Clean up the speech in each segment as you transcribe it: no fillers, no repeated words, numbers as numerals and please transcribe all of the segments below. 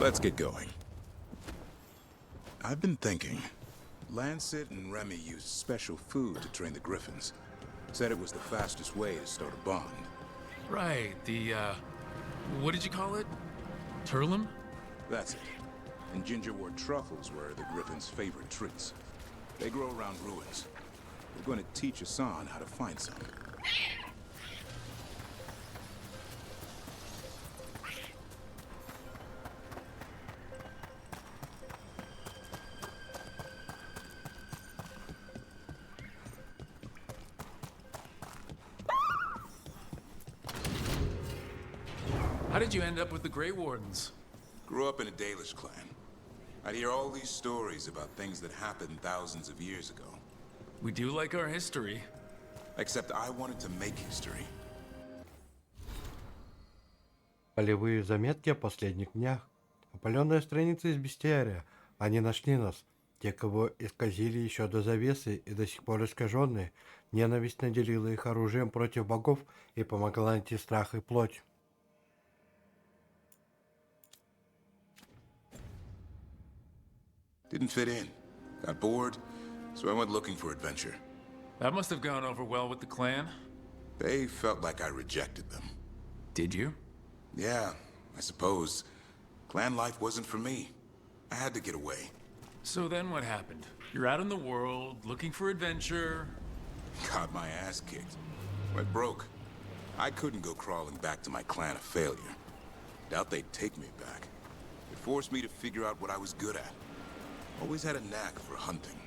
Let's get going. I've been thinking. Lancet and Remy used special food to train the griffins. Said it was the fastest way to start a bond. Right, what did you call it? Turlum? That's it. And gingerwort truffles were the griffins' favorite treats. They grow around ruins. They're going to teach Hassan how to find some. How did you end up with the Grey Wardens? Grew up in a Dalish clan. I'd hear all these stories about things that happened thousands of years ago. We do like our history. Except I wanted to make history. Полевые заметки о последних днях. Опаленная страница из бестиария. Они нашли нас. Те, кого исказили еще до завесы и до сих пор искаженные. Ненависть наделила их оружием против богов и помогла найти страх и плоть. Didn't fit in. Got bored, so I went looking for adventure. That must have gone over well with the clan. They felt like I rejected them. Did you? Yeah, I suppose. Clan life wasn't for me. I had to get away. So then what happened? You're out in the world, looking for adventure. Got my ass kicked. Went broke. I couldn't go crawling back to my clan a failure. Doubt they'd take me back. It forced me to figure out what I was good at. Always had a knack for hunting.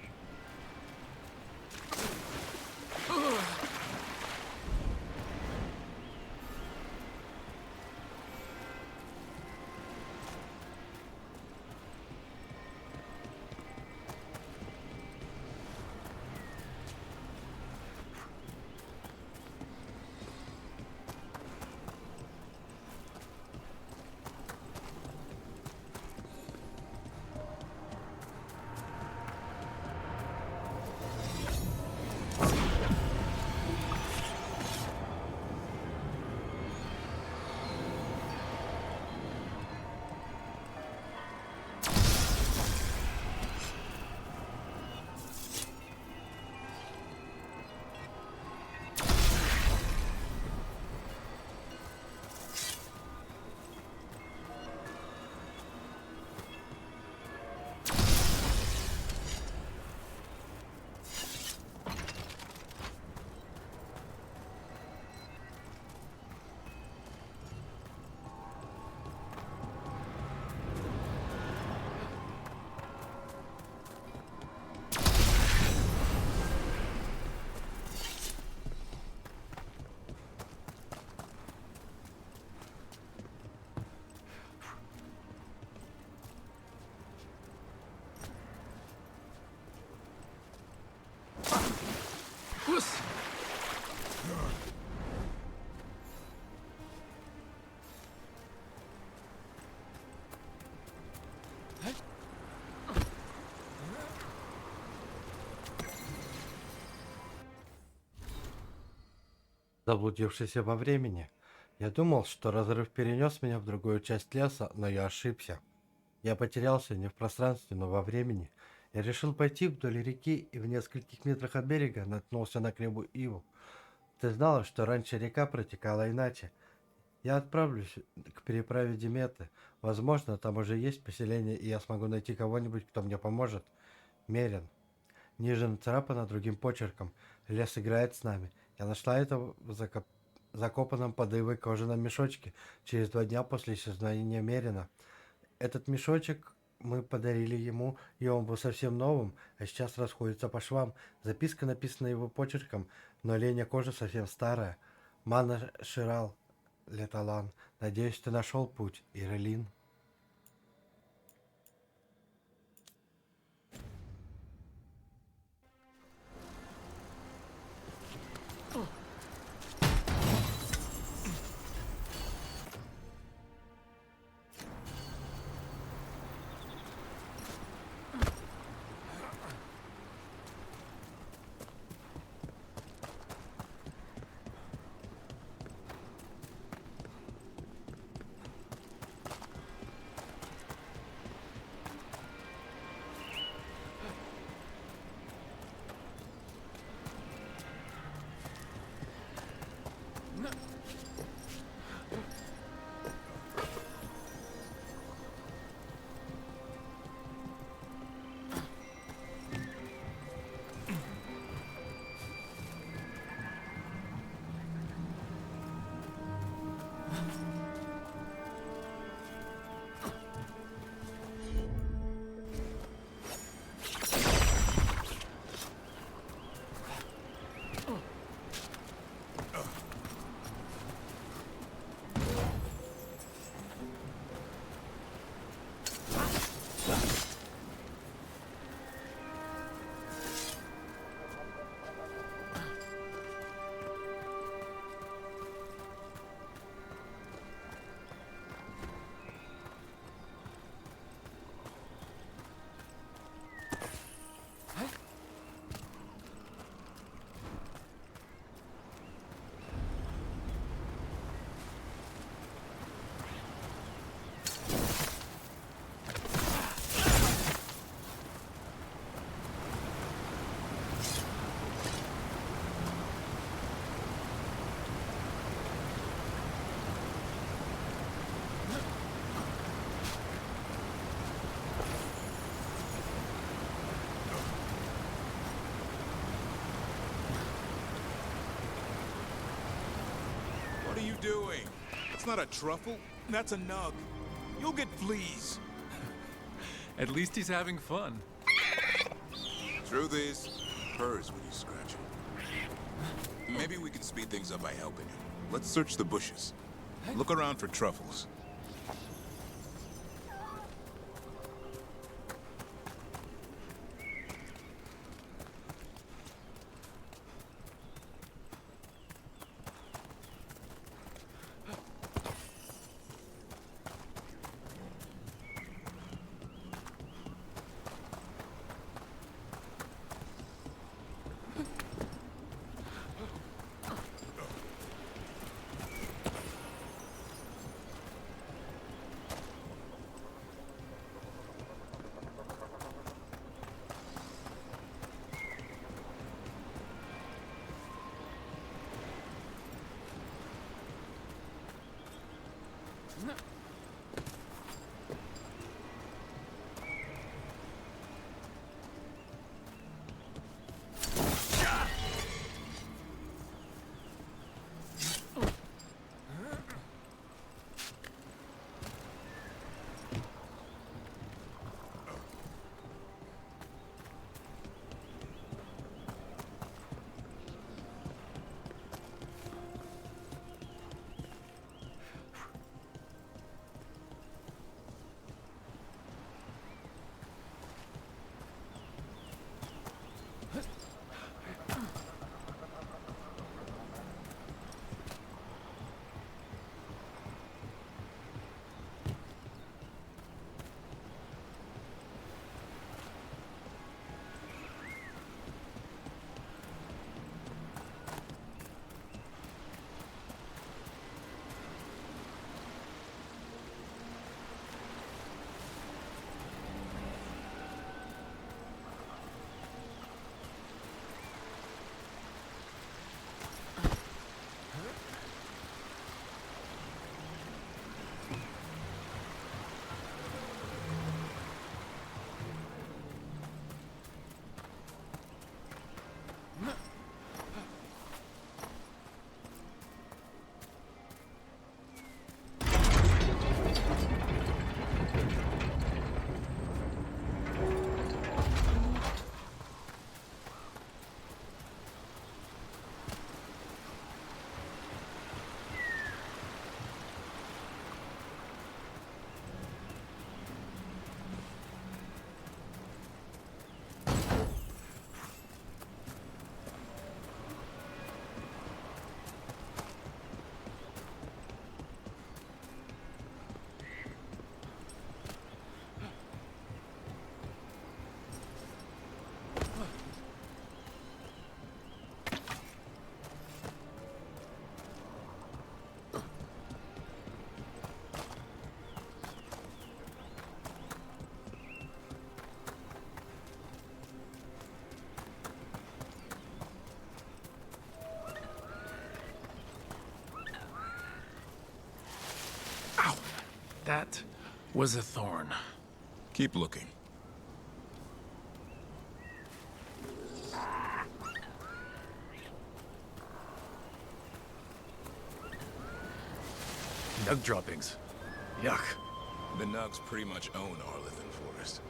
Заблудившийся во времени. Я думал, что разрыв перенес меня в другую часть леса, но я ошибся. Я потерялся не в пространстве, но во времени. Я решил пойти вдоль реки и в нескольких метрах от берега наткнулся на криву иву. Ты знала, что раньше река протекала иначе. Я отправлюсь к переправе Диметы. Возможно, там уже есть поселение, и я смогу найти кого-нибудь, кто мне поможет. Мерин. Ниже нацарапано другим почерком. Лес играет с нами. Я нашла это в закопанном под ивой кожаном мешочке через 2 дня после исчезновения Мерина. Этот мешочек мы подарили ему, и он был совсем новым, а сейчас расходится по швам. Записка написана его почерком, но оленя кожа совсем старая. Мана Ширал, Леталан. Надеюсь, ты нашел путь, Ирелин. What are you doing? It's not a truffle. That's a nug. You'll get fleas. At least he's having fun. Truth is, purrs when you scratch him. Maybe we can speed things up by helping him. Let's search the bushes. Look around for truffles. That was a thorn. Keep looking. Nug droppings. Yuck. The Nugs pretty much own Arlithan Forest.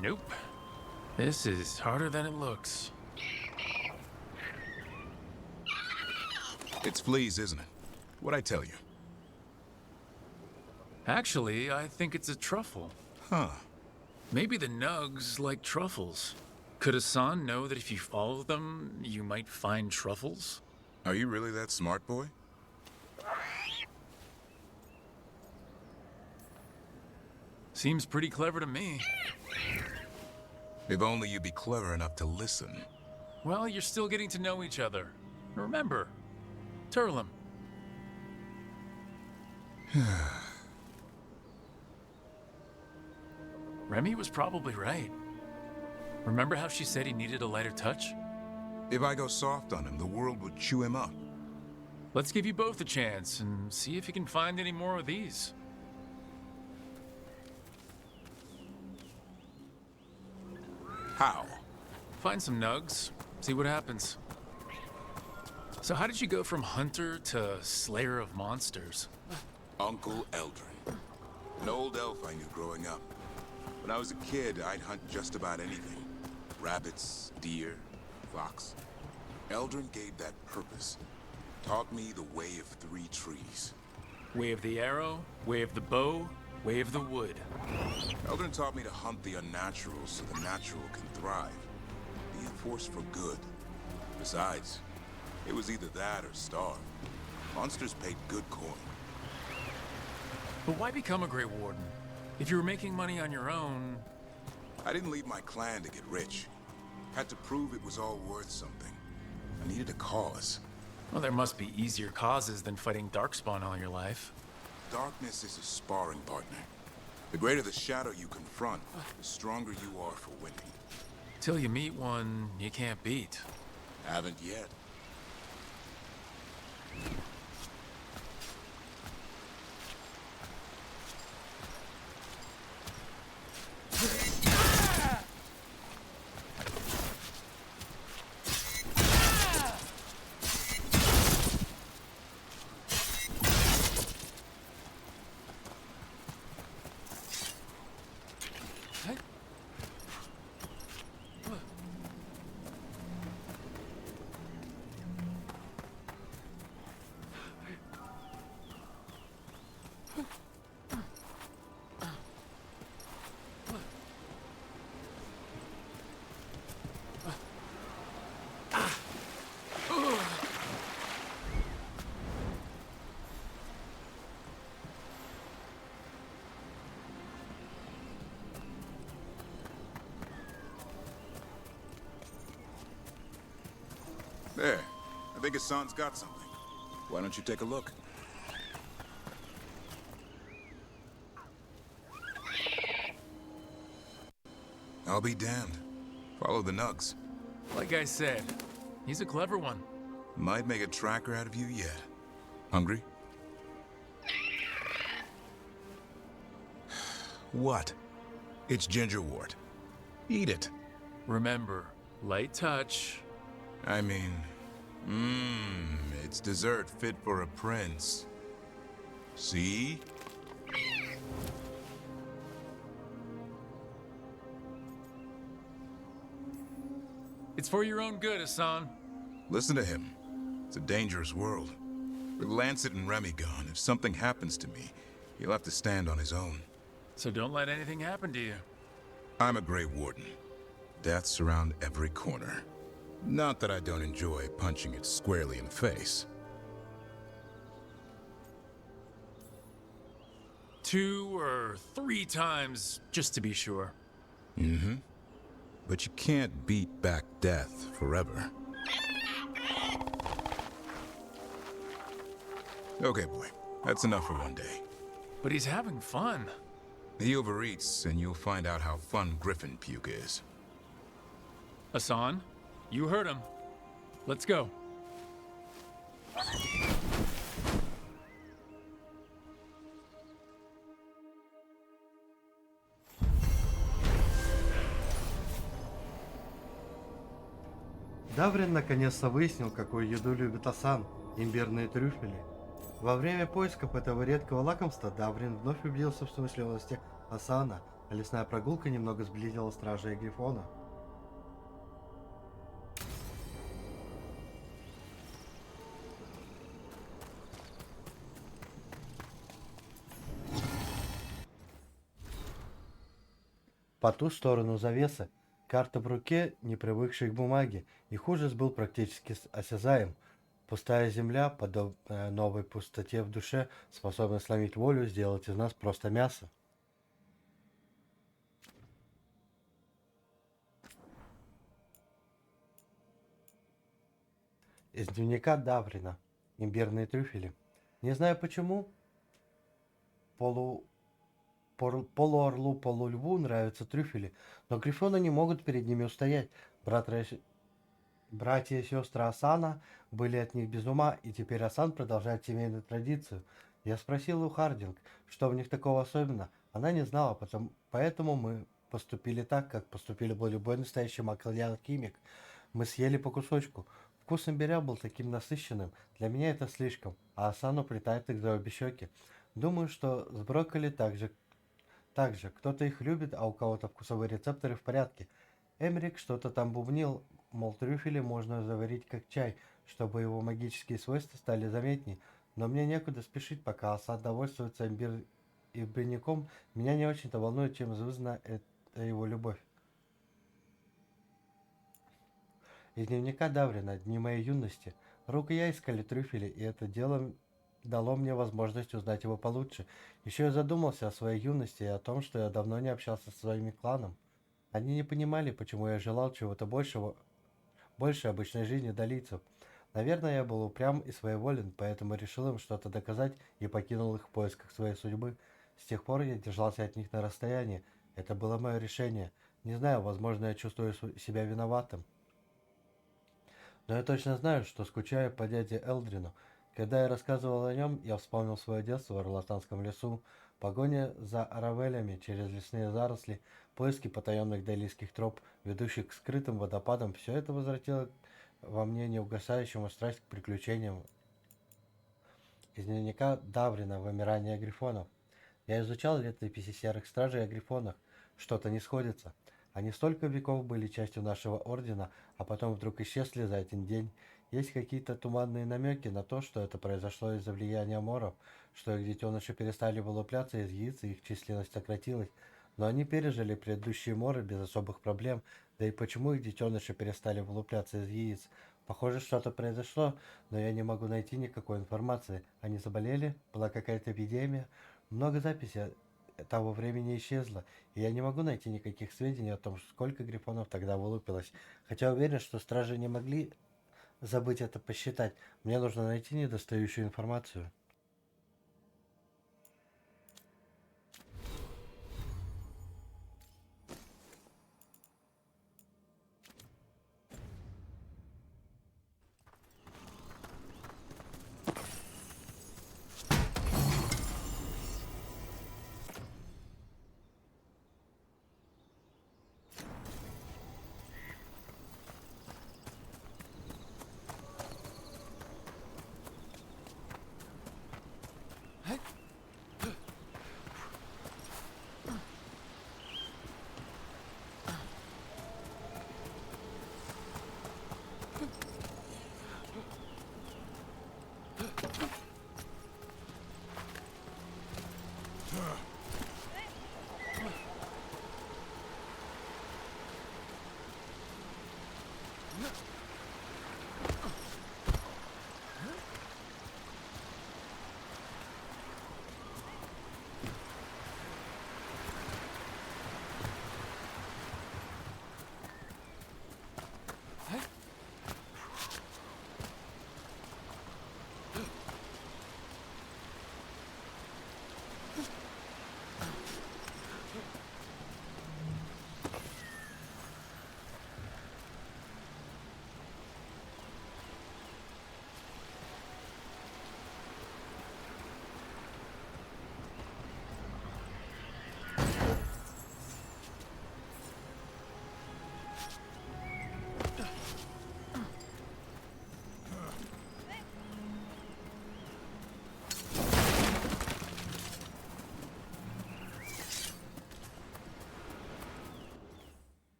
Nope. This is harder than it looks. It's fleas, isn't it? What'd I tell you? Actually, I think it's a truffle. Huh. Maybe the Nugs like truffles. Could Hassan know that if you follow them, you might find truffles? Are you really that smart, boy? Seems pretty clever to me. If only you'd be clever enough to listen. Well, you're still getting to know each other. Remember, Turlum. Remy was probably right. Remember how she said he needed a lighter touch? If I go soft on him, the world would chew him up. Let's give you both a chance and see if you can find any more of these. How? Find some nugs, see what happens. So how did you go from hunter to slayer of monsters? Uncle Eldrin. An old elf I knew growing up. When I was a kid, I'd hunt just about anything. Rabbits, deer, fox. Eldrin gave that purpose. Taught me the way of 3 trees. Way of the arrow, way of the bow, way of the wood. Eldrin taught me to hunt the unnatural so the natural can thrive. Be a force for good. Besides, it was either that or starve. Monsters paid good coin. But why become a Grey Warden? If you were making money on your own... I didn't leave my clan to get rich. Had to prove it was all worth something. I needed a cause. Well, there must be easier causes than fighting Darkspawn all your life. Darkness is a sparring partner. The greater the shadow you confront, the stronger you are for winning. Till you meet one you can't beat. Haven't yet. There. I think Hassan's got something. Why don't you take a look? I'll be damned. Follow the nugs. Like I said, he's a clever one. Might make a tracker out of you yet. Hungry? What? It's gingerwort. Eat it. Remember, light touch. I mean, it's dessert fit for a prince. See? It's for your own good, Hassan. Listen to him. It's a dangerous world. With Lancet and Remy gone, if something happens to me, he'll have to stand on his own. So don't let anything happen to you. I'm a Grey Warden. Death's around every corner. Not that I don't enjoy punching it squarely in the face. 2 or 3 times, just to be sure. Mm-hmm. But you can't beat back death forever. Okay, boy. That's enough for one day. But he's having fun. He overeats, and you'll find out how fun griffin puke is. Hassan, You heard him. Let's go. Даврин наконец-то выяснил, какую еду любит Асан — имбирные трюфели. Во время поисков этого редкого лакомства Даврин вновь убедился в смышленности Асана, а лесная прогулка немного сблизила стражей и Грифона. По ту сторону завесы, карта в руке, не привыкшей к бумаге, их ужас был практически осязаем. Пустая земля, подобная новой пустоте в душе, способна сломить волю, сделать из нас просто мясо. Из дневника Даврина. Имбирные трюфели. Не знаю почему, полуорлу, полульву нравятся трюфели, но грифоны не могут перед ними устоять. Братья и сестры Асана были от них без ума, и теперь Асан продолжает семейную традицию. Я спросил у Хардинг, что в них такого особенного. Она не знала, поэтому мы поступили так, как поступили бы любой настоящий маг или алхимик. Мы съели по кусочку. Вкус имбиря был таким насыщенным. Для меня это слишком, а Асану плетает их за обе щеки. Думаю, что с брокколи также. Кто-то их любит, а у кого-то вкусовые рецепторы в порядке. Эмрик что-то там бубнил, мол, трюфели можно заварить как чай, чтобы его магические свойства стали заметней. Но мне некуда спешить, пока Асан довольствуется имбирником. Меня не очень-то волнует, чем вызвана эта его любовь. Из дневника Даврина, дни моей юности. Рук и я искали трюфели, и это дело дало мне возможность узнать его получше. Еще я задумался о своей юности и о том, что я давно не общался со своим кланом. Они не понимали, почему я желал чего-то больше обычной жизни долийцев. Наверное, я был упрям и своеволен, поэтому решил им что-то доказать и покинул их в поисках своей судьбы. С тех пор я держался от них на расстоянии. Это было мое решение. Не знаю, возможно, я чувствую себя виноватым. Но я точно знаю, что скучаю по дяде Элдрину. Когда я рассказывал о нем, я вспомнил свое детство в Орлатанском лесу, погоня за аравелями через лесные заросли, поиски потаенных далийских троп, ведущих к скрытым водопадам. Все это возвратило во мне неугасающему страсть к приключениям. Из дневника Даврина «Вымирание грифонов». Я изучал летописи серых стражей о грифонах. Что-то не сходится. Они столько веков были частью нашего ордена, а потом вдруг исчезли за один день. Есть какие-то туманные намеки на то, что это произошло из-за влияния моров, что их детеныши перестали вылупляться из яиц, и их численность сократилась. Но они пережили предыдущие моры без особых проблем. Да и почему их детеныши перестали вылупляться из яиц? Похоже, что-то произошло, но я не могу найти никакой информации. Они заболели? Была какая-то эпидемия? Много записей того времени исчезло, и я не могу найти никаких сведений о том, сколько грифонов тогда вылупилось. Хотя уверен, что стражи не могли забыть это посчитать. Мне нужно найти недостающую информацию.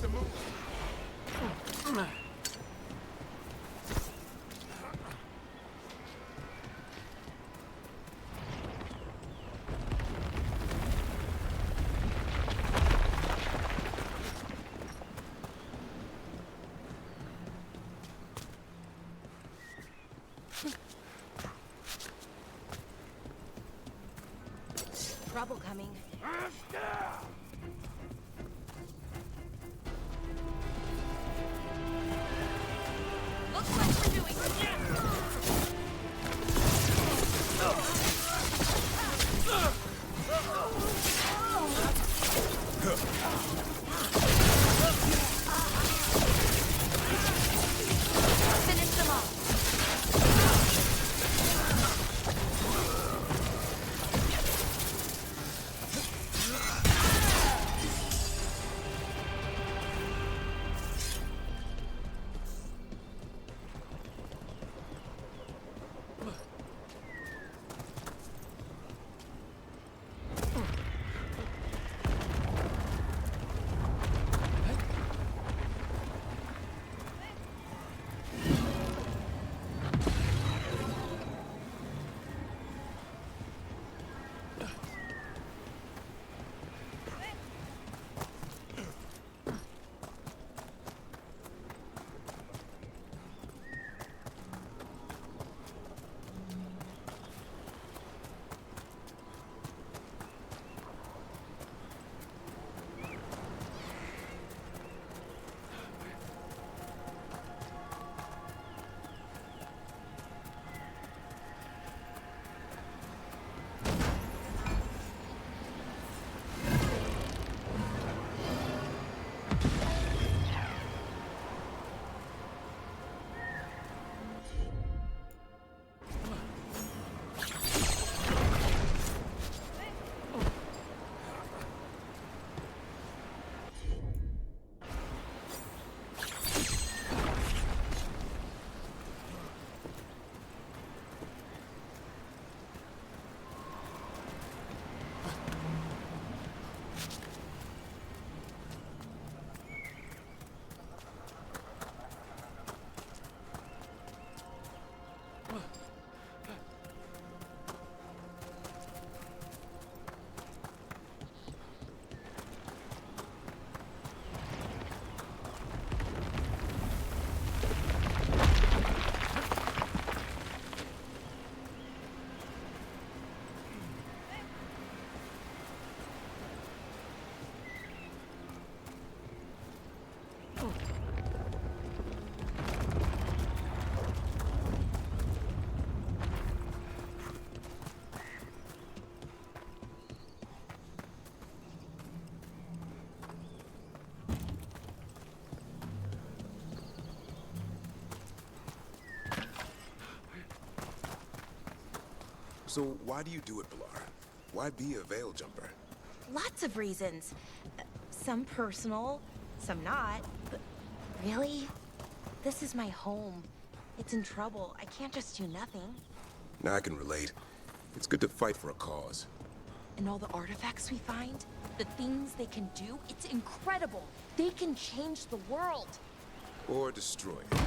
have to move. Trouble coming. Looks like we're doing finish them off. So why do you do it, Pilar? Why be a veil jumper? Lots of reasons. Some personal, some not. But really? This is my home. It's in trouble. I can't just do nothing. Now I can relate. It's good to fight for a cause. And all the artifacts we find, the things they can do, it's incredible. They can change the world. Or destroy it.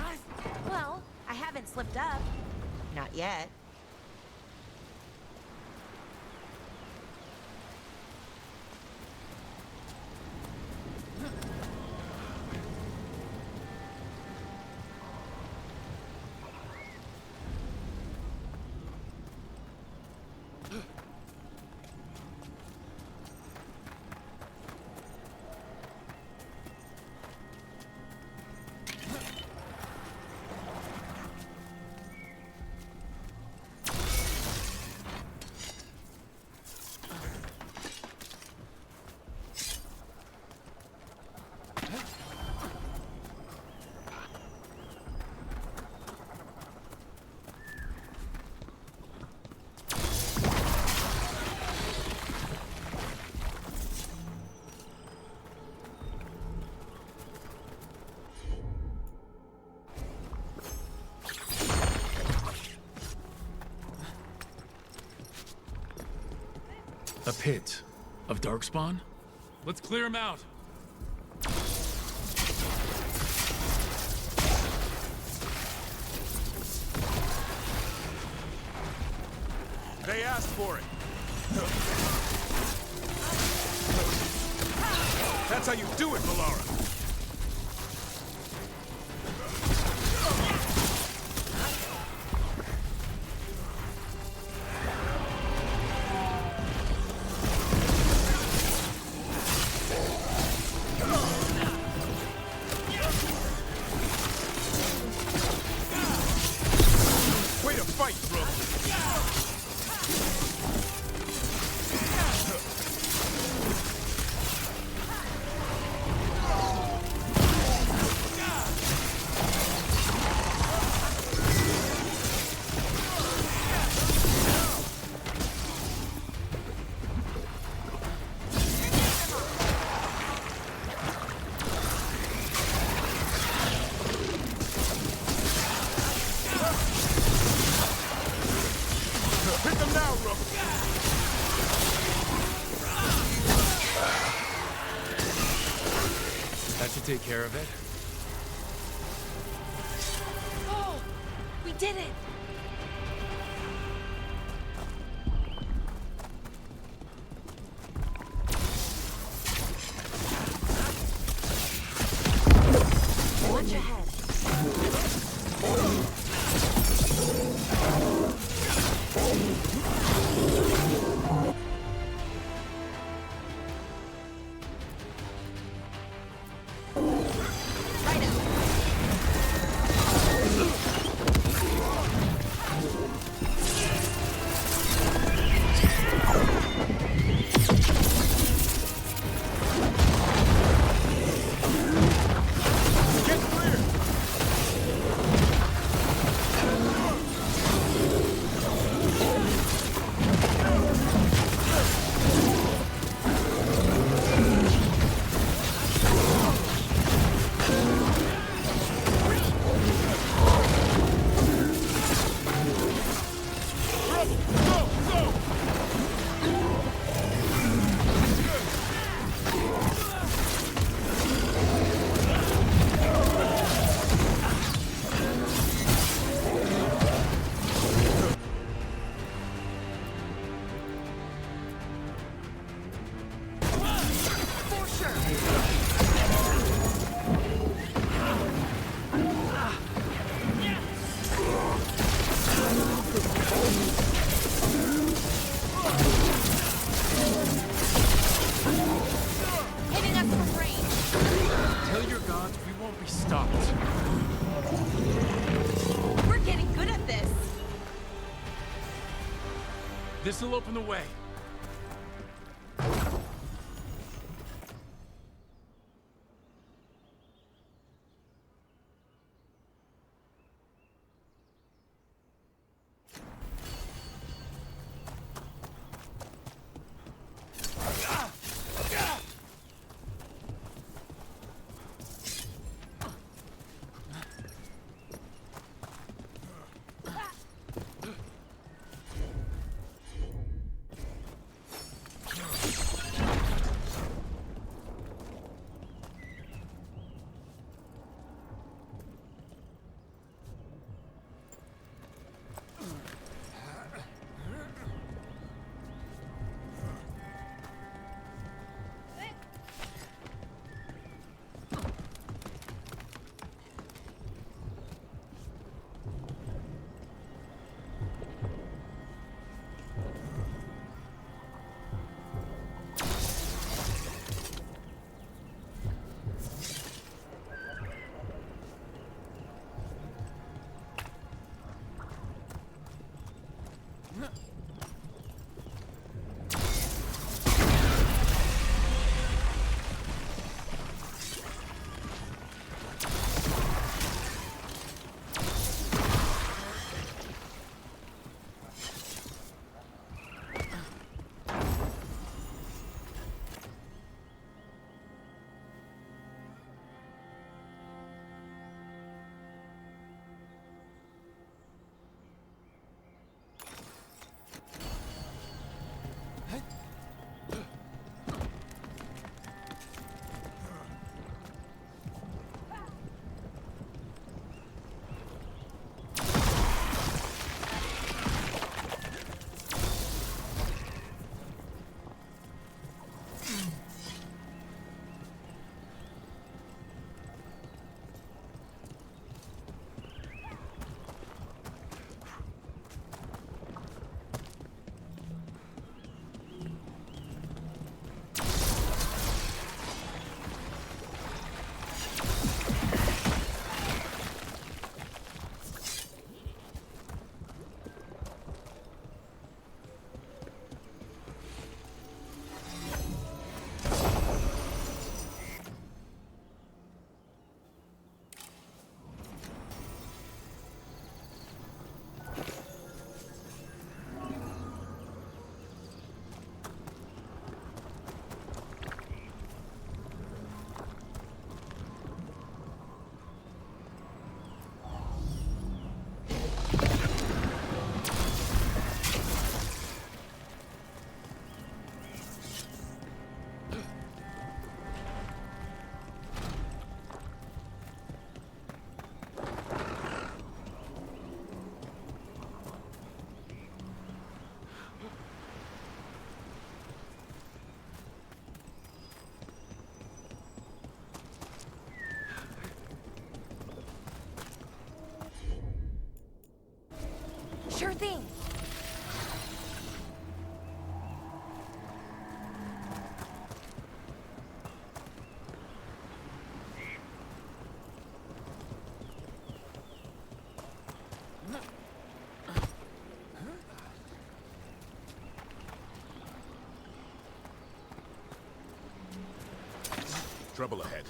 Well, I haven't slipped up. Not yet. A pit of darkspawn? Let's clear him out. They asked for it. That's how you do it, Valara. Way to fight, bro. Hit them now, Rook. That should take care of it. Oh, we did it. Watch ahead. Right out. Get clear. Go, go. For sure. Hitting us from range. Tell your gods we won't be stopped. We're getting good at this. This'll open the way. trouble ahead.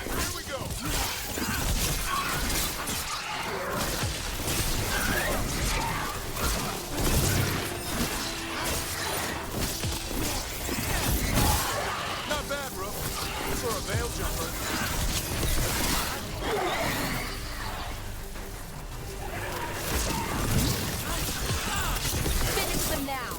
Here we go! Not bad, Rook. For a veil jumper. Finish them now.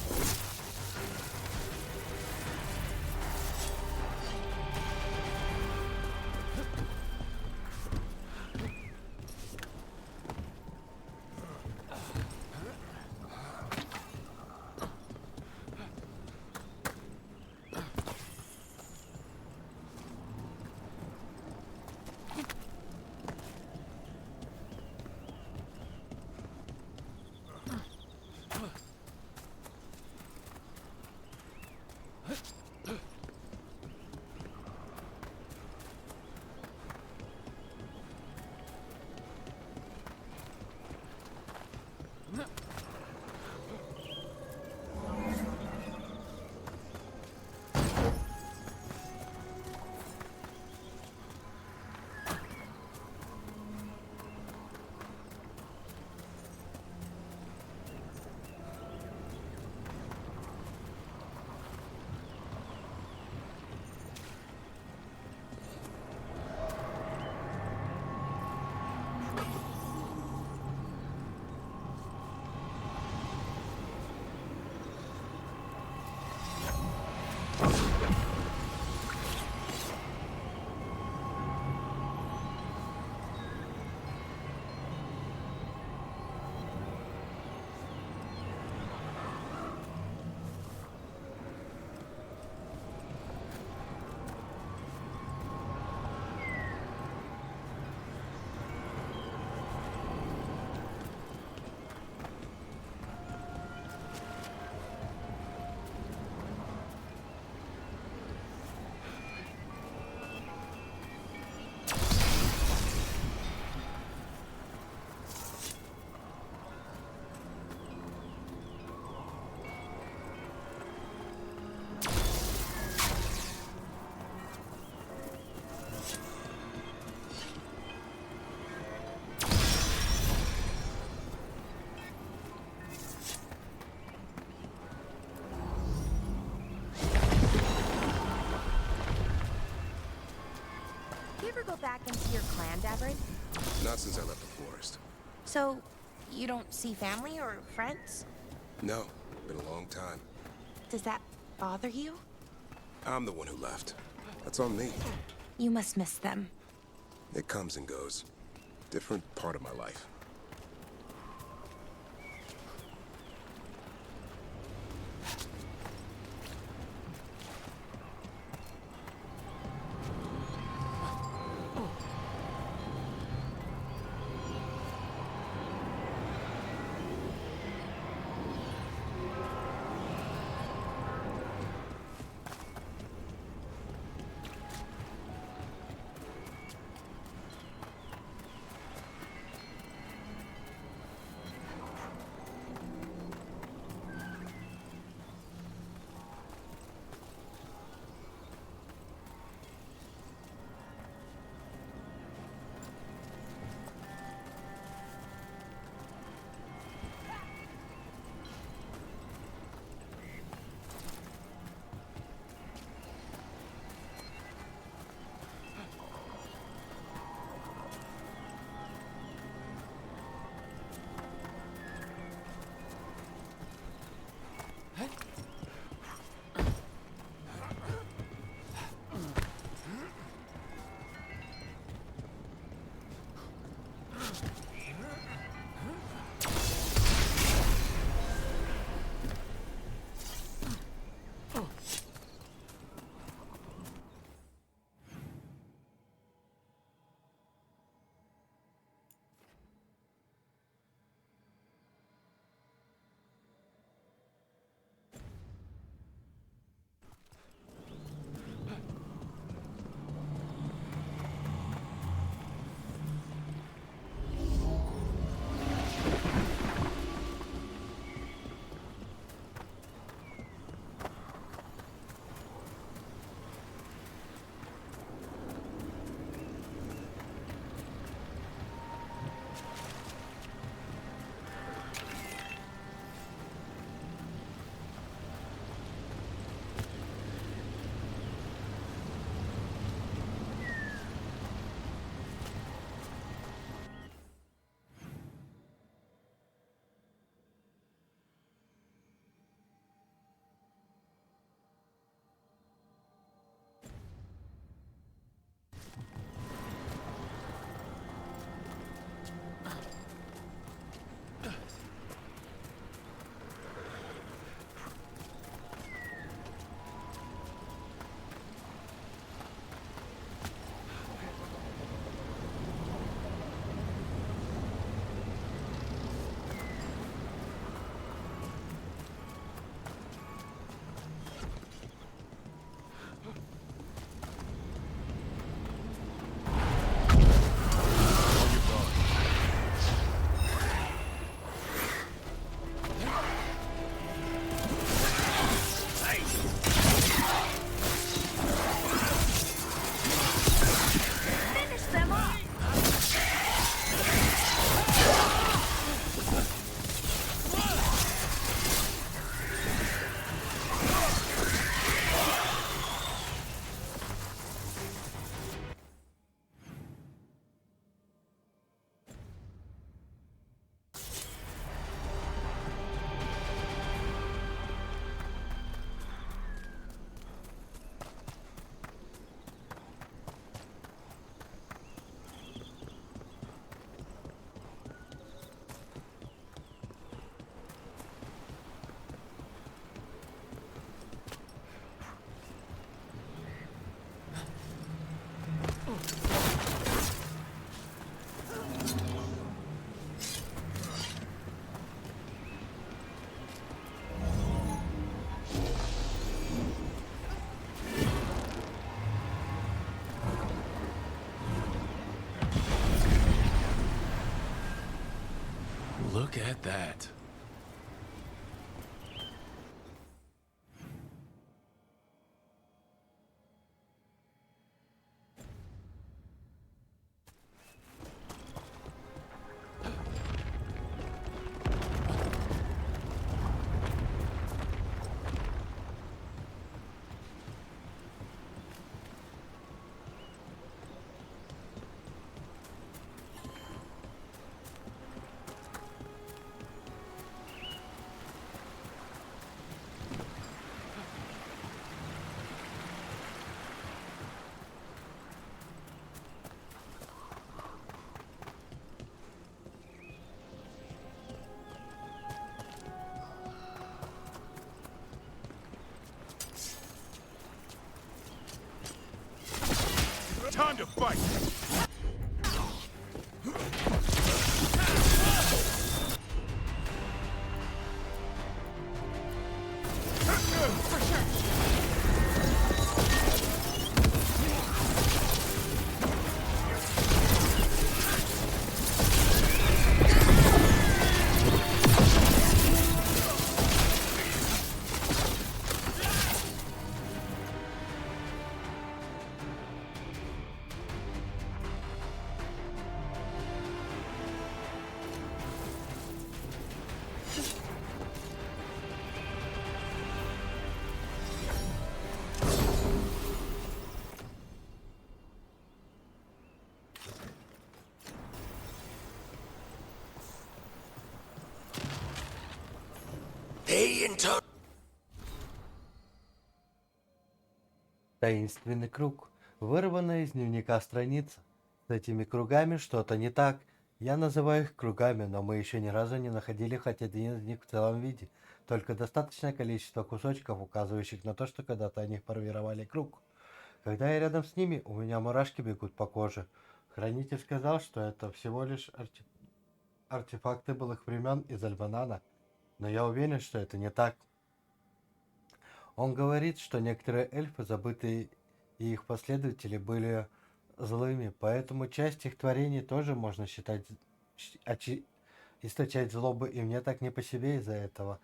You ever go back into your clan, Davrid? Not since I left the forest. So, you don't see family or friends? No, been a long time. Does that bother you? I'm the one who left. That's on me. You must miss them. It comes and goes. Different part of my life. Look at that. Time to fight! For sure. Таинственный круг. Вырванная из дневника страница. С этими кругами что-то не так. Я называю их кругами, но мы еще ни разу не находили хоть один из них в целом виде. Только достаточное количество кусочков, указывающих на то, что когда-то они формировали круг. Когда я рядом с ними, у меня мурашки бегут по коже. Хранитель сказал, что это всего лишь артефакты былых времен из Альбанана. Но я уверен, что это не так. Он говорит, что некоторые эльфы, забытые и их последователи, были злыми, поэтому часть их творений тоже можно считать источать злобу, и мне так не по себе из-за этого.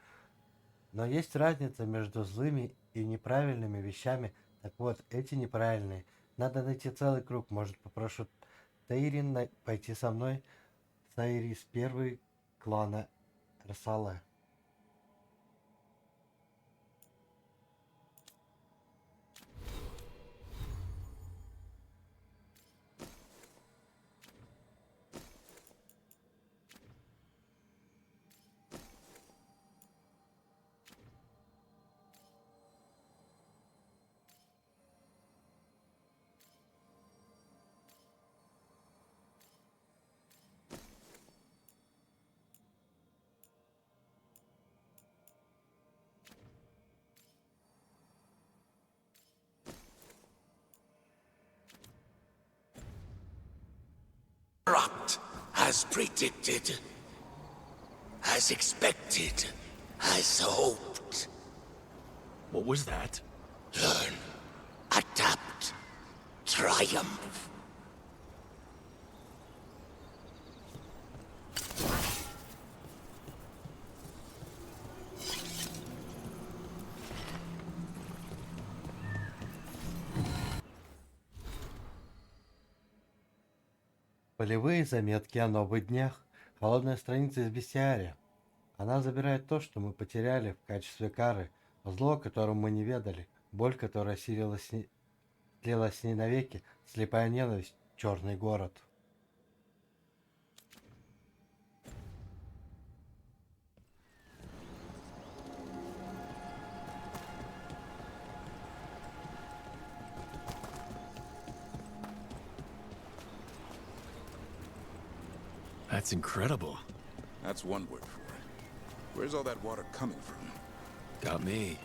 Но есть разница между злыми и неправильными вещами. Так вот, эти неправильные. Надо найти целый круг. Может, попрошу Тейрин пойти со мной. Сайрис первый клана Рсала. As predicted, as expected, as hoped. What was that? Learn, adapt, triumph. Полевые заметки о новых днях. Холодная страница из бестиария. Она забирает то, что мы потеряли в качестве кары. Зло, которым мы не ведали. Боль, которая слилась с ней навеки. Слепая ненависть. Черный город. That's incredible. That's one word for it. Where's all that water coming from? Got me.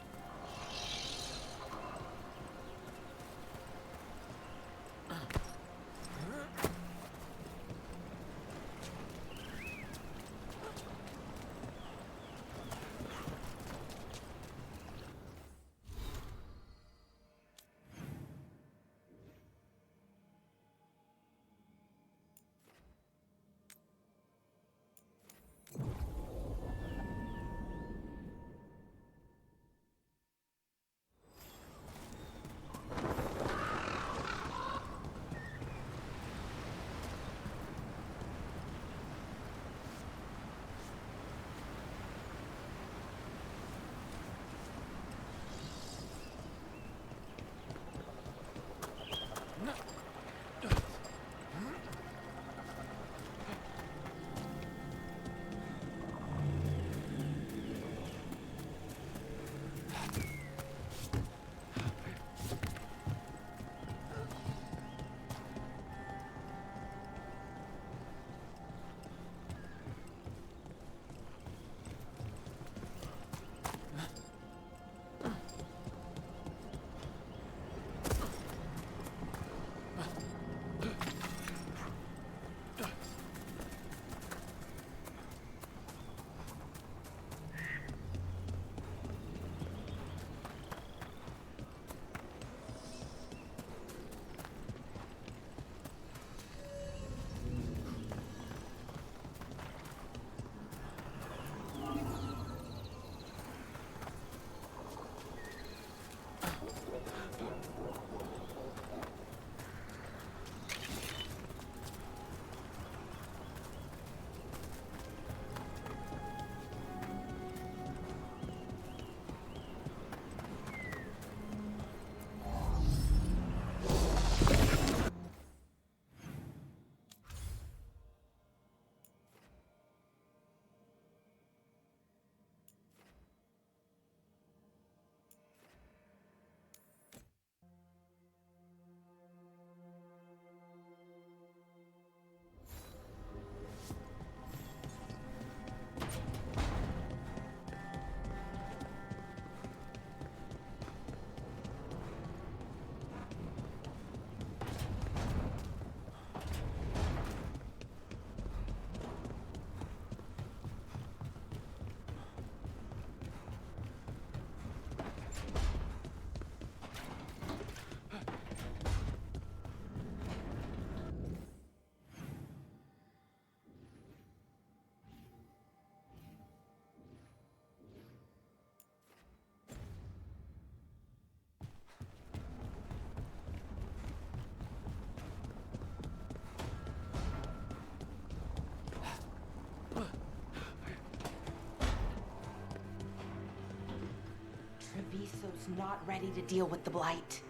just not ready to deal with the blight.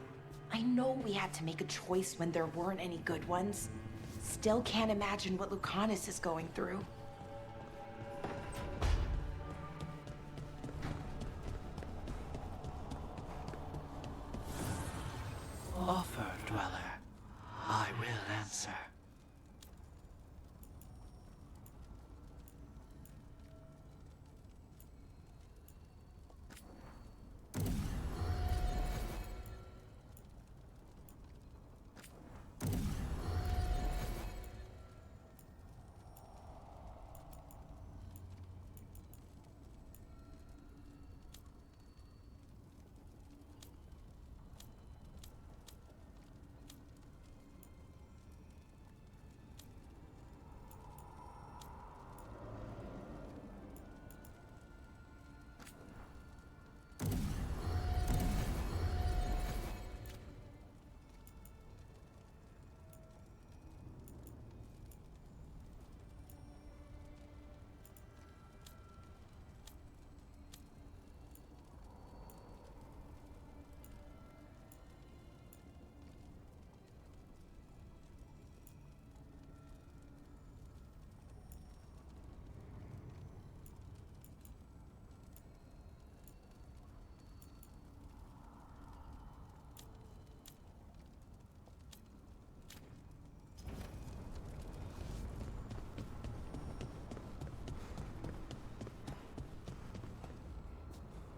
I know we had to make a choice when there weren't any good ones. Still can't imagine what Lucanus is going through. Offer, dweller. I will answer.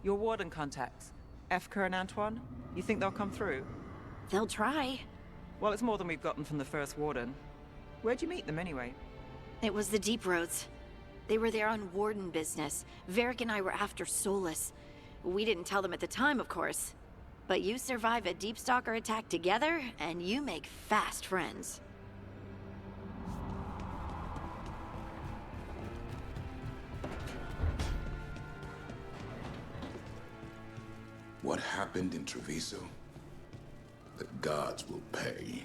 Your warden contacts, Efka and Antoine, you think they'll come through? They'll try. Well, it's more than we've gotten from the first warden. Where'd you meet them anyway? It was the Deep Roads. They were there on warden business. Varric and I were after Solus. We didn't tell them at the time, of course. But you survive a Deep Stalker attack together, and you make fast friends. What happened in Treviso? The gods will pay.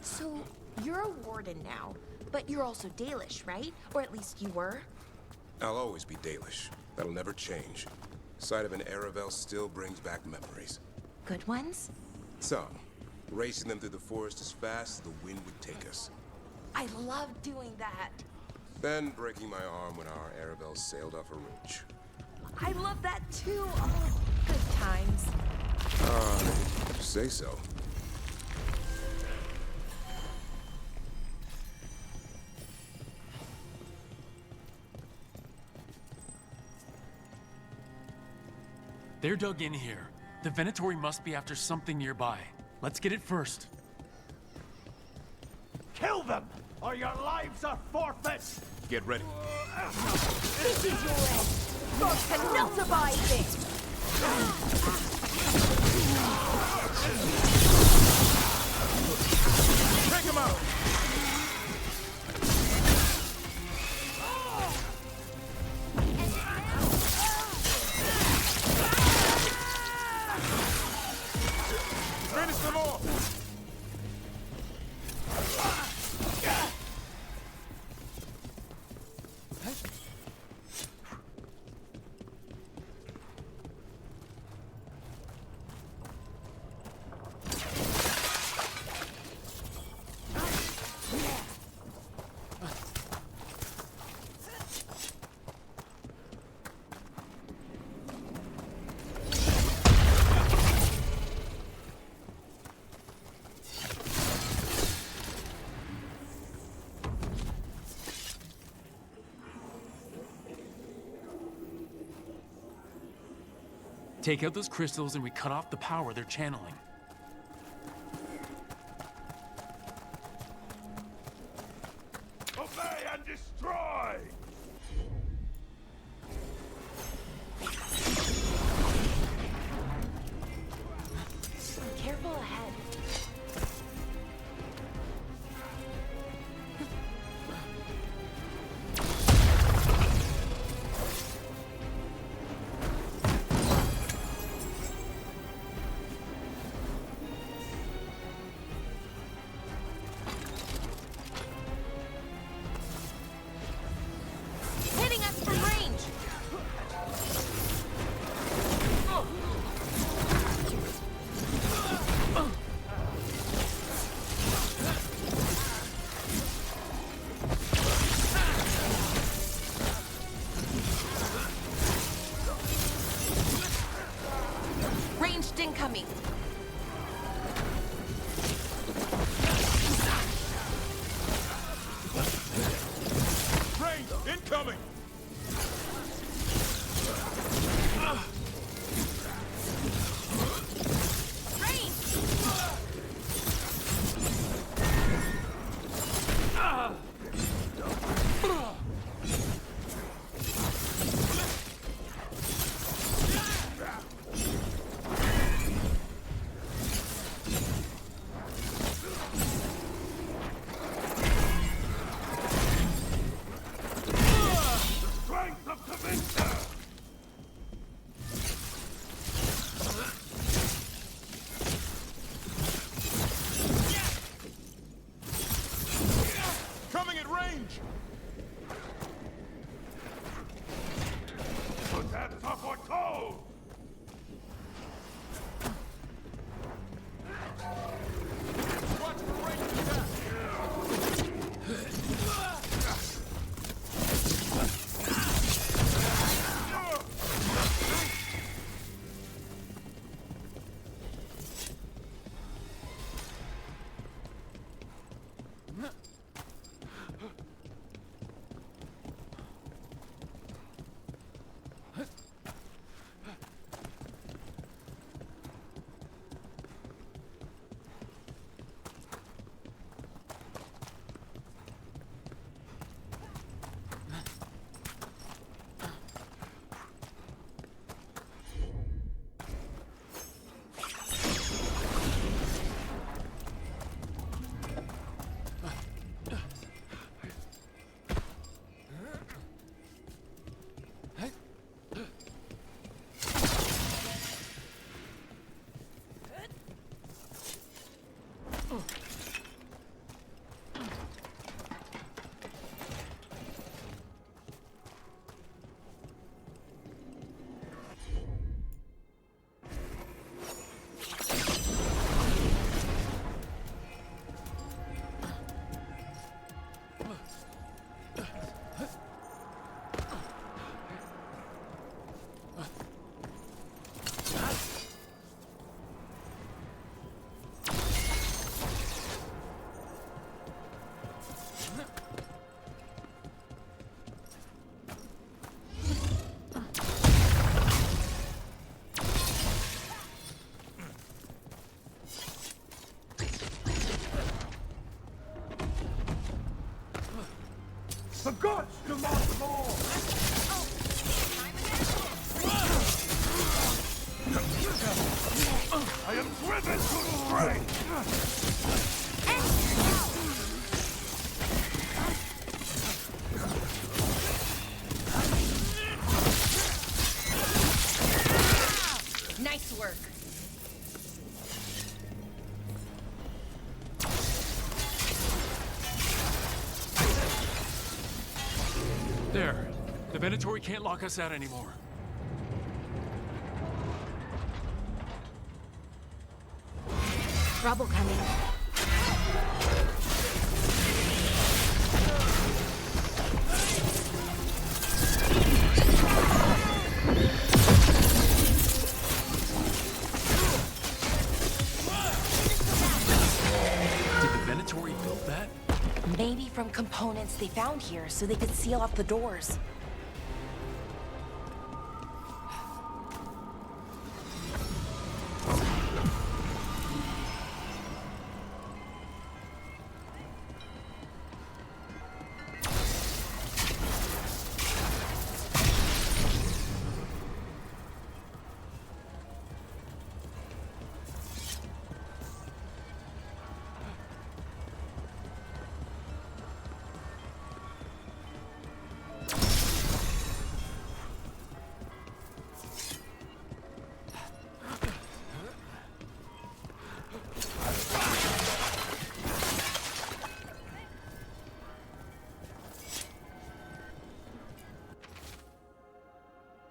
So, you're a warden now, but you're also Dalish, right? Or at least you were? I'll always be Dalish. That'll never change. Sight of an Aravel still brings back memories. Good ones? Some. Racing them through the forest as fast as the wind would take us. I love doing that. Then breaking my arm when our Aravel sailed off a ridge. I love that too. Oh, good times. If you say so. They're dug in here. The Venatori must be after something nearby. Let's get it first. Kill them, or your lives are forfeit! Get ready. This is your end. God cannot survive this. Take him out! Finish them all! Take out those crystals and we cut off the power they're channeling. Obey and destroy! Careful ahead. Hitting us from range. Ranged incoming. Range incoming! The gods demand more! I am driven to stray! Nice work. There. The Venatori can't lock us out anymore. Trouble coming. Did the Venatori build that? Maybe from components they found here so they could seal off the doors.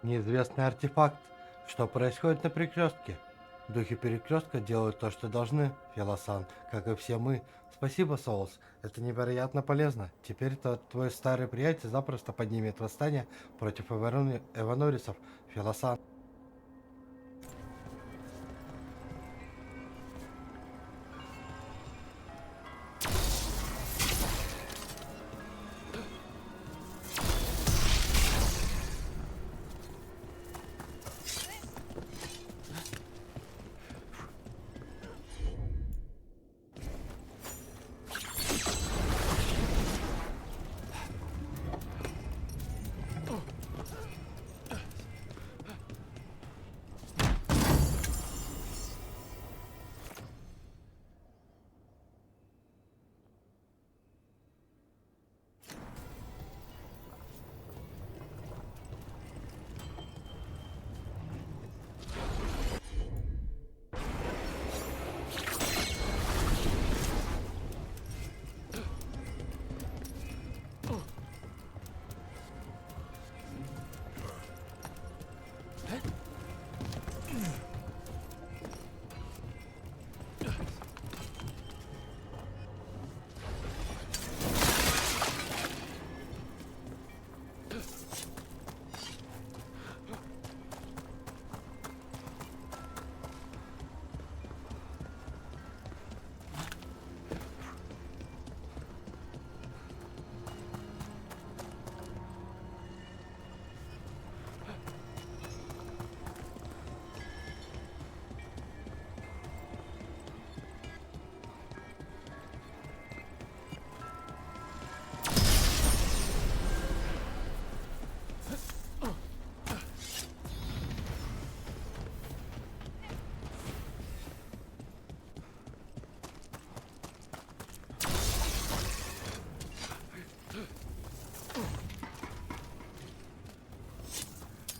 Неизвестный артефакт. Что происходит на перекрестке? Духи перекрестка делают то, что должны, Филосан, как и все мы. Спасибо, Соулс. Это невероятно полезно. Теперь твой старый приятель запросто поднимет восстание против эванорисов, Филосан.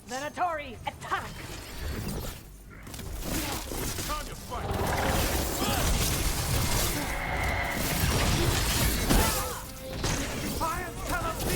Venatori, attack! Time to fight! Defiance cannot be!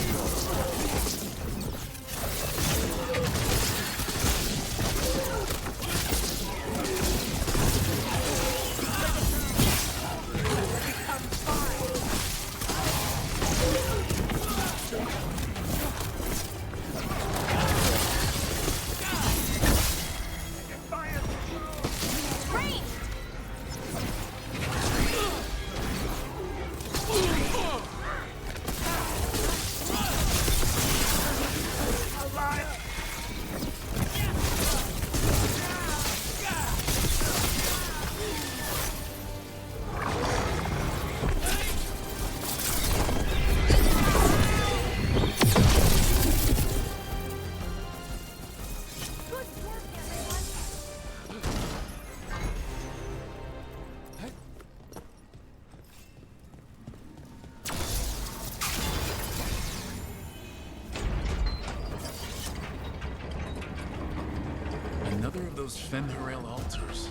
those Fenrirel altars.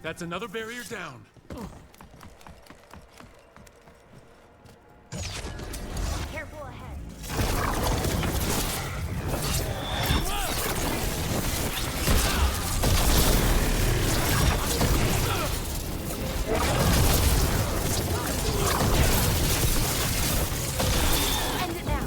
That's another barrier down. Careful ahead. End it now.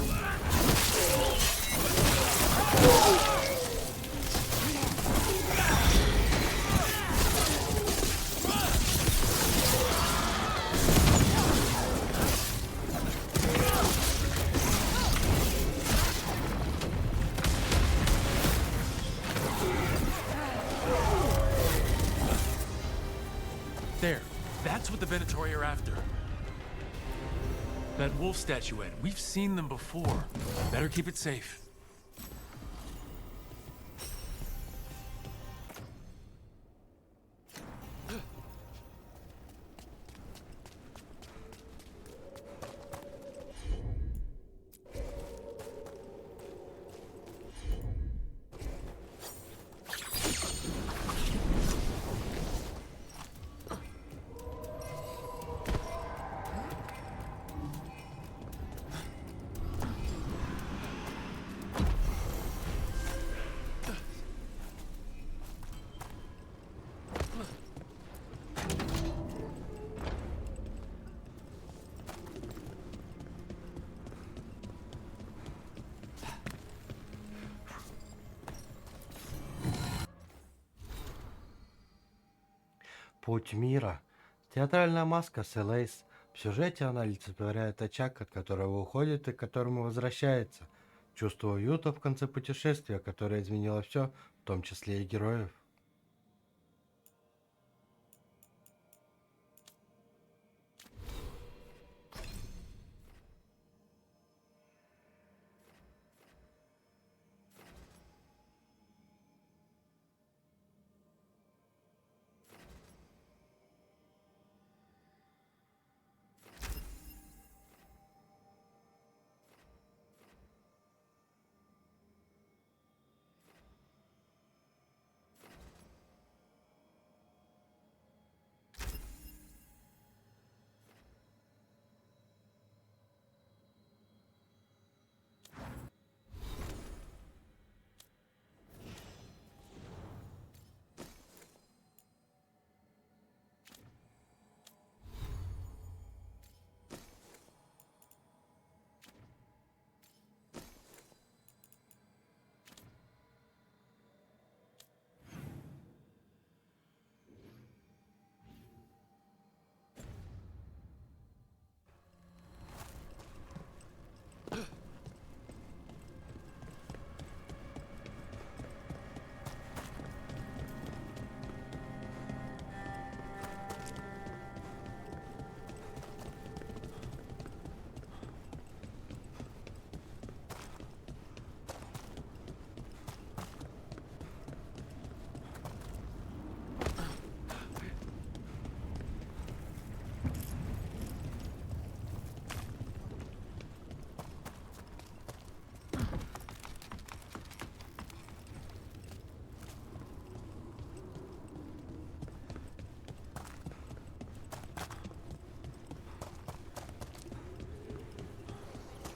There. That's what the Venatori are after. That wolf statuette. We've seen them before. Better keep it safe. Путь мира. Театральная маска Селейс. В сюжете она олицетворяет очаг, от которого уходит и к которому возвращается. Чувство уюта в конце путешествия, которое изменило все, в том числе и героев.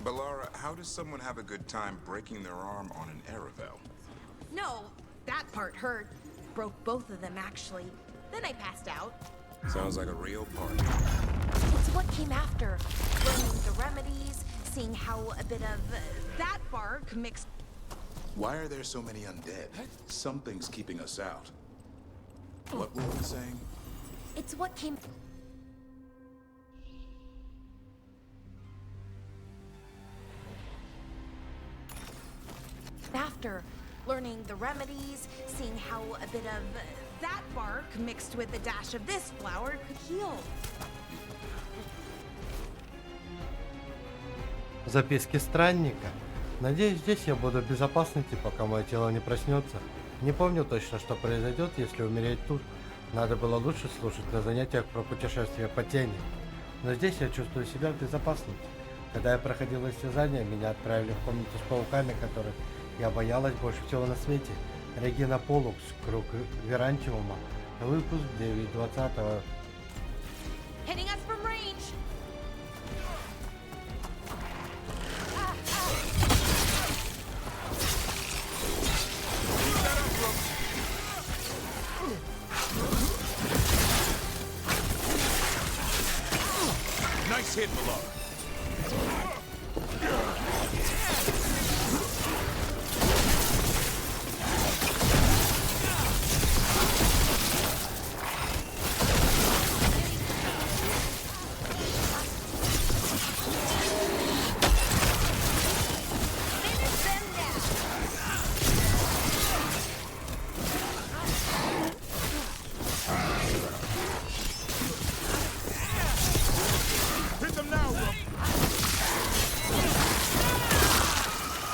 Balara, how does someone have a good time breaking their arm on an Aravel? No, that part hurt. Broke both of them, actually. Then I passed out. Sounds like a real party. It's It's what came after. Learning the remedies, seeing how a bit of that bark mixed. Why are there so many undead? Something's keeping us out. What were we saying? It's what came after. Learning the remedies, seeing how a bit of that bark mixed with a dash of this flower could heal. Записки странника. Надеюсь, здесь я буду в безопасности, пока мое тело не проснется. Не помню точно, что произойдет, если умереть тут. Надо было лучше слушать на занятиях про путешествие по тени. Но здесь я чувствую себя в безопасности. Когда я проходил истязание, меня отправили в комнату с пауками, которых я боялась больше всего на свете. Регина Полукс, круг Верантиума, выпуск 9/20. Hitting us from range. Nice hit, Malone. Hit them now, Rook.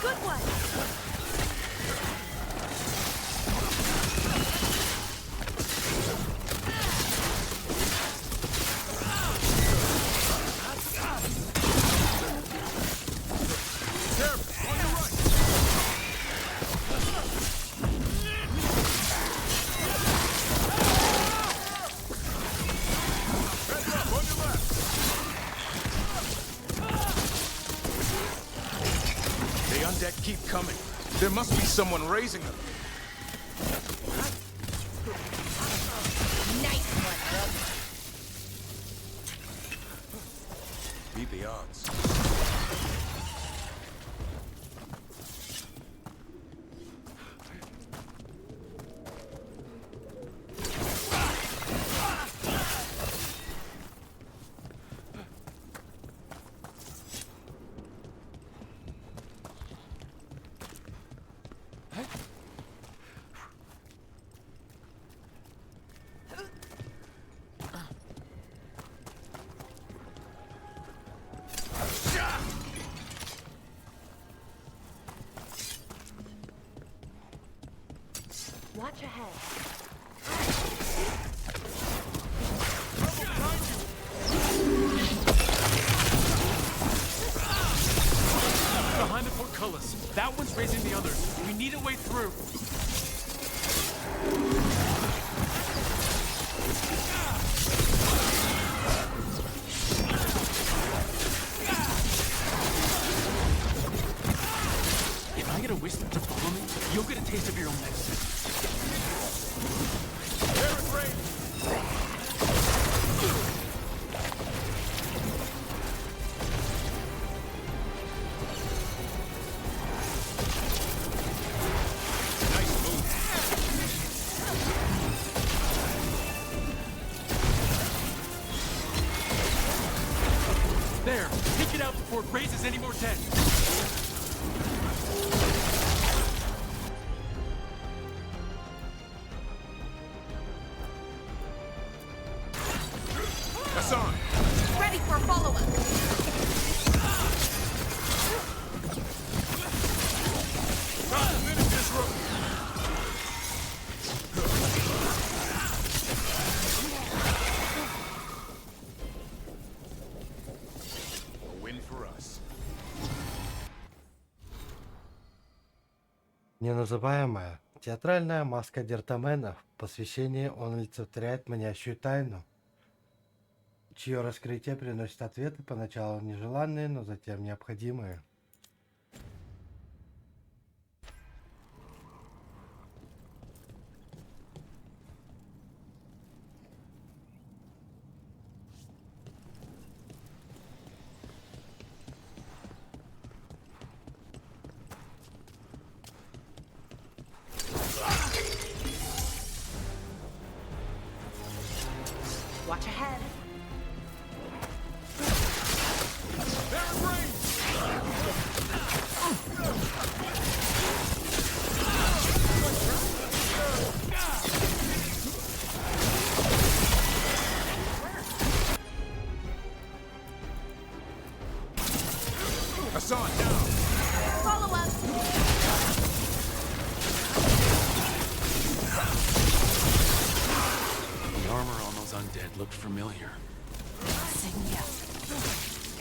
Good one. Careful, on your right. Heads up, on your left. The undead keep coming. There must be someone raising them. Nice one, Rook. Beat the odds. Watch ahead. Behind the portcullis. That one's raising the others. We need a way through. If I get a wisdom to follow me, you'll get a taste of your own medicine. There is range. Nice move. There! Take it out before it raises any more dead! Hassan. Ready for follow-up. Time to finish this, Rook. A win for us. Неназываемая. Театральная маска Дертамена. В посвящении он олицетворяет манящую тайну, чье раскрытие приносит ответы, поначалу нежеланные, но затем необходимые. Hassan, now! Follow up. The armor on those undead looked familiar. Signia.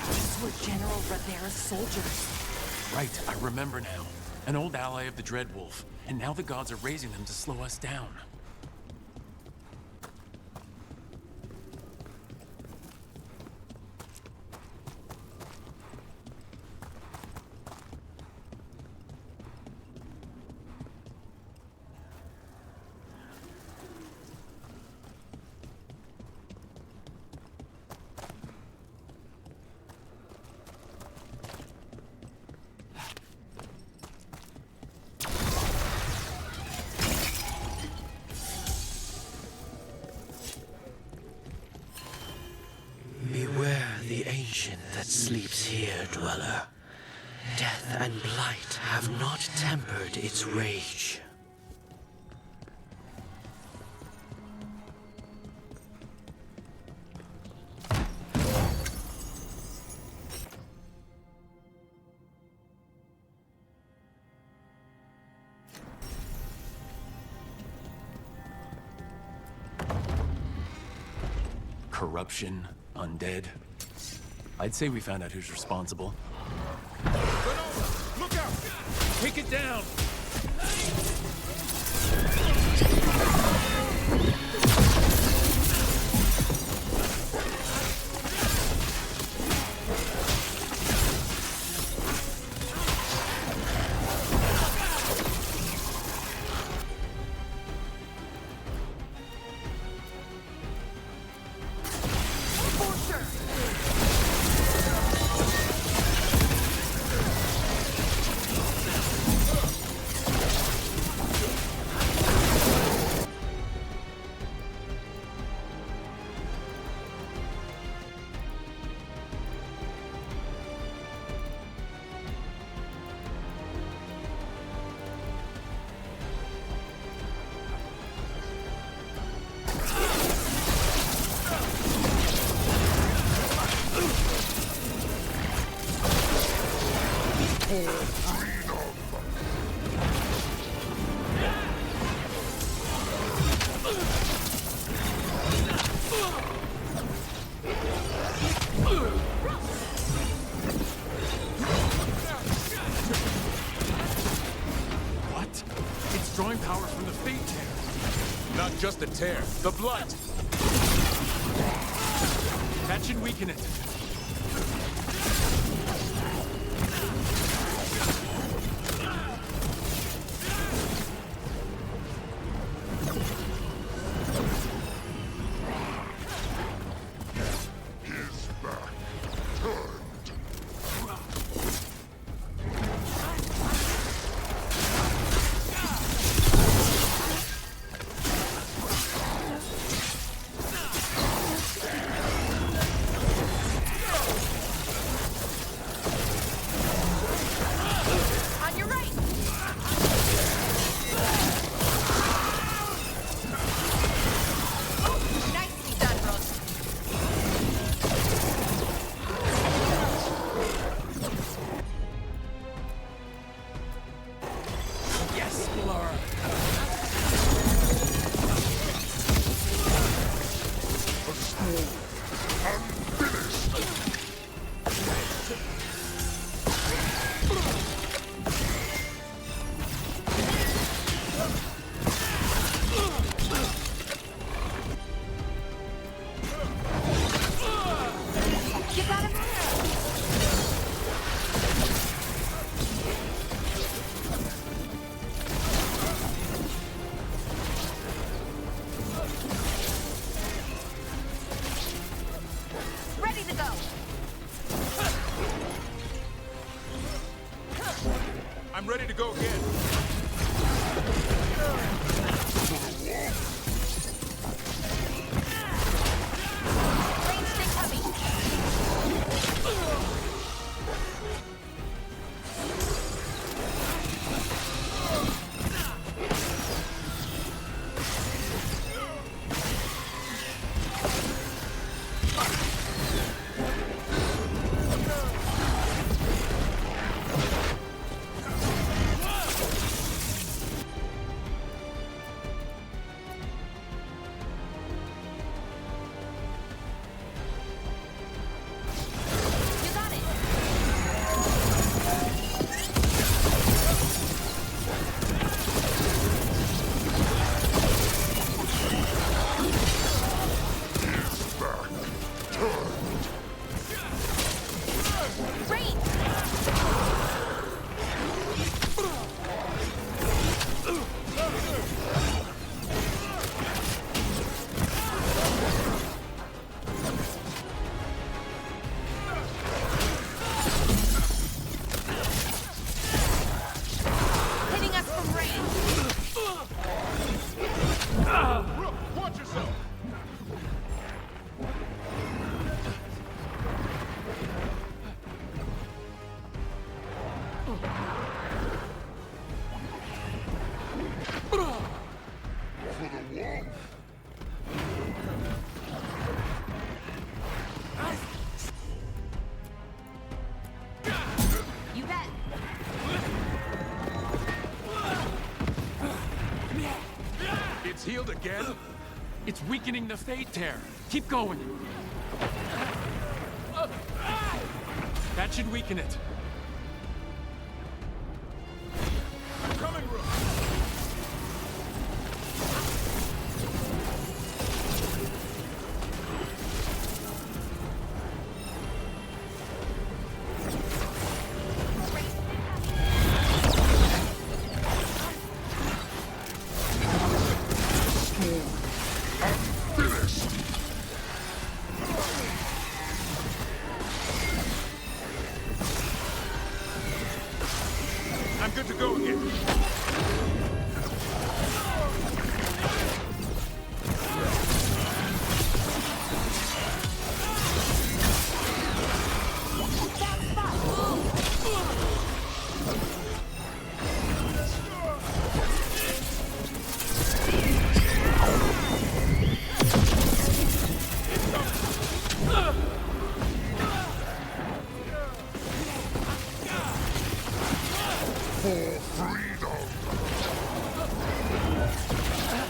These were General Rivera's soldiers. Right, I remember now. An old ally of the Dreadwolf, and now the gods are raising them to slow us down. Beware the ancient that sleeps here, dweller. Death and blight have not tempered its rage. Corruption, undead. I'd say we found out who's responsible. Look out! Take it down! What? It's drawing power from the Fate Tear. Not just the tear, the blight! That should weaken it. On your right. Nicely done, Rose. Yes, Laura. Get out of there. Ready to go. I'm ready to go again. Ranged incoming. again? It's weakening the Fate Tear. Keep going. That should weaken it. Coming, Rook! I'm good to go again.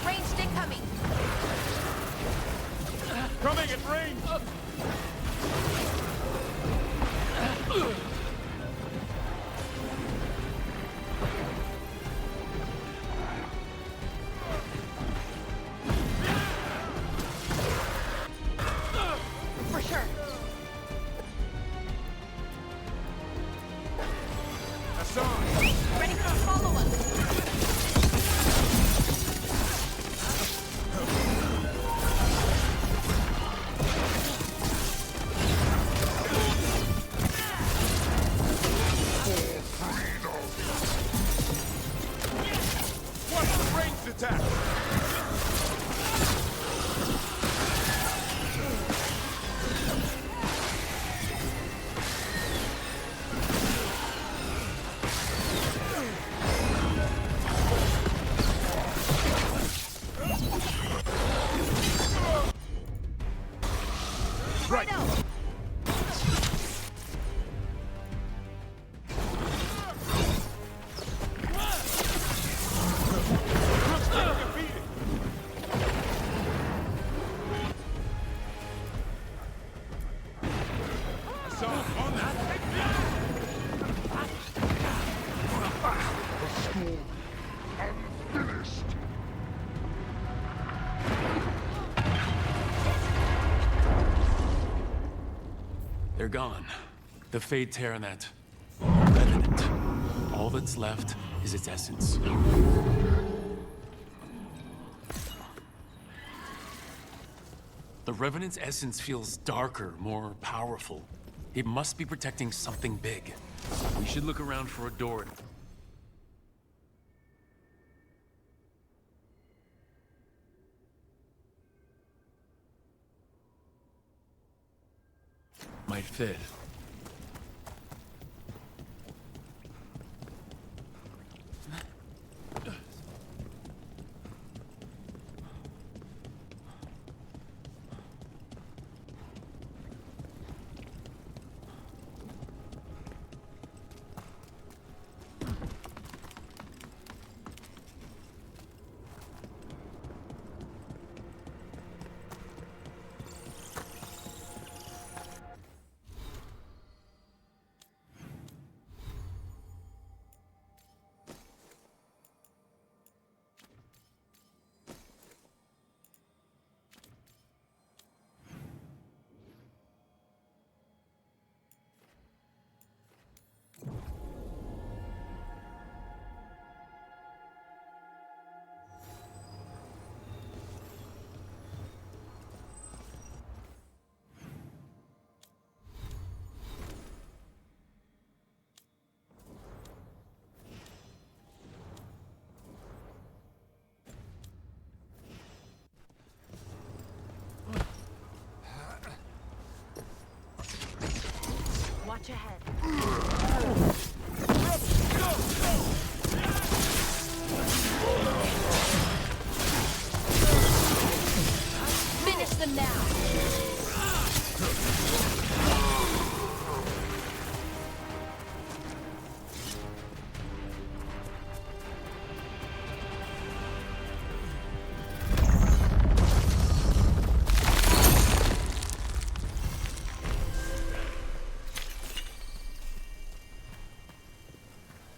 Ranged incoming. Coming at range! For sure. Hassan! Ready for a follow-up. What's the ranged attack? Right! Rook's been defeated! Hassan, on that! They're gone. The Fate Tear and that Revenant. All that's left is its essence. The Revenant's essence feels darker, more powerful. It must be protecting something big. We should look around for a door. Might fit.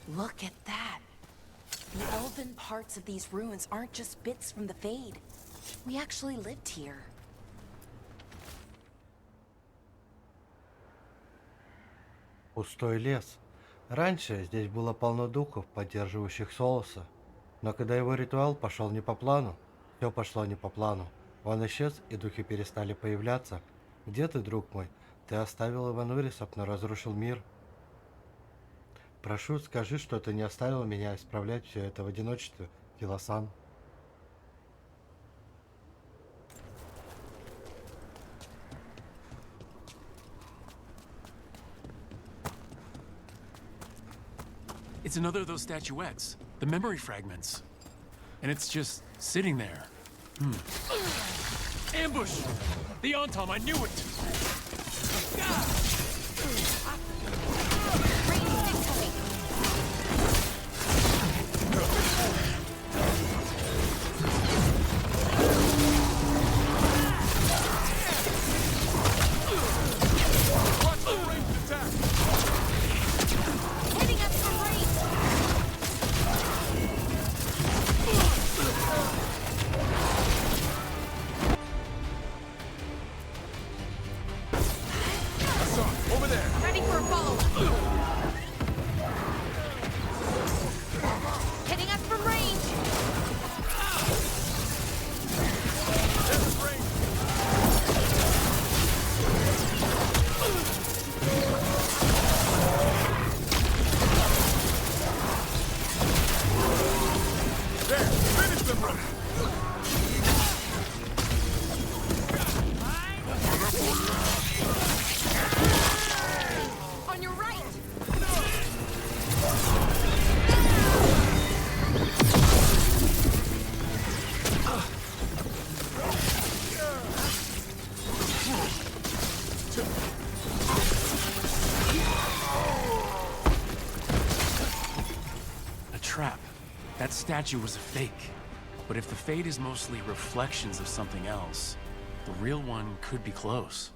Look at that. The elven parts of these ruins aren't just bits from the Fade. We actually lived here. Пустой лес. Раньше здесь было полно духов, поддерживающих Солоса. Но когда его ритуал пошел не по плану, все пошло не по плану. Он исчез, и духи перестали появляться. Где ты, друг мой? Ты оставил Иванурисов, но разрушил мир. Прошу, скажи, что ты не оставил меня исправлять все это в одиночестве, Филосан. It's another of those statuettes, the memory fragments. And it's just sitting there. Ambush! The Antom, I knew it! Watch the ranged attack! Hitting us from range! Hassan, over there! Ready for a follow-up. Hitting us from range! There's the range! There! Finish them, brother! On your right! A trap. That statue was a fake. But if the Fade is mostly reflections of something else, the real one could be close.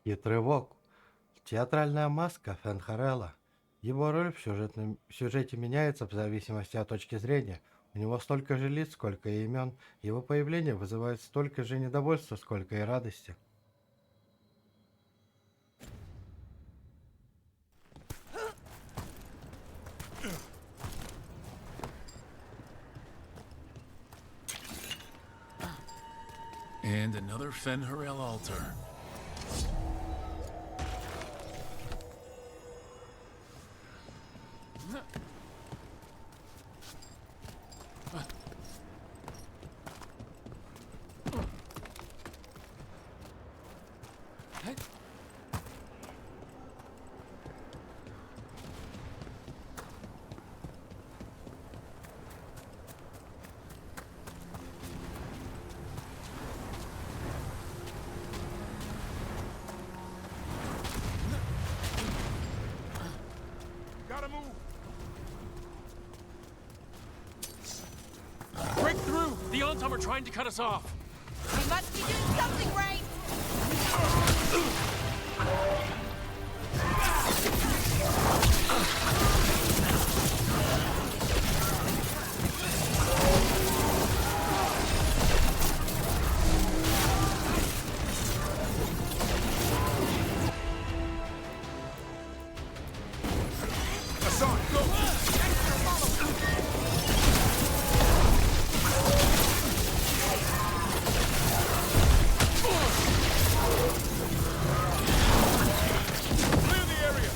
Хитрый волк. Театральная маска Фенхарелла. Его роль в сюжете меняется в зависимости от точки зрения. У него столько же лиц, сколько и имен. Его появление вызывает столько же недовольства, сколько и радости. And another Fenharel altar. Some are trying to cut us off. We must be doing something right. Hassan, go! Clear the area!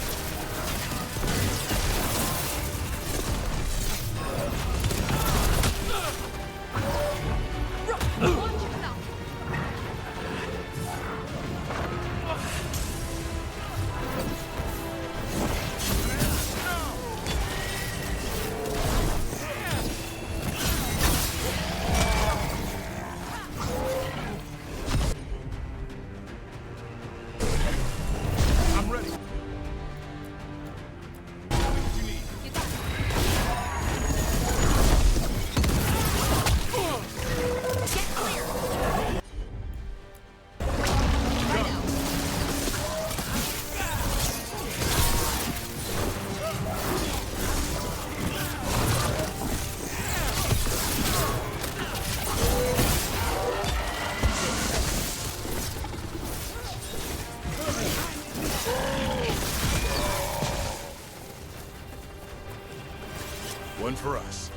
I'm ready. Tell me what you need. Get clear. One for us.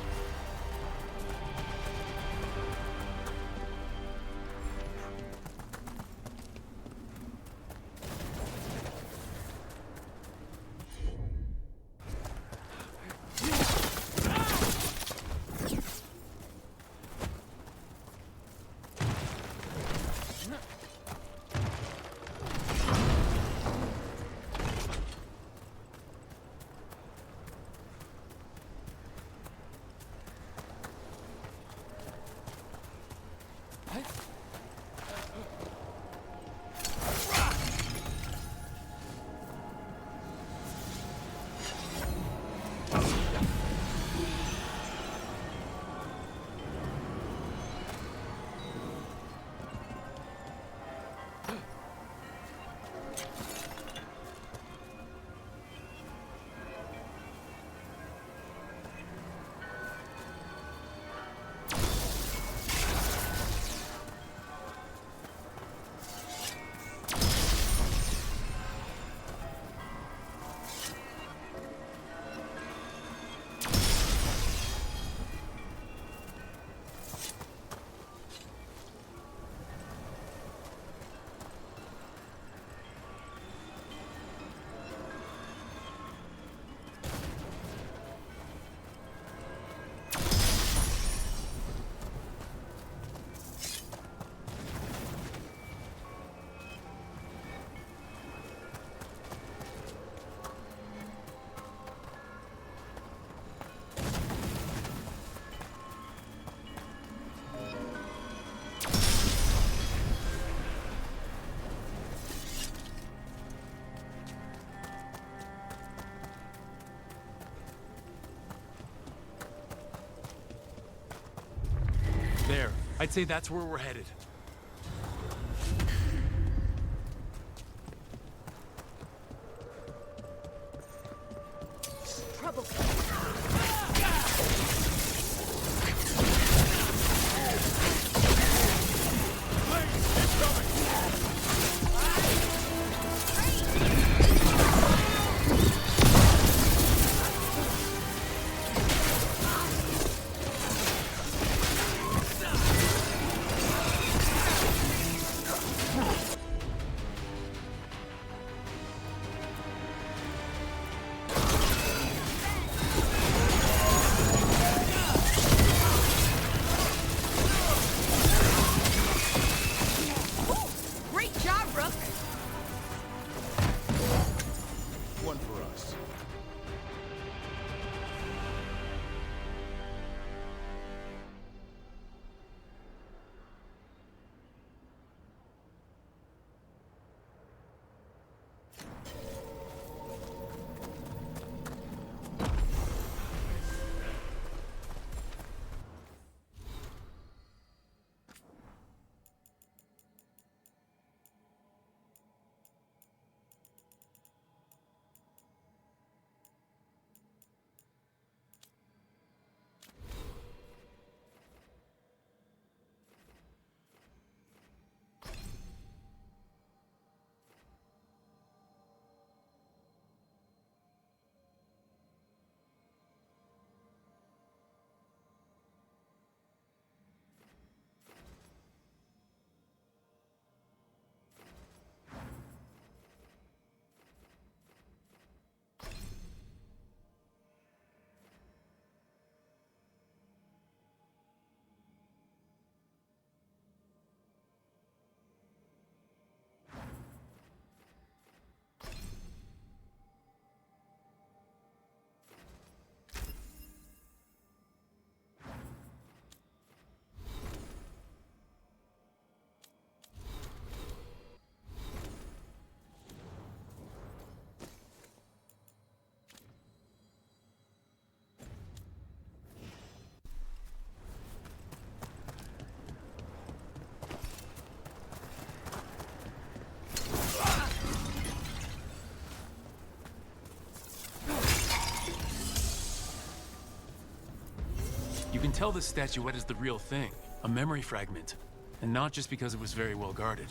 There. I'd say that's where we're headed. Trouble. can tell this statuette is the real thing, a memory fragment, and not just because it was very well guarded.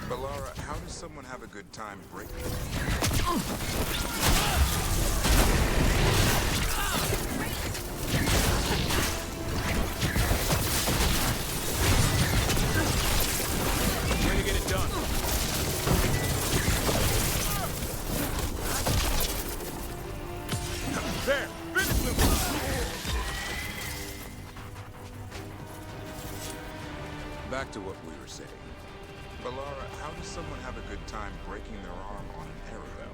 Balara, how does someone have a good time breaking? Way to get it done. There, finish them. Back to what we were saying. Balara, how does someone have a good time breaking their arm on an arrow?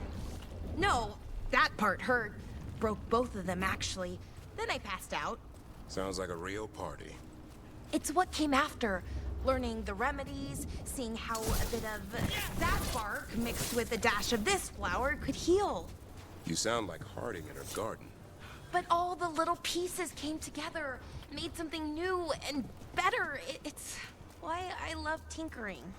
No, that part hurt. Broke both of them, actually. Then I passed out. Sounds like a real party. It's what came after. Learning the remedies, seeing how a bit of that bark mixed with a dash of this flower could heal. You sound like Harding in her garden. But all the little pieces came together, made something new and better. It's why I love tinkering.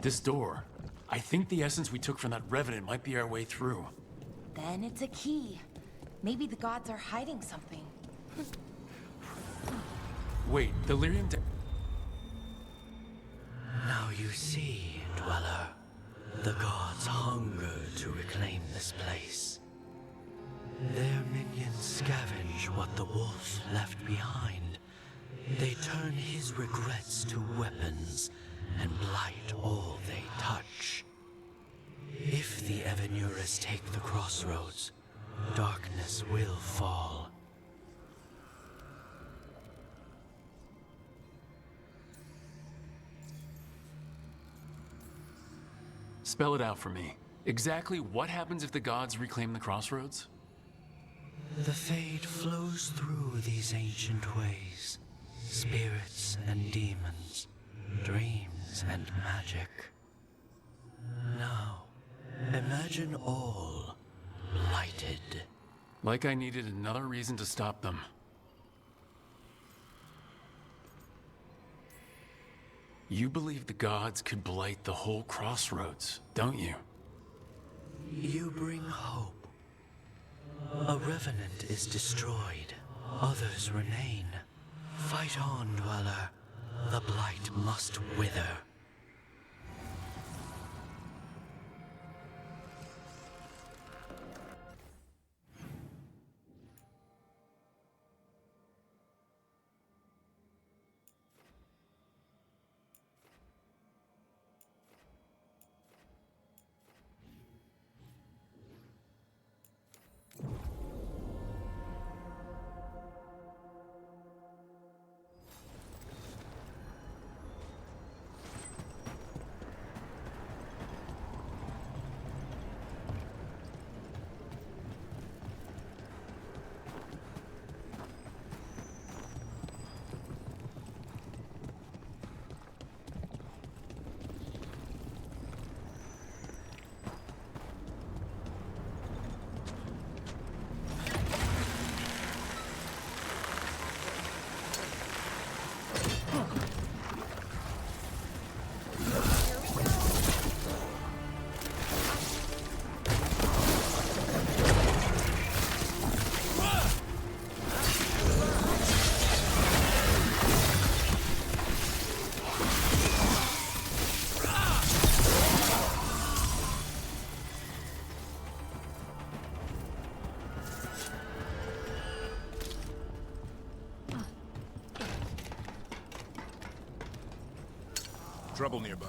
This door. I think the essence we took from that revenant might be our way through. Then it's a key. Maybe the gods are hiding something. Wait, delirium. Now you see, Dweller. The gods hunger to reclaim this place. Their minions scavenge what the wolf left behind. They turn his regrets to weapons and blight all they touch. If the Evenuras take the crossroads, darkness will fall. Spell it out for me. Exactly what happens if the gods reclaim the crossroads? The Fade flows through these ancient ways. Spirits and demons, dreams and magic. Now, imagine all blighted. Like I needed another reason to stop them. You believe the gods could blight the whole crossroads, don't you? You bring hope. A revenant is destroyed, others remain. Fight on, Dweller. The blight must wither. Trouble nearby.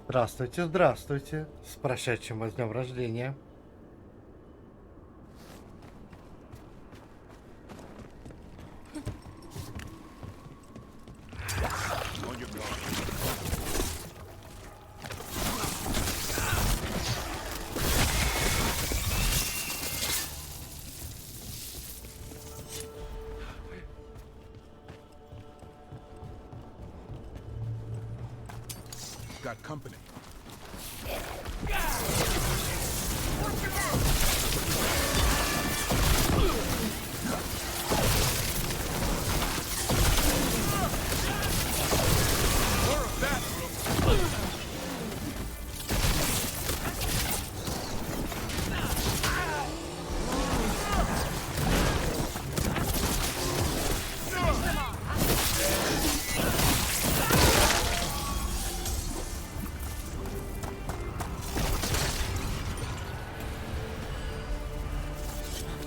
Здравствуйте, здравствуйте. С прошедшим вас днем рождения. On your guard. Got company. More of that, bro.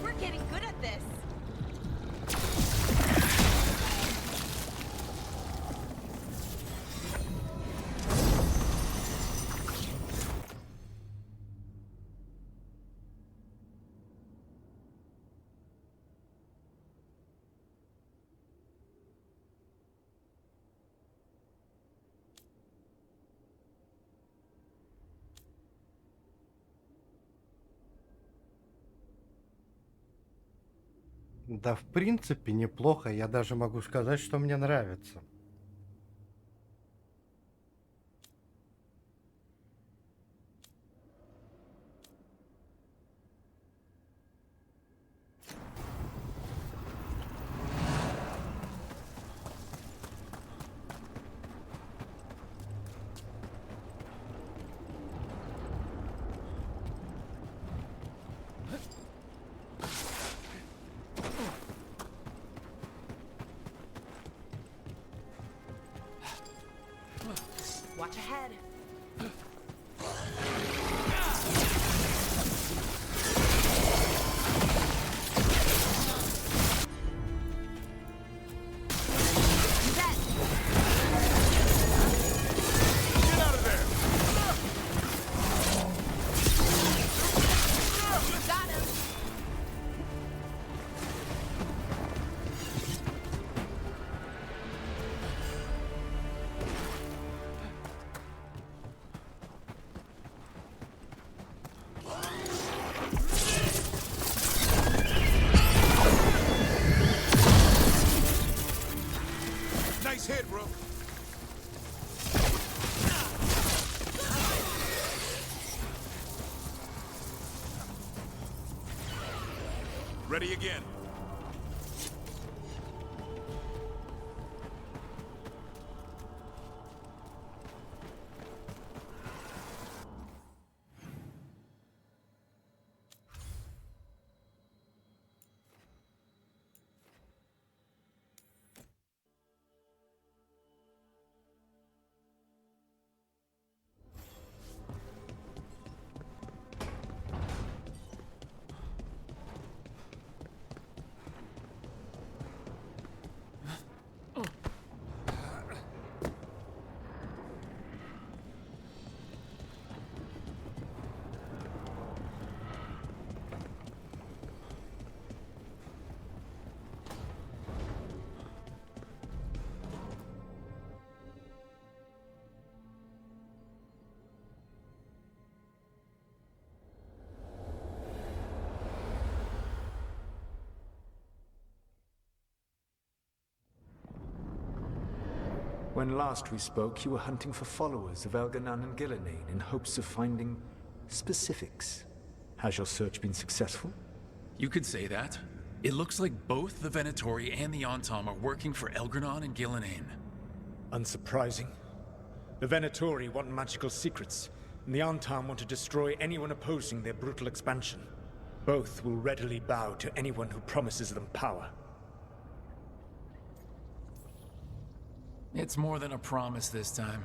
We're getting good at this. Да, в принципе, неплохо. Я даже могу сказать, что мне нравится. Ready again. When last we spoke, you were hunting for followers of Elganan and Gillenane in hopes of finding specifics. Has your search been successful? You could say that. It looks like both the Venatori and the Antom are working for Elganan and Gillenane. Unsurprising. The Venatori want magical secrets, and the Antom want to destroy anyone opposing their brutal expansion. Both will readily bow to anyone who promises them power. It's more than a promise this time.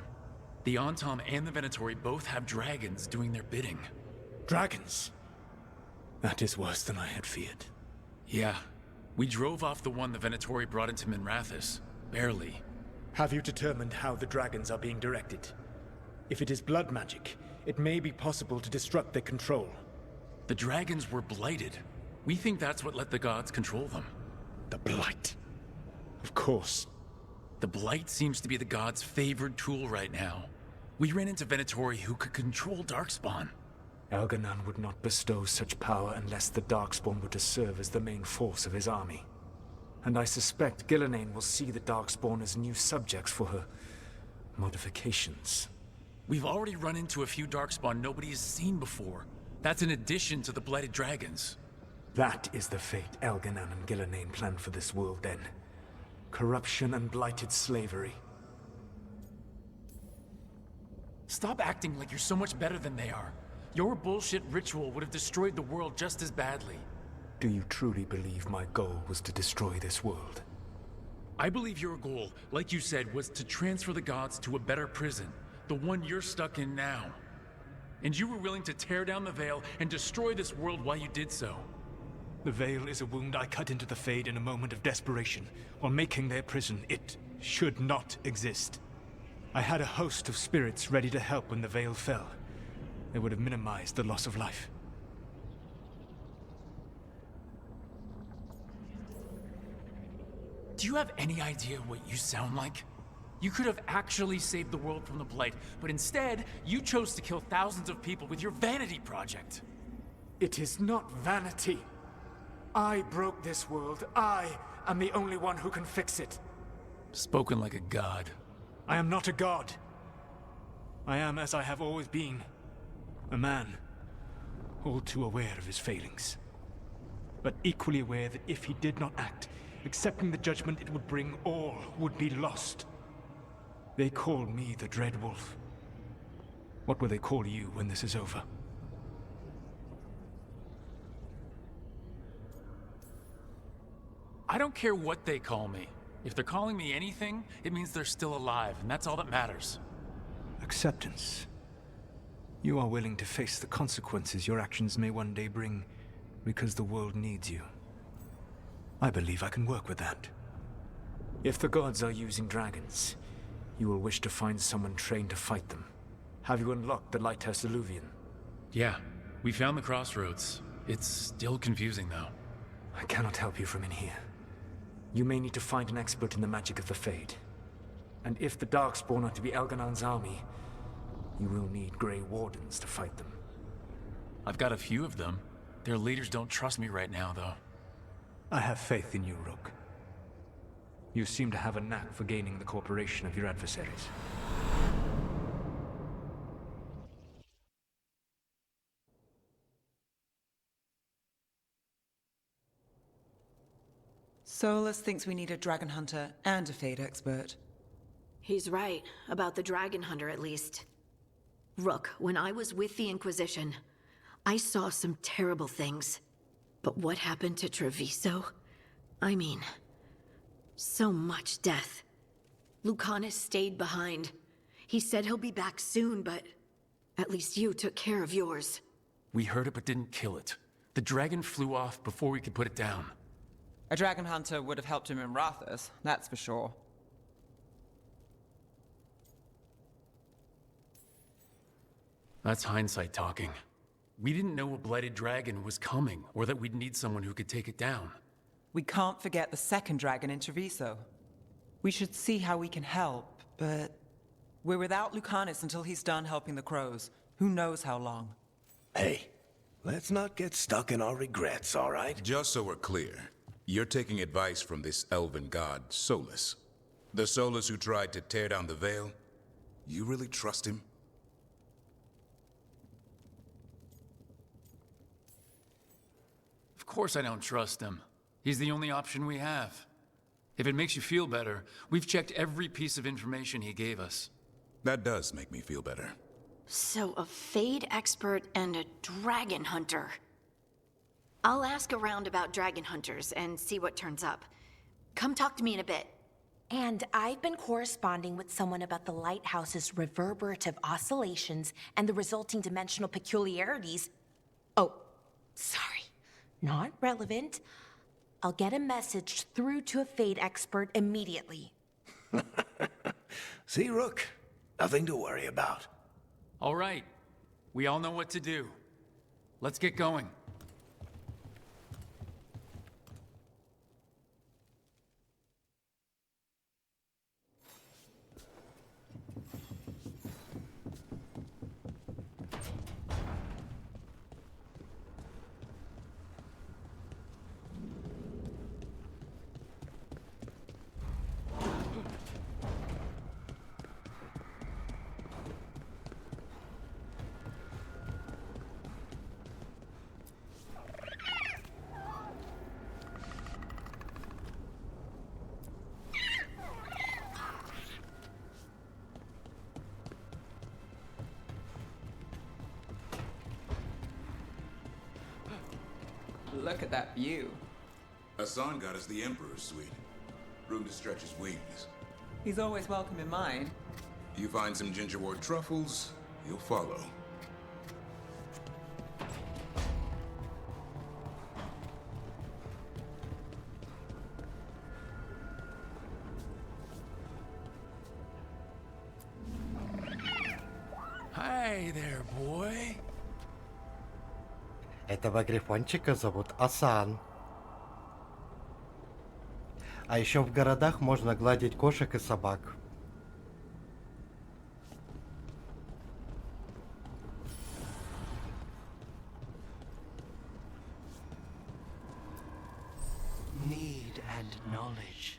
The Antom and the Venatori both have dragons doing their bidding. Dragons? That is worse than I had feared. Yeah. We drove off the one the Venatori brought into Minrathous. Barely. Have you determined how the dragons are being directed? If it is blood magic, it may be possible to disrupt their control. The dragons were blighted. We think that's what let the gods control them. The Blight. Of course. The Blight seems to be the gods' favored tool right now. We ran into Venatori who could control Darkspawn. Elganan would not bestow such power unless the Darkspawn were to serve as the main force of his army. And I suspect Gillenane will see the Darkspawn as new subjects for her modifications. We've already run into a few Darkspawn nobody has seen before. That's in addition to the Blighted Dragons. That is the fate Elganan and Gillenane planned for this world then. Corruption and blighted slavery. Stop acting like you're so much better than they are. Your bullshit ritual would have destroyed the world just as badly. Do you truly believe my goal was to destroy this world? I believe your goal, like you said, was to transfer the gods to a better prison. The one you're stuck in now. And you were willing to tear down the Veil and destroy this world while you did so. The Veil is a wound I cut into the Fade in a moment of desperation, while making their prison. It should not exist. I had a host of spirits ready to help when the Veil fell. They would have minimized the loss of life. Do you have any idea what you sound like? You could have actually saved the world from the Blight, but instead, you chose to kill thousands of people with your vanity project. It is not vanity. I broke this world. I am the only one who can fix it. Spoken like a god. I am not a god. I am as I have always been. A man. All too aware of his failings. But equally aware that if he did not act, accepting the judgment it would bring, all would be lost. They call me the Dread Wolf. What will they call you when this is over? I don't care what they call me. If they're calling me anything, it means they're still alive, and that's all that matters. Acceptance. You are willing to face the consequences your actions may one day bring, because the world needs you. I believe I can work with that. If the gods are using dragons, you will wish to find someone trained to fight them. Have you unlocked the Lighthouse Illuvian? Yeah, we found the crossroads. It's still confusing, though. I cannot help you from in here. You may need to find an expert in the magic of the Fade. And if the Darkspawn are to be Elganan's army, you will need Grey Wardens to fight them. I've got a few of them. Their leaders don't trust me right now, though. I have faith in you, Rook. You seem to have a knack for gaining the cooperation of your adversaries. Solus thinks we need a dragon hunter and a Fade expert. He's right, about the dragon hunter at least. Rook, when I was with the Inquisition, I saw some terrible things. But what happened to Treviso? I mean, so much death. Lucanus stayed behind. He said he'll be back soon, but at least you took care of yours. We heard it but didn't kill it. The dragon flew off before we could put it down. A dragon hunter would have helped him in Rathas, that's for sure. That's hindsight talking. We didn't know a blighted dragon was coming, or that we'd need someone who could take it down. We can't forget the second dragon in Treviso. We should see how we can help, but we're without Lucanus until he's done helping the crows. Who knows how long? Hey, let's not get stuck in our regrets, all right? Just so we're clear, you're taking advice from this elven god, Solus. The Solus who tried to tear down the Veil? You really trust him? Of course I don't trust him. He's the only option we have. If it makes you feel better, we've checked every piece of information he gave us. That does make me feel better. So a Fade expert and a dragon hunter. I'll ask around about dragon hunters and see what turns up. Come talk to me in a bit. And I've been corresponding with someone about the lighthouse's reverberative oscillations and the resulting dimensional peculiarities. Oh, sorry. Not relevant. I'll get a message through to a Fade expert immediately. See, Rook? Nothing to worry about. All right. We all know what to do. Let's get going. Look at that view. Hassan got us the Emperor's suite. Room to stretch his wings. He's always welcome in mine. You find some gingerwort truffles, you'll follow. Hi there, boy. Этого грифончика зовут Асан. А еще в городах можно гладить кошек и собак. Need and knowledge.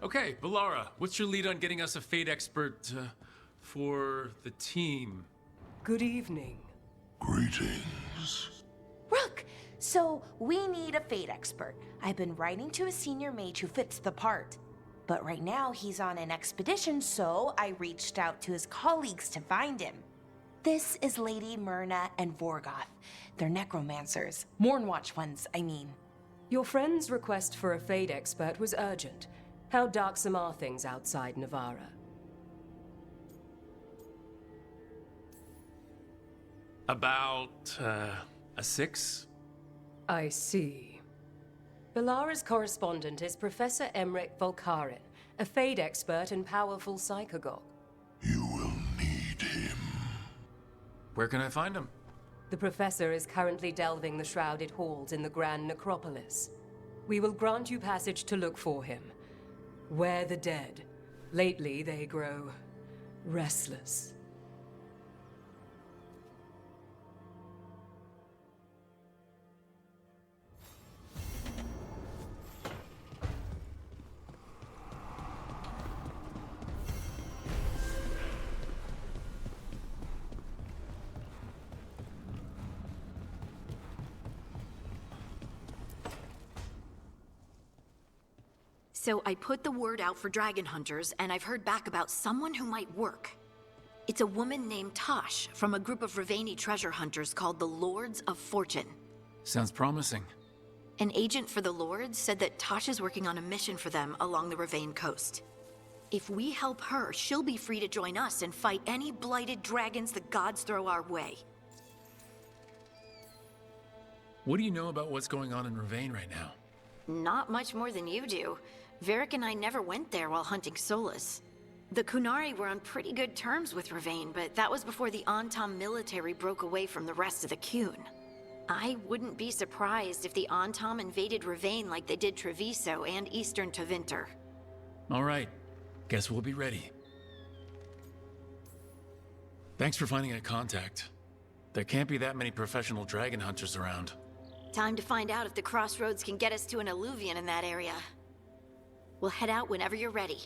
Okay, Valara, what's your lead on getting us a Fate expert for the team? Good evening. Greetings. Rook! So, we need a Fate expert. I've been writing to a senior mage who fits the part. But right now, he's on an expedition, so I reached out to his colleagues to find him. This is Lady Myrna and Vorgoth. They're necromancers. Mournwatch ones, I mean. Your friend's request for a Fade expert was urgent. How darksome are things outside Navarra? About, a 6? I see. Valara's correspondent is Professor Emmerich Volkarin, a Fade expert and powerful psychagogue. You will need him. Where can I find him? The professor is currently delving the shrouded halls in the Grand Necropolis. We will grant you passage to look for him. Where the dead. Lately, they grow restless. So I put the word out for dragon hunters, and I've heard back about someone who might work. It's a woman named Tosh from a group of Ravani treasure hunters called the Lords of Fortune. Sounds promising. An agent for the Lords said that Tosh is working on a mission for them along the Ravane coast. If we help her, she'll be free to join us and fight any blighted dragons the gods throw our way. What do you know about what's going on in Ravane right now? Not much more than you do. Varric and I never went there while hunting Solus. The Kunari were on pretty good terms with Ravane, but that was before the Antam military broke away from the rest of the Qun. I wouldn't be surprised if the Antam invaded Ravane like they did Treviso and Eastern Tevinter. All right. Guess we'll be ready. Thanks for finding a contact. There can't be that many professional dragon hunters around. Time to find out if the crossroads can get us to an alluvion in that area. We'll head out whenever you're ready.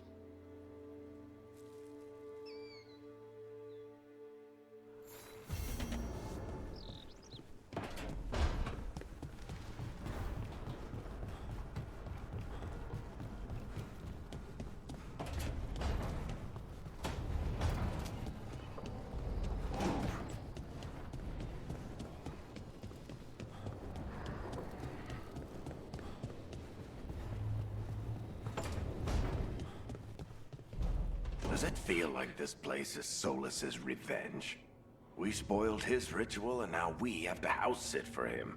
Does it feel like this place is Solus's revenge? We spoiled his ritual and now we have to house sit for him.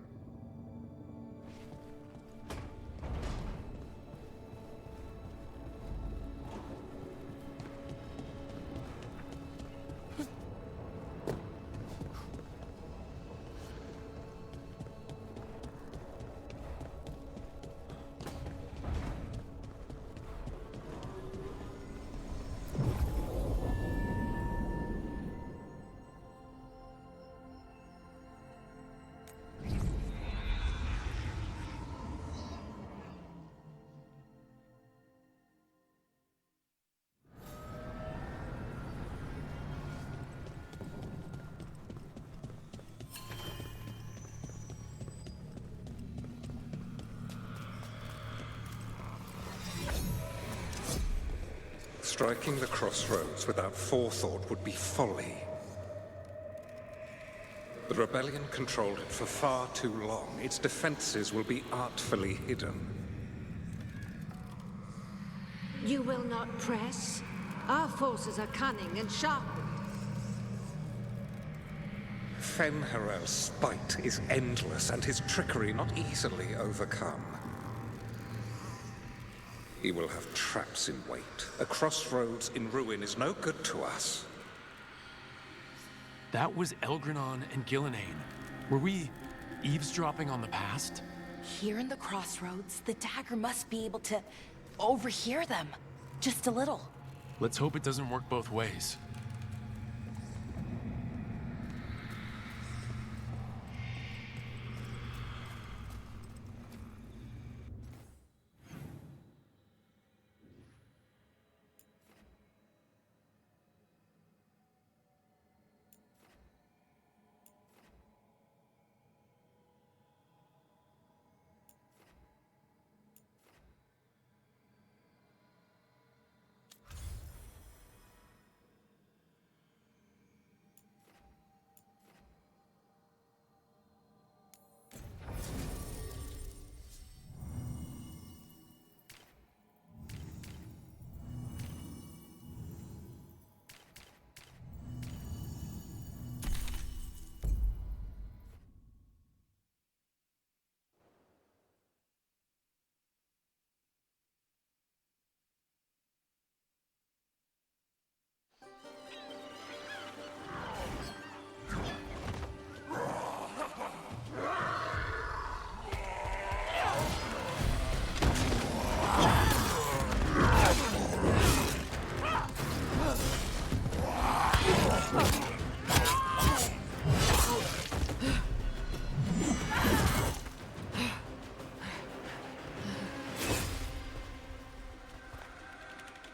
Striking the crossroads without forethought would be folly. The rebellion controlled it for far too long. Its defenses will be artfully hidden. You will not press? Our forces are cunning and sharpened. Fen'Harel's spite is endless and his trickery not easily overcome. He will have traps in wait. A crossroads in ruin is no good to us. That was Elgranon and Gillenane. Were we eavesdropping on the past? Here in the crossroads, the dagger must be able to overhear them. Just a little. Let's hope it doesn't work both ways.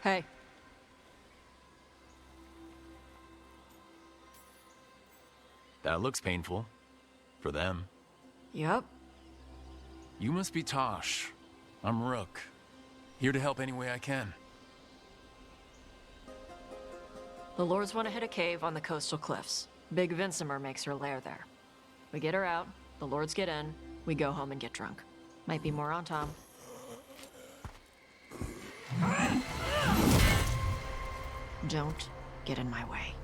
Hey. That looks painful. For them. Yup. You must be Tosh. I'm Rook. Here to help any way I can. The Lords want to hit a cave on the coastal cliffs. Big Vincimer makes her lair there. We get her out, the Lords get in, we go home and get drunk. Might be more on Tom. Don't get in my way.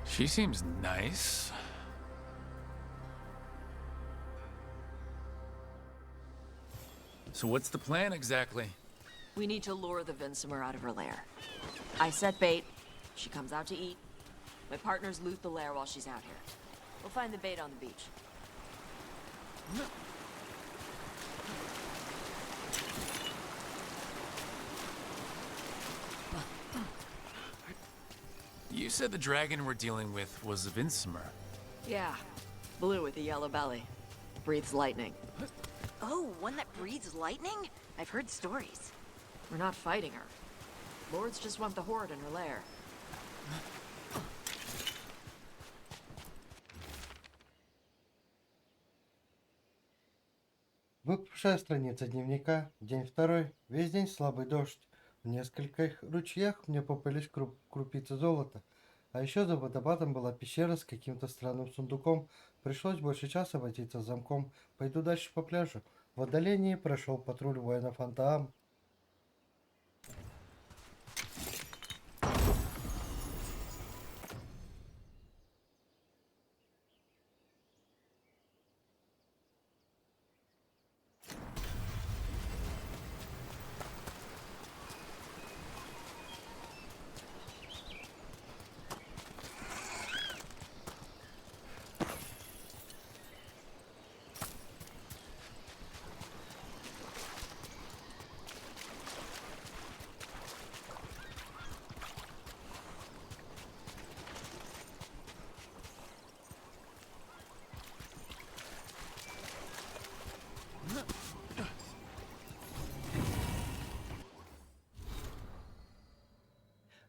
She seems nice. So what's the plan exactly? We need to lure the Vincimer out of her lair. I set bait. She comes out to eat. My partners loot the lair while she's out here. We'll find the bait on the beach. You said the dragon we're dealing with was a Vincimer. Yeah. Blue with a yellow belly. Breathes lightning. Oh, one that breathes lightning? I've heard stories. We're not fighting her. Lords just want the horde in her lair. Выпавшая страница дневника. День второй. Весь день слабый дождь. В нескольких ручьях мне попались крупицы золота. А еще за водопадом была пещера с каким-то странным сундуком. Пришлось больше часа возиться с замком. Пойду дальше по пляжу. В отдалении прошел патруль воинов Антаам.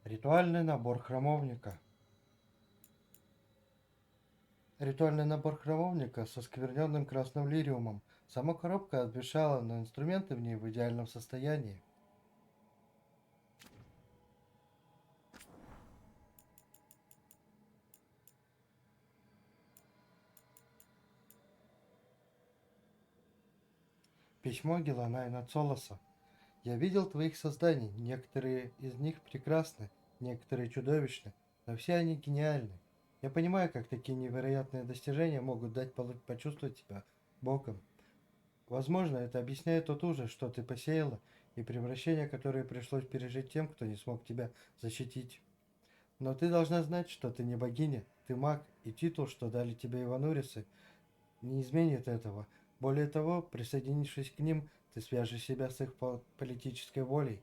Ритуальный набор храмовника. Ритуальный набор храмовника со скверненным красным лириумом. Сама коробка обветшала, но инструменты в ней в идеальном состоянии. Письмо Геланайна Цолоса. Я видел твоих созданий, некоторые из них прекрасны, некоторые чудовищны, но все они гениальны. Я понимаю, как такие невероятные достижения могут дать почувствовать себя Богом. Возможно, это объясняет тот ужас, что ты посеяла, и превращение, которое пришлось пережить тем, кто не смог тебя защитить. Но ты должна знать, что ты не богиня, ты маг, и титул, что дали тебе Иванурисы, не изменит этого. Более того, присоединившись к ним, ты свяжешь себя с их политической волей.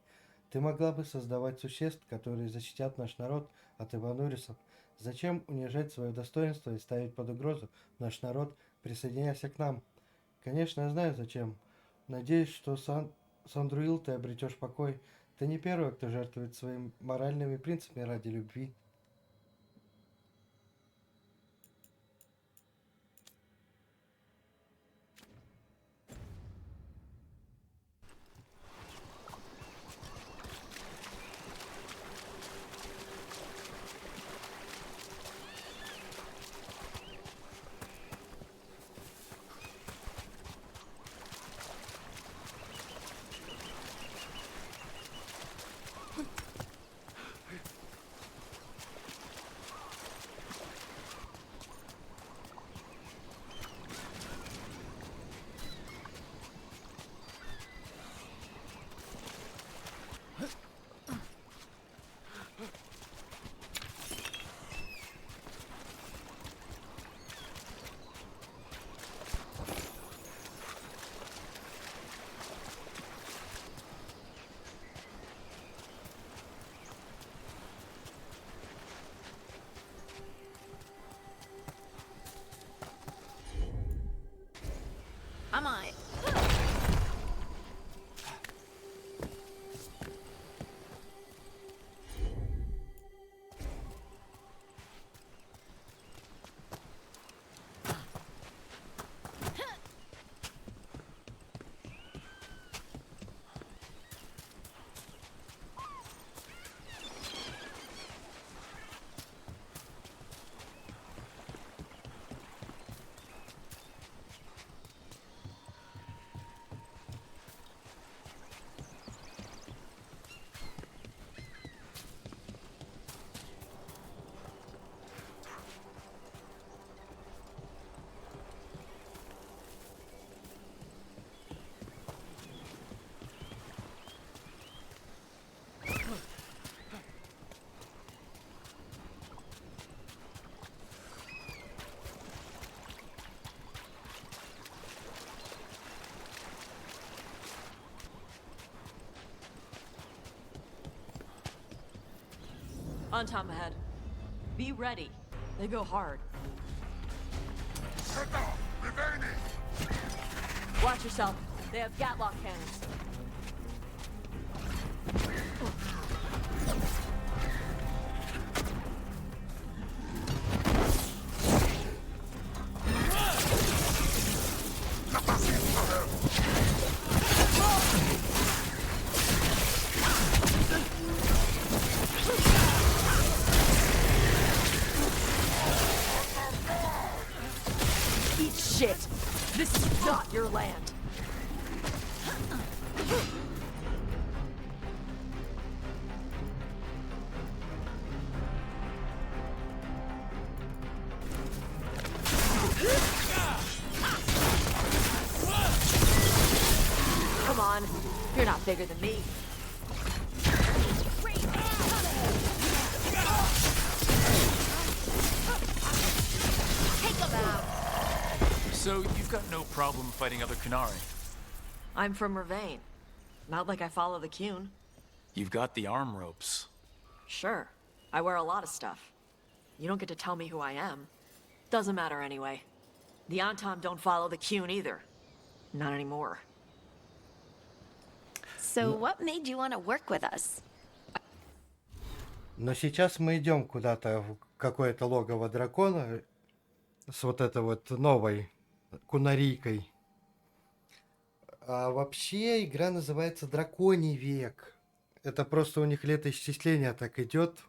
Ты могла бы создавать существ, которые защитят наш народ от Иванурисов. Зачем унижать свое достоинство и ставить под угрозу наш народ, присоединяйся к нам? Конечно, я знаю зачем. Надеюсь, что Сандруил ты обретешь покой. Ты не первый, кто жертвует своими моральными принципами ради любви. I'm on it. On Tom ahead. Be ready. They go hard. Watch yourself. They have Gatlock cannons. Eat shit. This is not your land. Come on. You're not bigger than me. So, you've got no problem fighting other Qunari? I'm from Ravane. Not like I follow the Qun. You've got the arm ropes. Sure. I wear a lot of stuff. You don't get to tell me who I am. Doesn't matter anyway. The Antam don't follow the Qun either. Not anymore. So what made you want to work with us? Но сейчас мы идем куда-то в какое-то логово дракона с вот этой вот новой кунарийкой. А вообще игра называется Драконий век. Это просто у них летоисчисление так идет.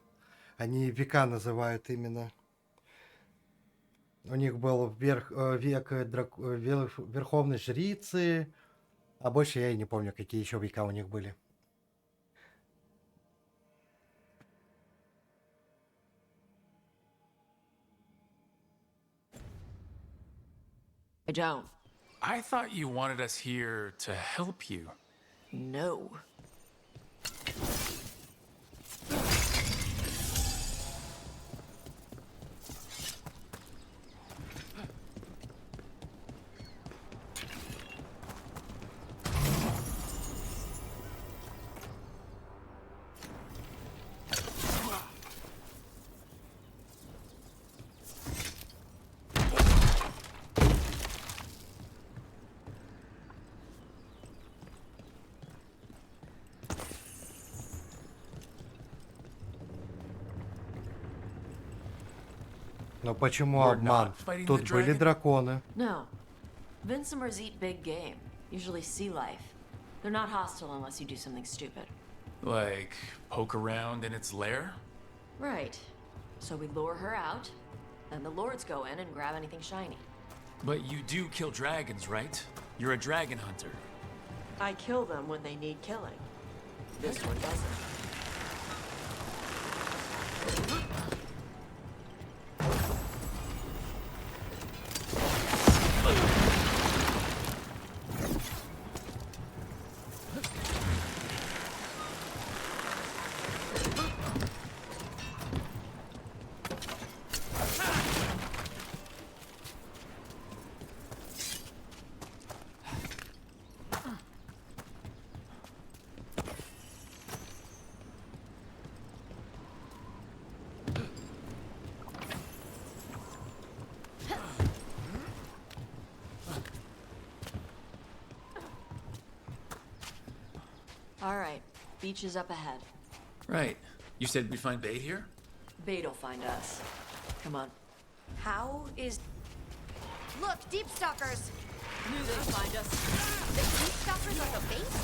Они века называют именно. У них был век Верховной Жрицы. А больше я и не помню, какие еще века у них были. I don't. I thought you wanted us here to help you. No. Но почему обман? Тут были драконы. No. Vincimers eat big game, usually sea life. They're not hostile unless you do something stupid. Like, poke around in its lair? Right. So we lure her out, then the lords go in and grab anything shiny. But you do kill dragons, right? You're a dragon hunter. I kill them when they need killing. This one doesn't. All right, beach is up ahead. Right. You said we'd find bait here? Bait'll find us. Come on. How is... Look, deep stalkers! Knew they'd find us. The deep stalkers are the base?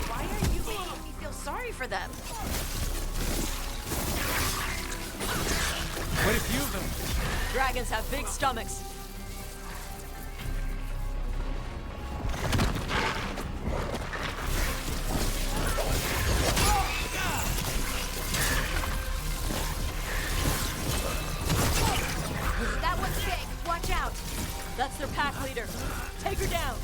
Why are you making me feel sorry for them? Quite a few of them. Dragons have big stomachs. That one's big. Watch out. That's their pack leader. Take her down.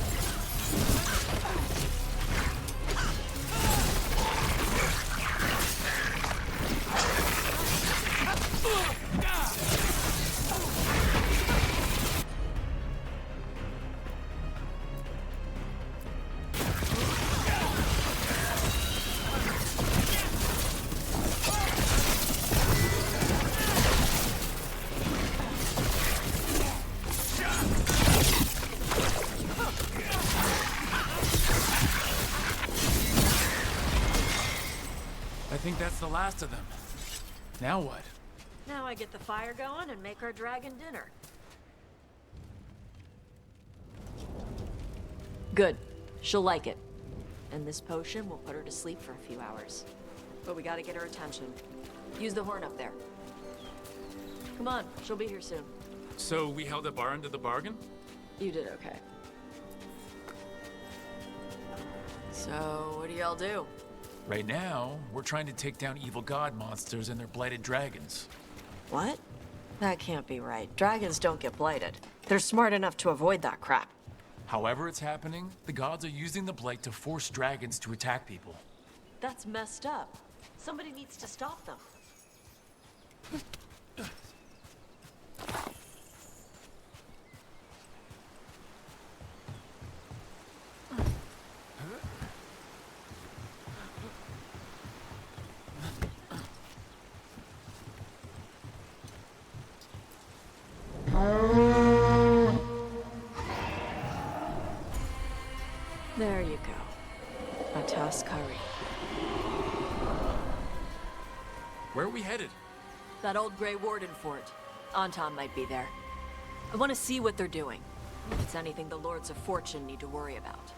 I think that's the last of them. Now what? Now I get the fire going and make our dragon dinner. Good. She'll like it. And this potion will put her to sleep for a few hours. But we gotta get her attention. Use the horn up there. Come on, she'll be here soon. So we held up our end of the bargain? You did okay. So, what do y'all do? Right now, we're trying to take down evil god monsters and their blighted dragons. What? That can't be right. Dragons don't get blighted. They're smart enough to avoid that crap. However it's happening, the gods are using the blight to force dragons to attack people. That's messed up. Somebody needs to stop them. There you go. A toss curry. Where are we headed? That old Grey Warden fort. Anton might be there. I want to see what they're doing. If it's anything the Lords of Fortune need to worry about.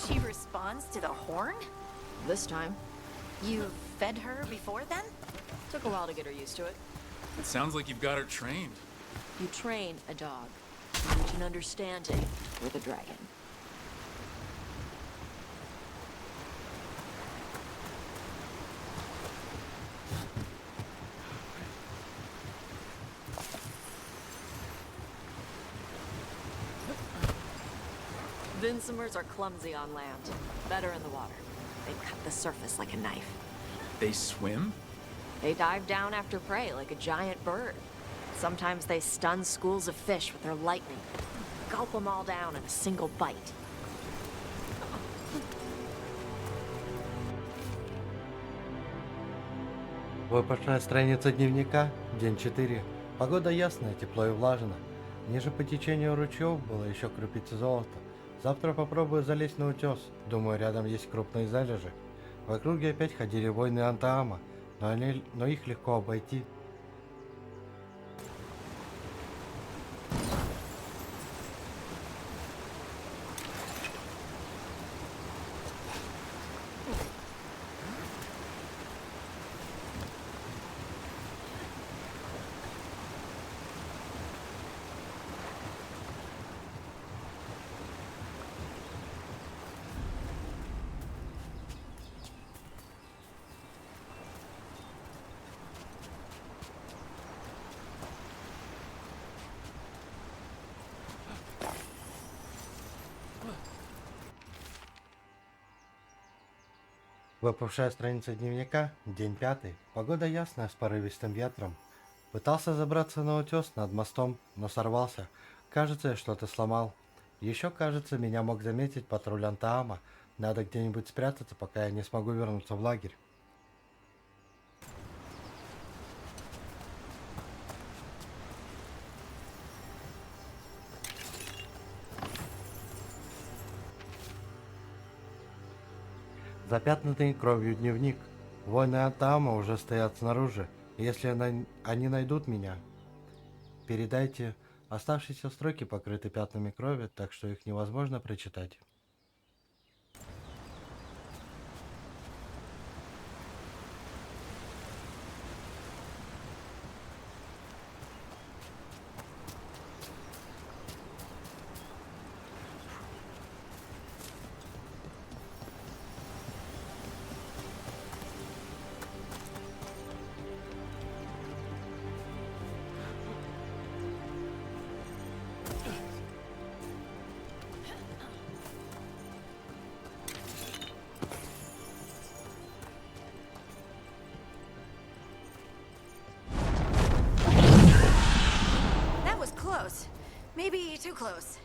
She responds to the horn? This time. You fed her before then? Took a while to get her used to it. It sounds like you've got her trained. You train a dog. You reach an understanding with a dragon. Vinsomers are clumsy on land, better in the water. They cut the surface like a knife. They swim? They dive down after prey like a giant bird. Sometimes they stun schools of fish with their lightning. Gulp them all down in a single bite. Выпавшая страница дневника, день 4. Погода ясная, тепло и влажно. Ниже по течению ручьев было еще крупицы золота. Завтра попробую залезть на утес. Думаю, рядом есть крупные залежи. В округе опять ходили воины Антаама, но их легко обойти. Выпавшая страница дневника, день 5. Погода ясная, с порывистым ветром. Пытался забраться на утес над мостом, но сорвался. Кажется, я что-то сломал. Еще, кажется, меня мог заметить патруль Антаама. Надо где-нибудь спрятаться, пока я не смогу вернуться в лагерь. Запятнанный кровью дневник. Воины Атама уже стоят снаружи. Если они найдут меня, передайте. Оставшиеся строки покрыты пятнами крови, так что их невозможно прочитать. That was close. Maybe too close.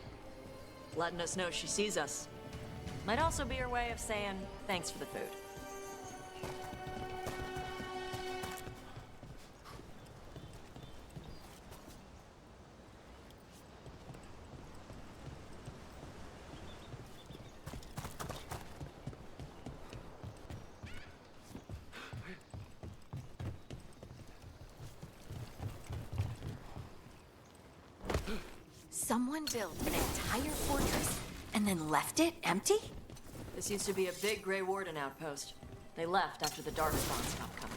Letting us know she sees us. Might also be her way of saying thanks for the food. Someone built an entire fortress and then left it empty? This used to be a big Grey Warden outpost. They left after the Darkspawn stopped coming.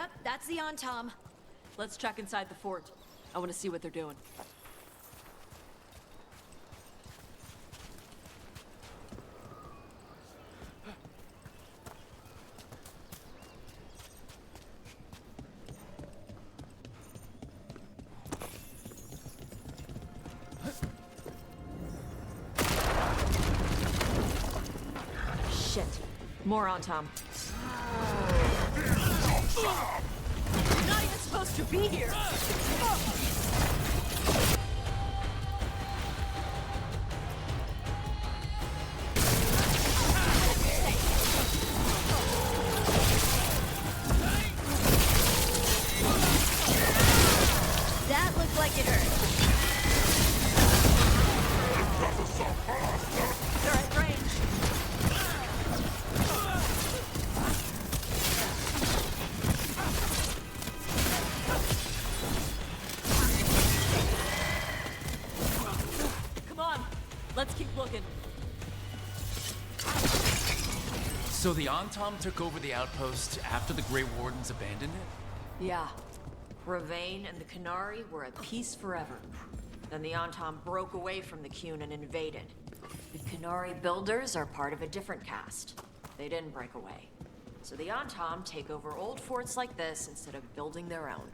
Yep, that's the on-tom. Let's check inside the fort. I want to see what they're doing. Shit. More on Tom. You're not even supposed to be here! That looked like it hurt. They're at range. Come on, let's keep looking. So the Antom took over the outpost after the Grey Wardens abandoned it? Yeah. Ravain and the Canary were at peace forever. Then the Antom broke away from the Qun and invaded. The Canary builders are part of a different caste. They didn't break away. So the Antom take over old forts like this instead of building their own.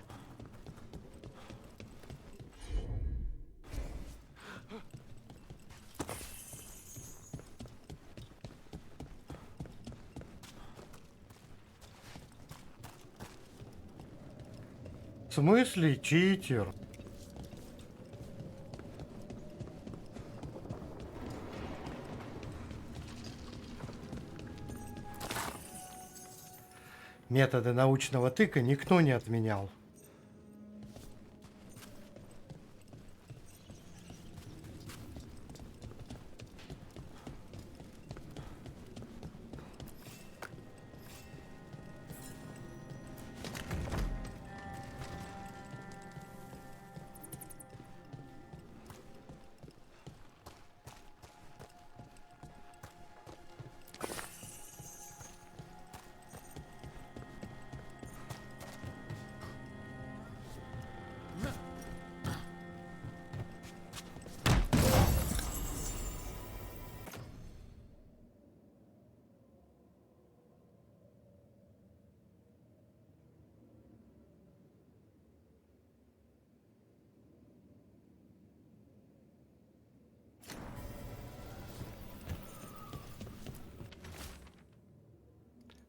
В смысле читер? Методы научного тыка никто не отменял.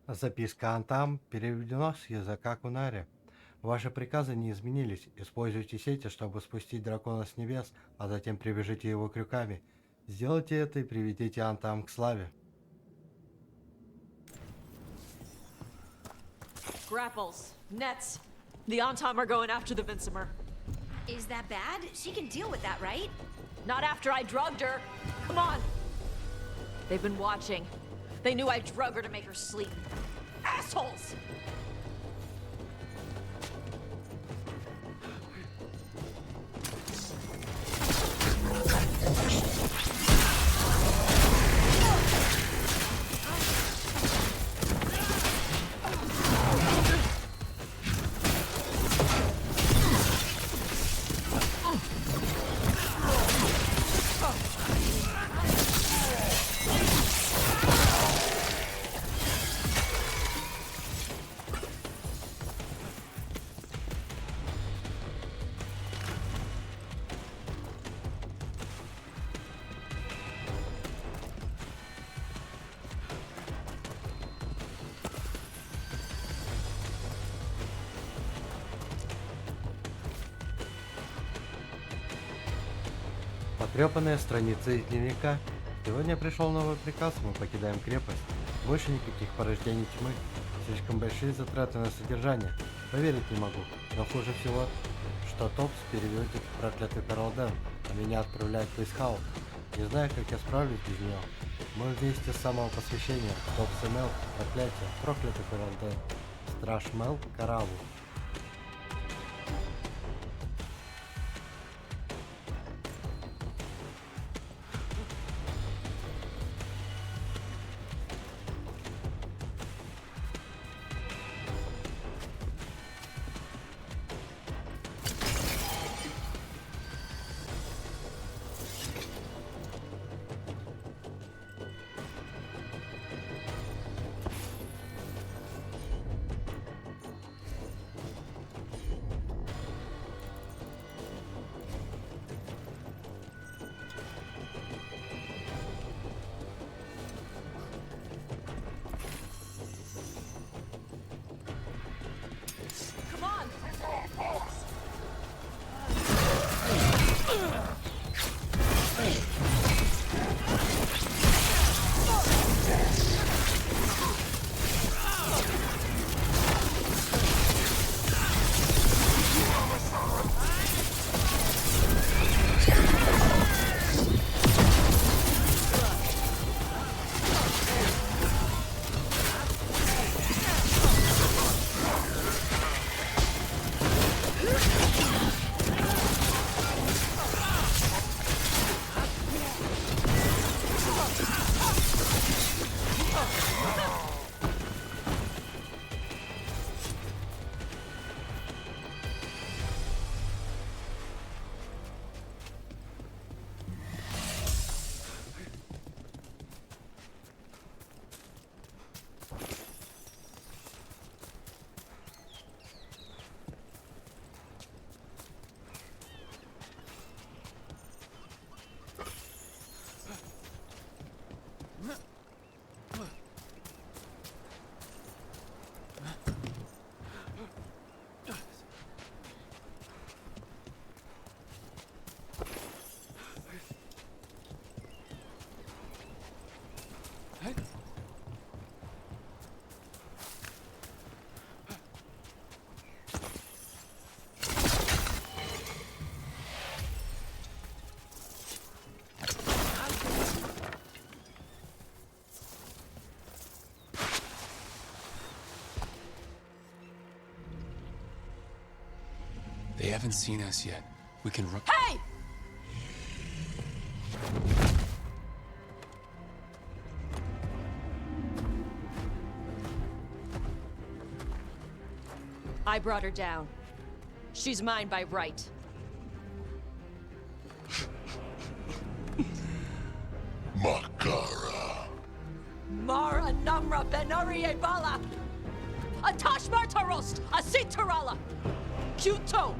Записка Антам переведена с языка Кунари. Ваши приказы не изменились. Используйте сети, чтобы спустить дракона с небес, а затем привяжите его крюками. Сделайте это и приведите Антам к славе. Grapples, nets. The Antom are going after the Vinsimer. Is that bad? She can deal with that, right? Not after I drugged her. Come on. They've been watching. They knew I drug her to make her sleep. Assholes! Потрепанная страница из дневника. Сегодня пришел новый приказ, мы покидаем крепость. Больше никаких порождений тьмы. Слишком большие затраты на содержание. Поверить не могу. Но хуже всего, что Топс переведет в проклятый Перлден, а меня отправляют в Эйсхаус. Не знаю, как я справлюсь без нее. Мы вместе с самого посвящения. Топс и Мел, проклятие, проклятый Перлден. Страж Мел, Караву. They haven't seen us yet. We can run. Hey! I brought her down. She's mine by right. Makara. Mara Namra Benori Bala! Atash Martarost! Asitarala! Kyuto!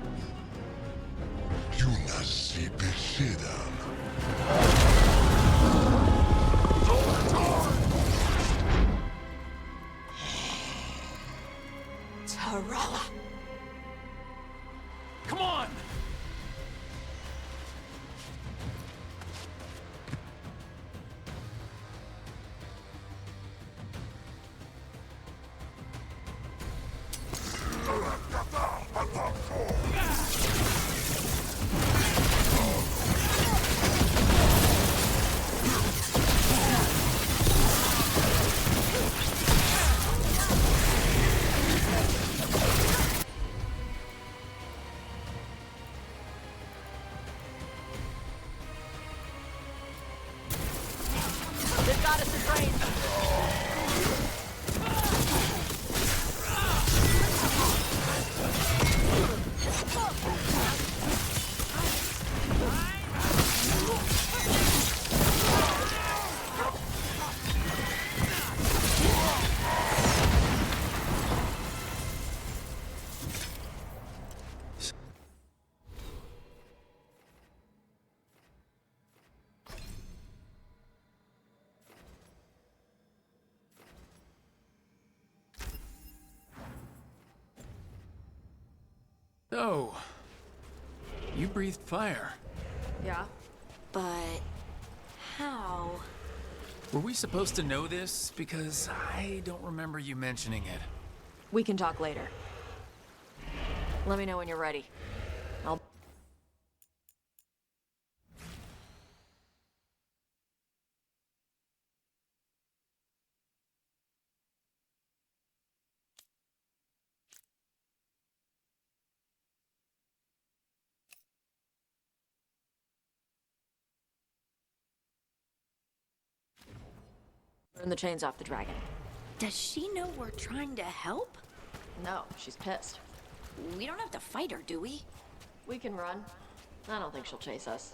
Yunasi Beshidan. Tarala! Come on! They've got us in range! Oh. You breathed fire. Yeah. But how? Were we supposed to know this? Because I don't remember you mentioning it. We can talk later. Let me know when you're ready. I'll... Turn the chains off the dragon. Does she know we're trying to help? No, she's pissed. We don't have to fight her, do we? We can run. I don't think she'll chase us.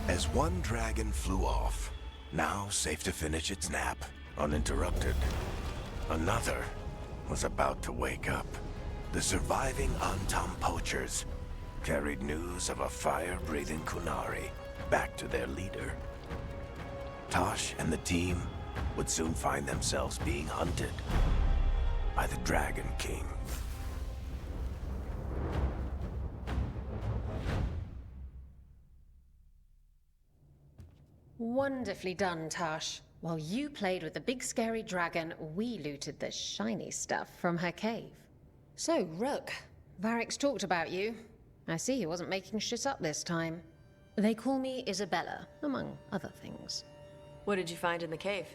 As one dragon flew off, now safe to finish its nap, uninterrupted, another was about to wake up. The surviving Antam poachers carried news of a fire-breathing Kunari back to their leader. Tosh and the team would soon find themselves being hunted by the Dragon King. Wonderfully done, Tash. While you played with the big scary dragon, we looted the shiny stuff from her cave. So, Rook, Varric's talked about you. I see he wasn't making shit up this time. They call me Isabella, among other things. What did you find in the cave?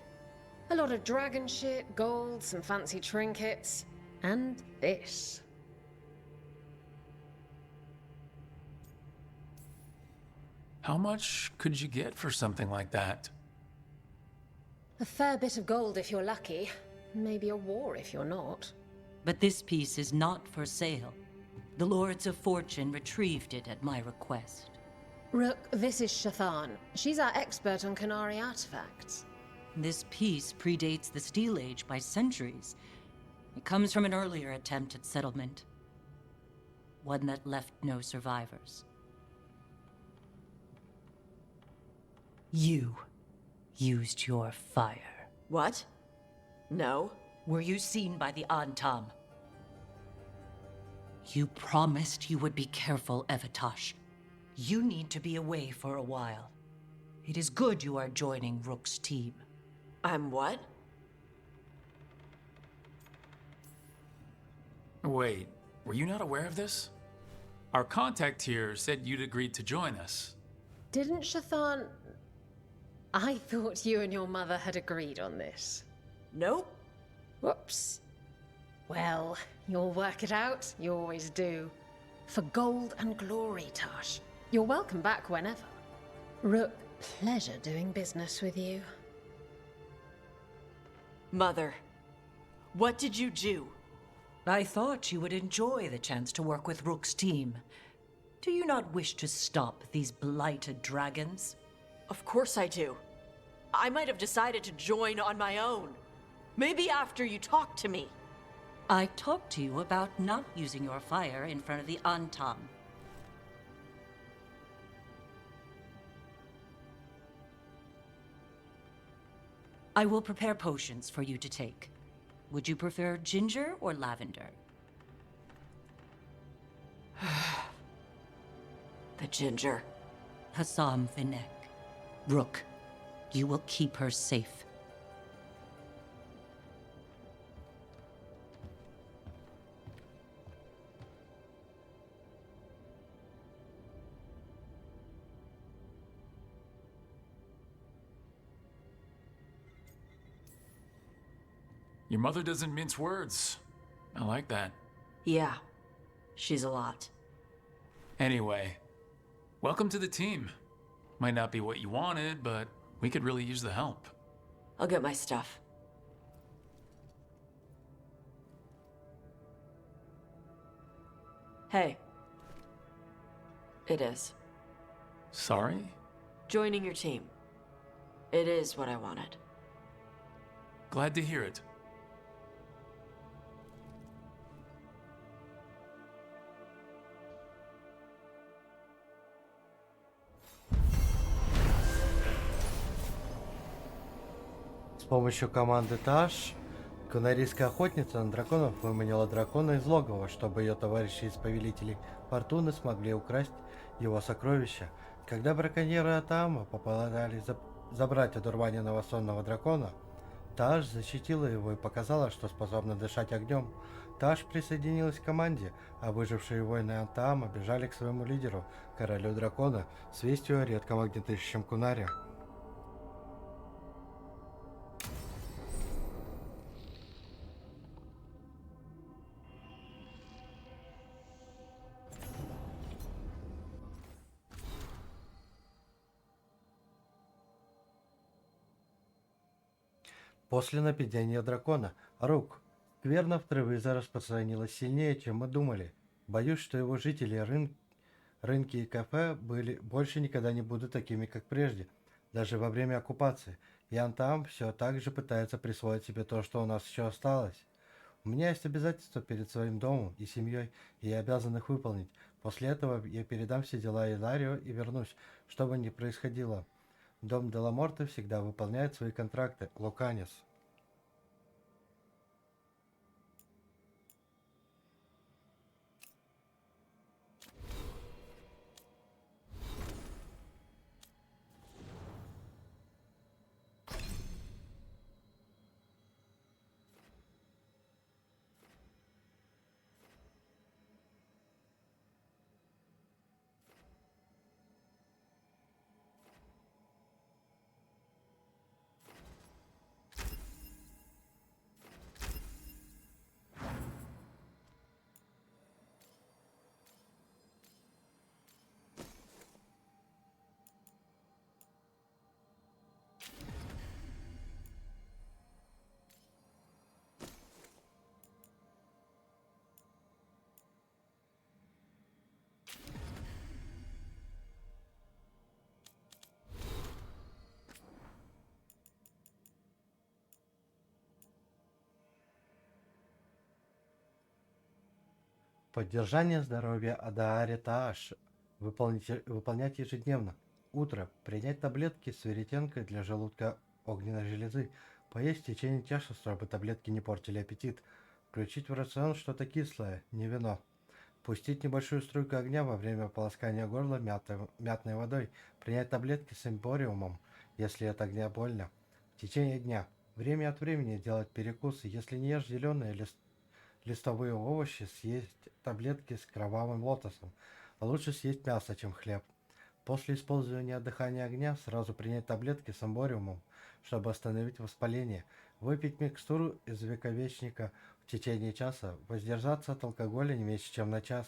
A lot of dragon shit, gold, some fancy trinkets, and this. How much could you get for something like that? A fair bit of gold if you're lucky. Maybe a war if you're not. But this piece is not for sale. The Lords of Fortune retrieved it at my request. Rook, this is Shathan. She's our expert on Kunari artifacts. This piece predates the Steel Age by centuries. It comes from an earlier attempt at settlement. One that left no survivors. You used your fire. What? No. Were you seen by the Antam? You promised you would be careful, Evatosh. You need to be away for a while. It is good you are joining Rook's team. I'm what? Wait, were you not aware of this? Our contact here said you'd agreed to join us. Didn't Shathan... I thought you and your mother had agreed on this. Nope. Whoops. Well, you'll work it out. You always do. For gold and glory, Tash. You're welcome back whenever. Rook, pleasure doing business with you. Mother, what did you do? I thought you would enjoy the chance to work with Rook's team. Do you not wish to stop these blighted dragons? Of course I do. I might have decided to join on my own. Maybe after you talked to me. I talked to you about not using your fire in front of the Antam. I will prepare potions for you to take. Would you prefer ginger or lavender? The ginger. Hassam Finek. Rook, you will keep her safe. Your mother doesn't mince words. I like that. Yeah, she's a lot. Anyway, welcome to the team. Might not be what you wanted, but we could really use the help. I'll get my stuff. Hey. It is. Sorry? Joining your team. It is what I wanted. Glad to hear it. С помощью команды Таш, кунарийская охотница на драконов выманила дракона из логова, чтобы ее товарищи из Повелителей Фортуны смогли украсть его сокровища. Когда браконьеры Атама попытались забрать одурманенного сонного дракона, Таш защитила его и показала, что способна дышать огнем. Таш присоединилась к команде, а выжившие воины Атама бежали к своему лидеру, королю дракона, с вестью о редком огнедышащем кунаре. После нападения дракона, Рук, скверна в Тревиза распространилась сильнее, чем мы думали. Боюсь, что его жители, рынки и кафе больше никогда не будут такими, как прежде, даже во время оккупации. И Антам все так же пытается присвоить себе то, что у нас еще осталось. У меня есть обязательства перед своим домом и семьей, и я обязан их выполнить. После этого я передам все дела Иларио и вернусь, что бы ни происходило. Дом Деламорте всегда выполняет свои контракты. Луканис. Поддержание здоровья Адаари Тааш. Выполнять ежедневно. Утро. Принять таблетки с веретенкой для желудка огненной железы. Поесть в течение часа, чтобы таблетки не портили аппетит. Включить в рацион что-то кислое, не вино. Пустить небольшую струйку огня во время полоскания горла мятной водой. Принять таблетки с эмпориумом, если от огня больно. В течение дня. Время от времени делать перекусы. Если не ешь зеленые листовые овощи, съесть таблетки с кровавым лотосом. А лучше съесть мясо, чем хлеб. После использования дыхания огня сразу принять таблетки с эмпориумом, чтобы остановить воспаление. Выпить микстуру из вековечника в течение часа. Воздержаться от алкоголя не меньше, чем на час.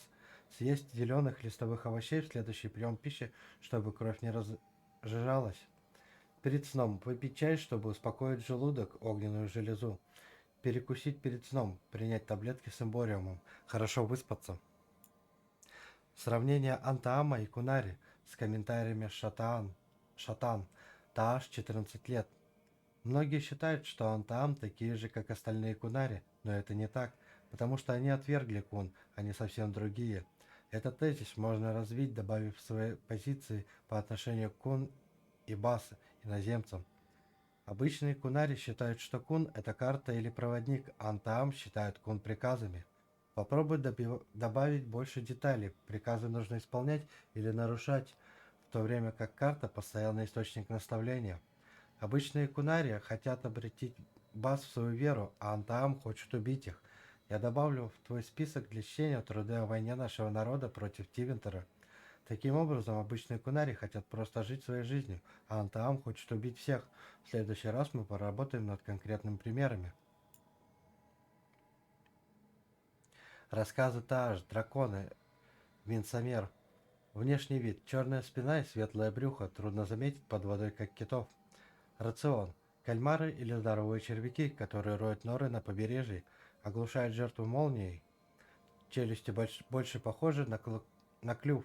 Съесть зеленых листовых овощей в следующий прием пищи, чтобы кровь не разжижалась. Перед сном выпить чай, чтобы успокоить желудок, огненную железу. Перекусить перед сном, принять таблетки с эмбориумом, хорошо выспаться. Сравнение Антаама и Кунари с комментариями Шатан, Тааш, 14 лет. Многие считают, что Антаам такие же, как остальные Кунари, но это не так, потому что они отвергли Кун, они совсем другие. Этот тезис можно развить, добавив свои позиции по отношению к Кун и Бас, иноземцам. Обычные Кунари считают, что Кун – это карта или проводник, а Антаам считают Кун приказами. Попробуй добавить больше деталей, приказы нужно исполнять или нарушать, в то время как карта – постоянный источник наставления. Обычные Кунари хотят обратить Бас в свою веру, а Антаам хочет убить их. Я добавлю в твой список для чтения труды о войне нашего народа против Тивентера. Таким образом, обычные Кунари хотят просто жить своей жизнью, а Антаам хочет убить всех. В следующий раз мы поработаем над конкретными примерами. Рассказы Тааш, драконы, Винсомер. Внешний вид. Черная спина и светлое брюхо. Трудно заметить под водой, как китов. Рацион. Кальмары или здоровые червяки, которые роют норы на побережье, оглушают жертву молнией. Челюсти больше похожи на клюв.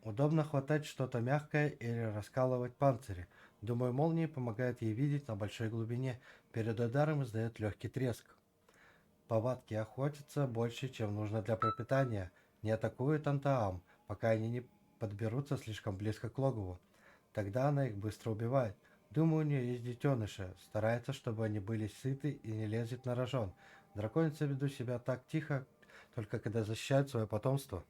Удобно хватать что-то мягкое или раскалывать панцири. Думаю, молнии помогают ей видеть на большой глубине. Перед ударом издает легкий треск. Повадки охотятся больше, чем нужно для пропитания. Не атакуют Антаам, пока они не подберутся слишком близко к логову. Тогда она их быстро убивает. Думаю, у нее есть детеныши. Старается, чтобы они были сыты и не лезет на рожон. Драконицы ведут себя так тихо, только когда защищают свое потомство.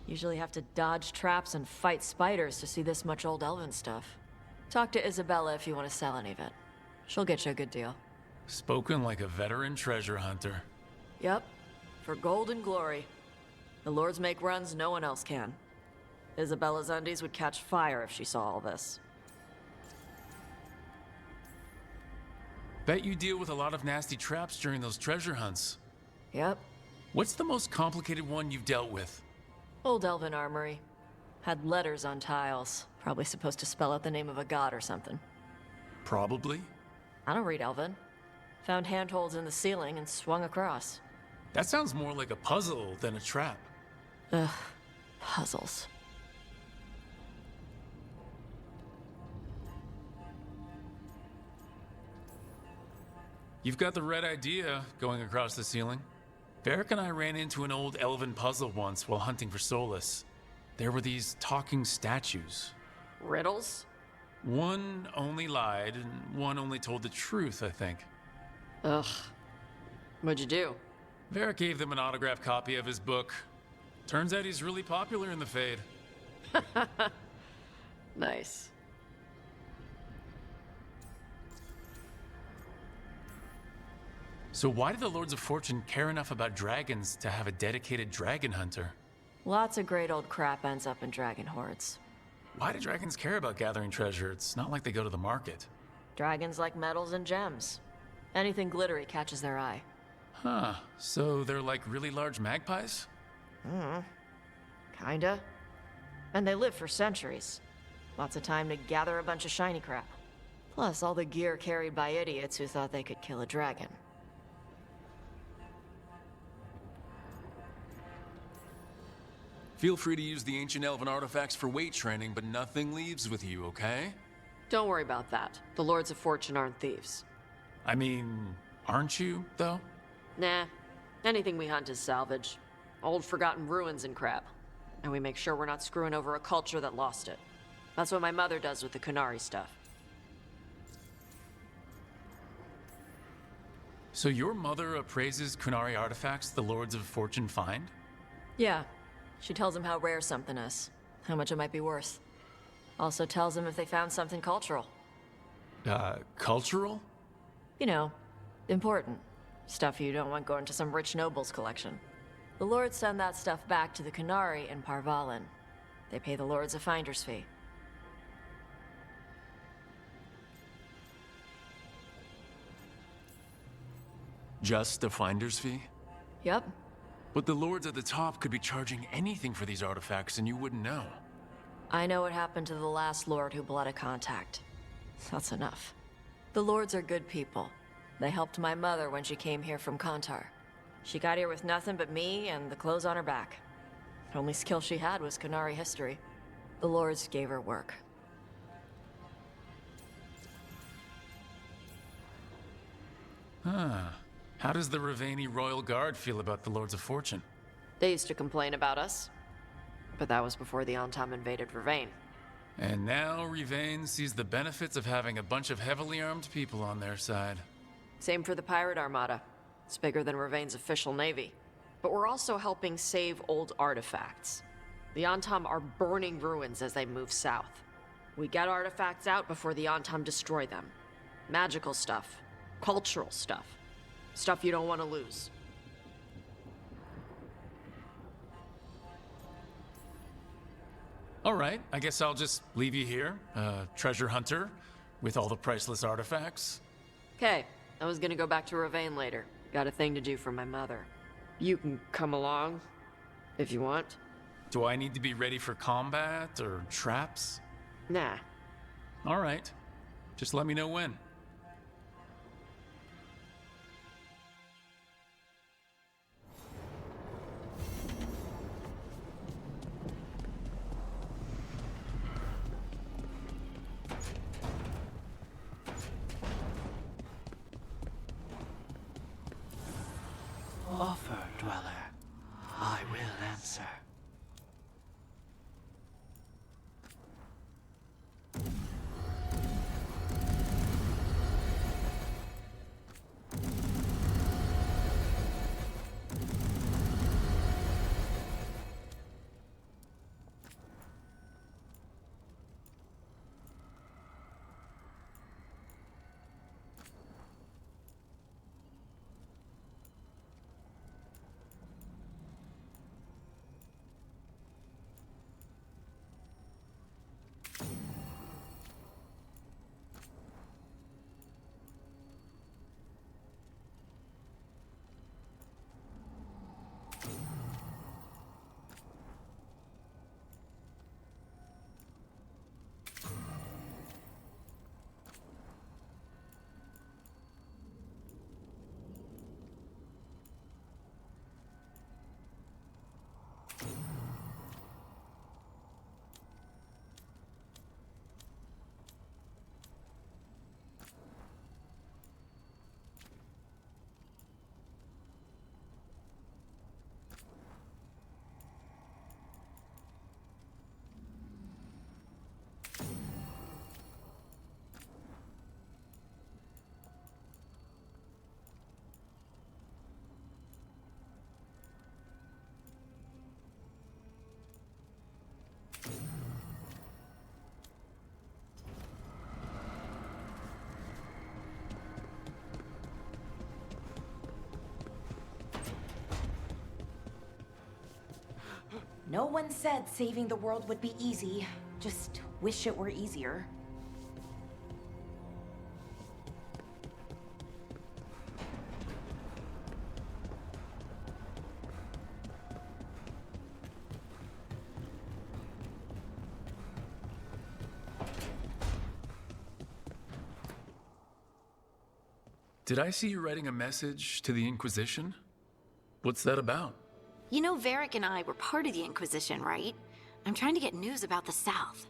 Usually have to dodge traps and fight spiders to see this much old elven stuff. Talk to Isabella if you want to sell any of it. She'll get you a good deal. Spoken like a veteran treasure hunter. Yep, for gold and glory. The lords make runs no one else can. Isabella's undies would catch fire if she saw all this. Bet you deal with a lot of nasty traps during those treasure hunts. Yep. What's the most complicated one you've dealt with? Old elven armory. Had letters on tiles. Probably supposed to spell out the name of a god or something. Probably. I don't read elven. Found handholds in the ceiling and swung across. That sounds more like a puzzle than a trap. Ugh, puzzles. You've got the right idea, going across the ceiling. Varric and I ran into an old elven puzzle once while hunting for Solus. There were these talking statues. Riddles? One only lied, and one only told the truth, I think. Ugh. What'd you do? Varric gave them an autographed copy of his book. Turns out he's really popular in the Fade. Nice. So why do the Lords of Fortune care enough about dragons to have a dedicated dragon hunter? Lots of great old crap ends up in dragon hordes. Why do dragons care about gathering treasure? It's not like they go to the market. Dragons like metals and gems. Anything glittery catches their eye. Huh, so they're like really large magpies? Kinda. And they live for centuries. Lots of time to gather a bunch of shiny crap. Plus all the gear carried by idiots who thought they could kill a dragon. Feel free to use the ancient elven artifacts for weight training, but nothing leaves with you, okay? Don't worry about that. The Lords of Fortune aren't thieves. I mean, aren't you, though? Nah. Anything we hunt is salvage. Old forgotten ruins and crap. And we make sure we're not screwing over a culture that lost it. That's what my mother does with the Kunari stuff. So your mother appraises Kunari artifacts the Lords of Fortune find? Yeah. She tells them how rare something is, how much it might be worth. Also tells them if they found something cultural. Cultural? You know, important. Stuff you don't want going to some rich noble's collection. The lords send that stuff back to the Kunari in Parvalin. They pay the lords a finder's fee. Just a finder's fee? Yep. But the lords at the top could be charging anything for these artifacts and you wouldn't know. I know what happened to the last lord who bled a contact. That's enough. The lords are good people. They helped my mother when she came here from Kantar. She got here with nothing but me and the clothes on her back. The only skill she had was Kunari history. The lords gave her work. Huh. How does the Ravani Royal Guard feel about the Lords of Fortune? They used to complain about us. But that was before the Antam invaded Ravane. And now Ravane sees the benefits of having a bunch of heavily armed people on their side. Same for the Pirate Armada. It's bigger than Ravane's official navy. But we're also helping save old artifacts. The Antam are burning ruins as they move south. We get artifacts out before the Antam destroy them. Magical stuff. Cultural stuff. Stuff you don't want to lose. All right, I guess I'll just leave you here, treasure hunter, with all the priceless artifacts. Okay, I was gonna go back to Ravane later. Got a thing to do for my mother. You can come along, if you want. Do I need to be ready for combat or traps? Nah. All right, just let me know when. Offer, dweller. I will answer. No one said saving the world would be easy. Just wish it were easier. Did I see you writing a message to the Inquisition? What's that about? You know, Varric and I were part of the Inquisition, right? I'm trying to get news about the South.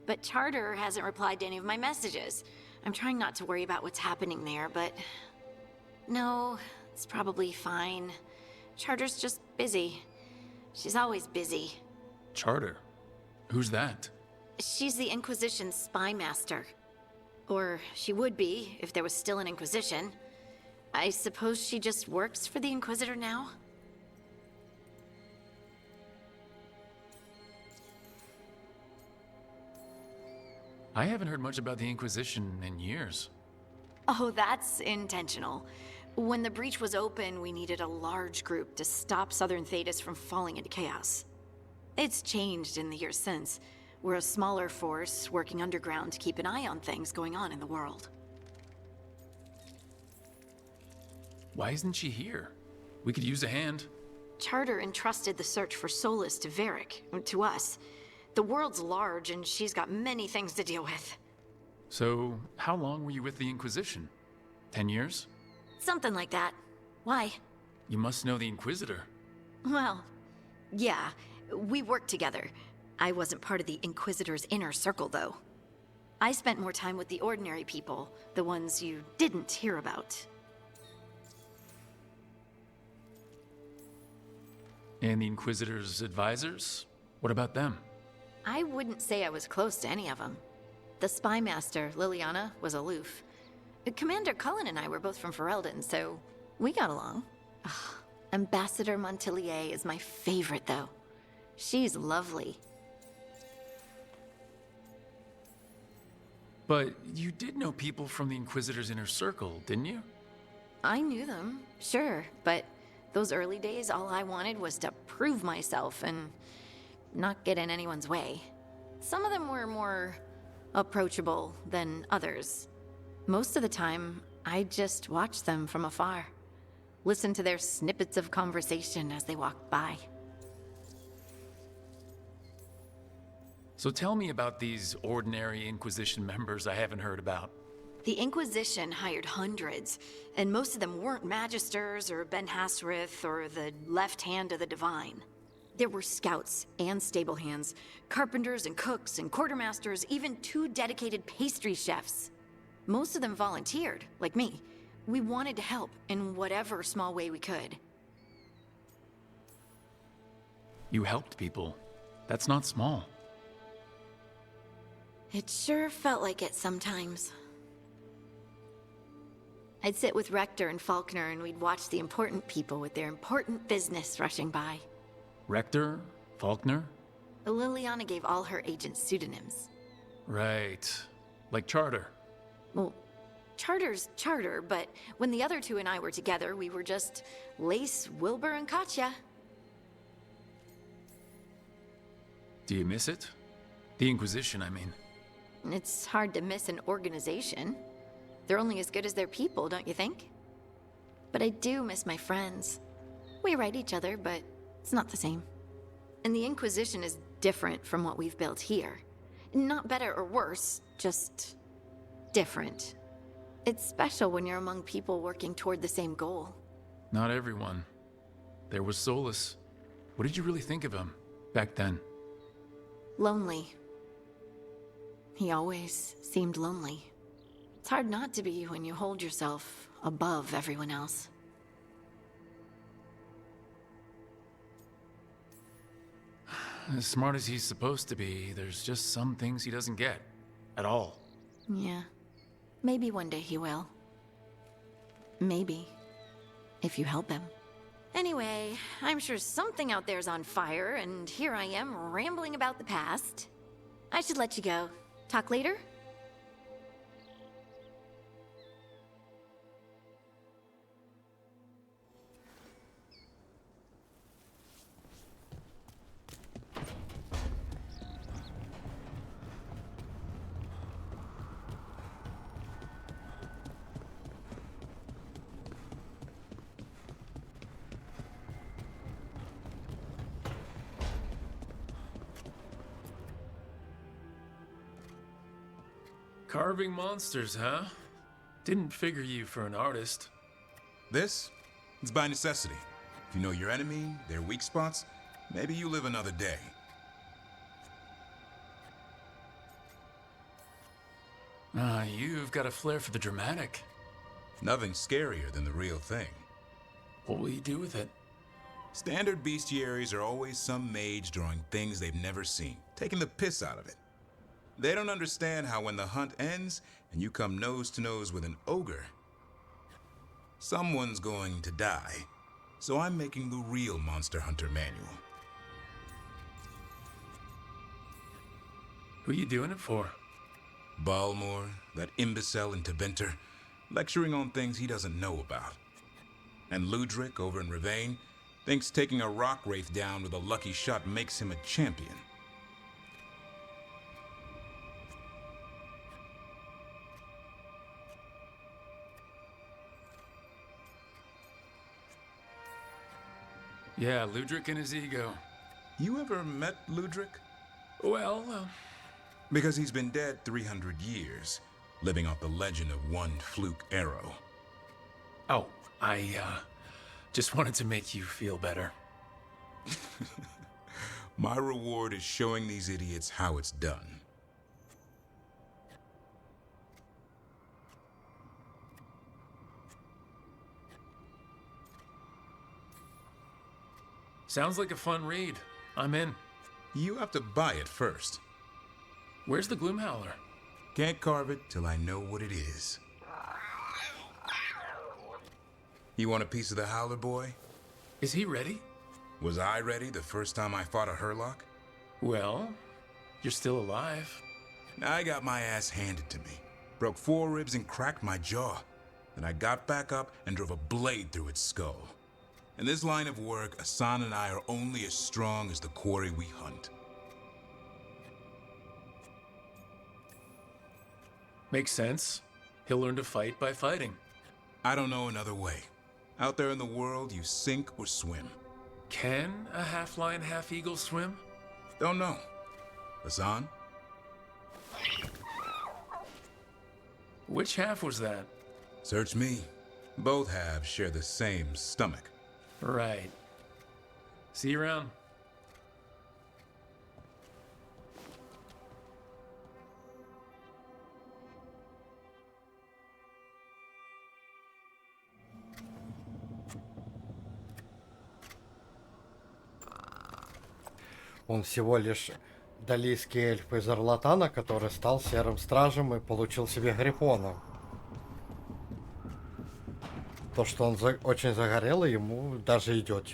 But Charter hasn't replied to any of my messages. I'm trying not to worry about what's happening there, but... No, it's probably fine. Charter's just busy. She's always busy. Charter? Who's that? She's the Inquisition's spy master. Or she would be, if there was still an Inquisition. I suppose she just works for the Inquisitor now? I haven't heard much about the Inquisition in years. Oh, that's intentional. When the breach was open, we needed a large group to stop Southern Thedas from falling into chaos. It's changed in the years since. We're a smaller force working underground to keep an eye on things going on in the world. Why isn't she here? We could use a hand. Charter entrusted the search for Solus to Varric, to us. The world's large and she's got many things to deal with. So, how long were you with the Inquisition? 10 years? Something like that. Why? You must know the Inquisitor. Well, yeah, we worked together. I wasn't part of the Inquisitor's inner circle, though. I spent more time with the ordinary people, the ones you didn't hear about. And the Inquisitor's advisors? What about them? I wouldn't say I was close to any of them. The spy master, Liliana, was aloof. Commander Cullen and I were both from Ferelden, so we got along. Ugh, Ambassador Montilier is my favorite, though. She's lovely. But you did know people from the Inquisitor's inner circle, didn't you? I knew them, sure, but those early days, all I wanted was to prove myself and not get in anyone's way. Some of them were more approachable than others. Most of the time, I just watched them from afar. Listened to their snippets of conversation as they walked by. So tell me about these ordinary Inquisition members I haven't heard about. The Inquisition hired hundreds, and most of them weren't Magisters or Ben Hasrith or the left hand of the Divine. There were scouts and stable hands, carpenters and cooks and quartermasters, even 2 dedicated pastry chefs. Most of them volunteered, like me. We wanted to help in whatever small way we could. You helped people. That's not small. It sure felt like it sometimes. I'd sit with Rector and Faulkner and we'd watch the important people with their important business rushing by. Rector? Faulkner? Liliana gave all her agents pseudonyms. Right. Like Charter. Well, Charter's Charter, but when the other 2 and I were together, we were just Lace, Wilbur, and Katya. Do you miss it? The Inquisition, I mean. It's hard to miss an organization. They're only as good as their people, don't you think? But I do miss my friends. We write each other, but it's not the same. And the Inquisition is different from what we've built here. Not better or worse, just different. It's special when you're among people working toward the same goal. Not everyone. There was Solus. What did you really think of him back then? Lonely. He always seemed lonely. It's hard not to be when you hold yourself above everyone else. As smart as he's supposed to be, there's just some things he doesn't get. At all. Yeah. Maybe one day he will. Maybe. If you help him. Anyway, I'm sure something out there's on fire, and here I am rambling about the past. I should let you go. Talk later? Carving monsters, huh? Didn't figure you for an artist. This? It's by necessity. If you know your enemy, their weak spots, maybe you live another day. You've got a flair for the dramatic. Nothing scarier than the real thing. What will you do with it? Standard bestiaries are always some mage drawing things they've never seen, taking the piss out of it. They don't understand how when the hunt ends and you come nose to nose with an ogre, someone's going to die. So I'm making the real Monster Hunter manual. Who you doing it for? Balmor, that imbecile in Tebenter, lecturing on things he doesn't know about. And Ludric over in Ravane thinks taking a rock wraith down with a lucky shot makes him a champion. Yeah, Ludric and his ego. You ever met Ludric? Well, Because he's been dead 300 years, living off the legend of one fluke arrow. Oh, I just wanted to make you feel better. My reward is showing these idiots how it's done. Sounds like a fun read. I'm in. You have to buy it first. Where's the Gloomhowler? Can't carve it till I know what it is. You want a piece of the Howler boy? Is he ready? Was I ready the first time I fought a Hurlock? Well, you're still alive. I got my ass handed to me. Broke 4 ribs and cracked my jaw. Then I got back up and drove a blade through its skull. In this line of work, Asan and I are only as strong as the quarry we hunt. Makes sense. He'll learn to fight by fighting. I don't know another way. Out there in the world, you sink or swim. Can a half-lion, half-eagle swim? Don't know. Asan? Which half was that? Search me. Both halves share the same stomach. Right. See you around. Он всего лишь далийский эльф из Орлатана, который стал серым стражем и получил себе грифона. То, что он очень загорелый, ему даже идет.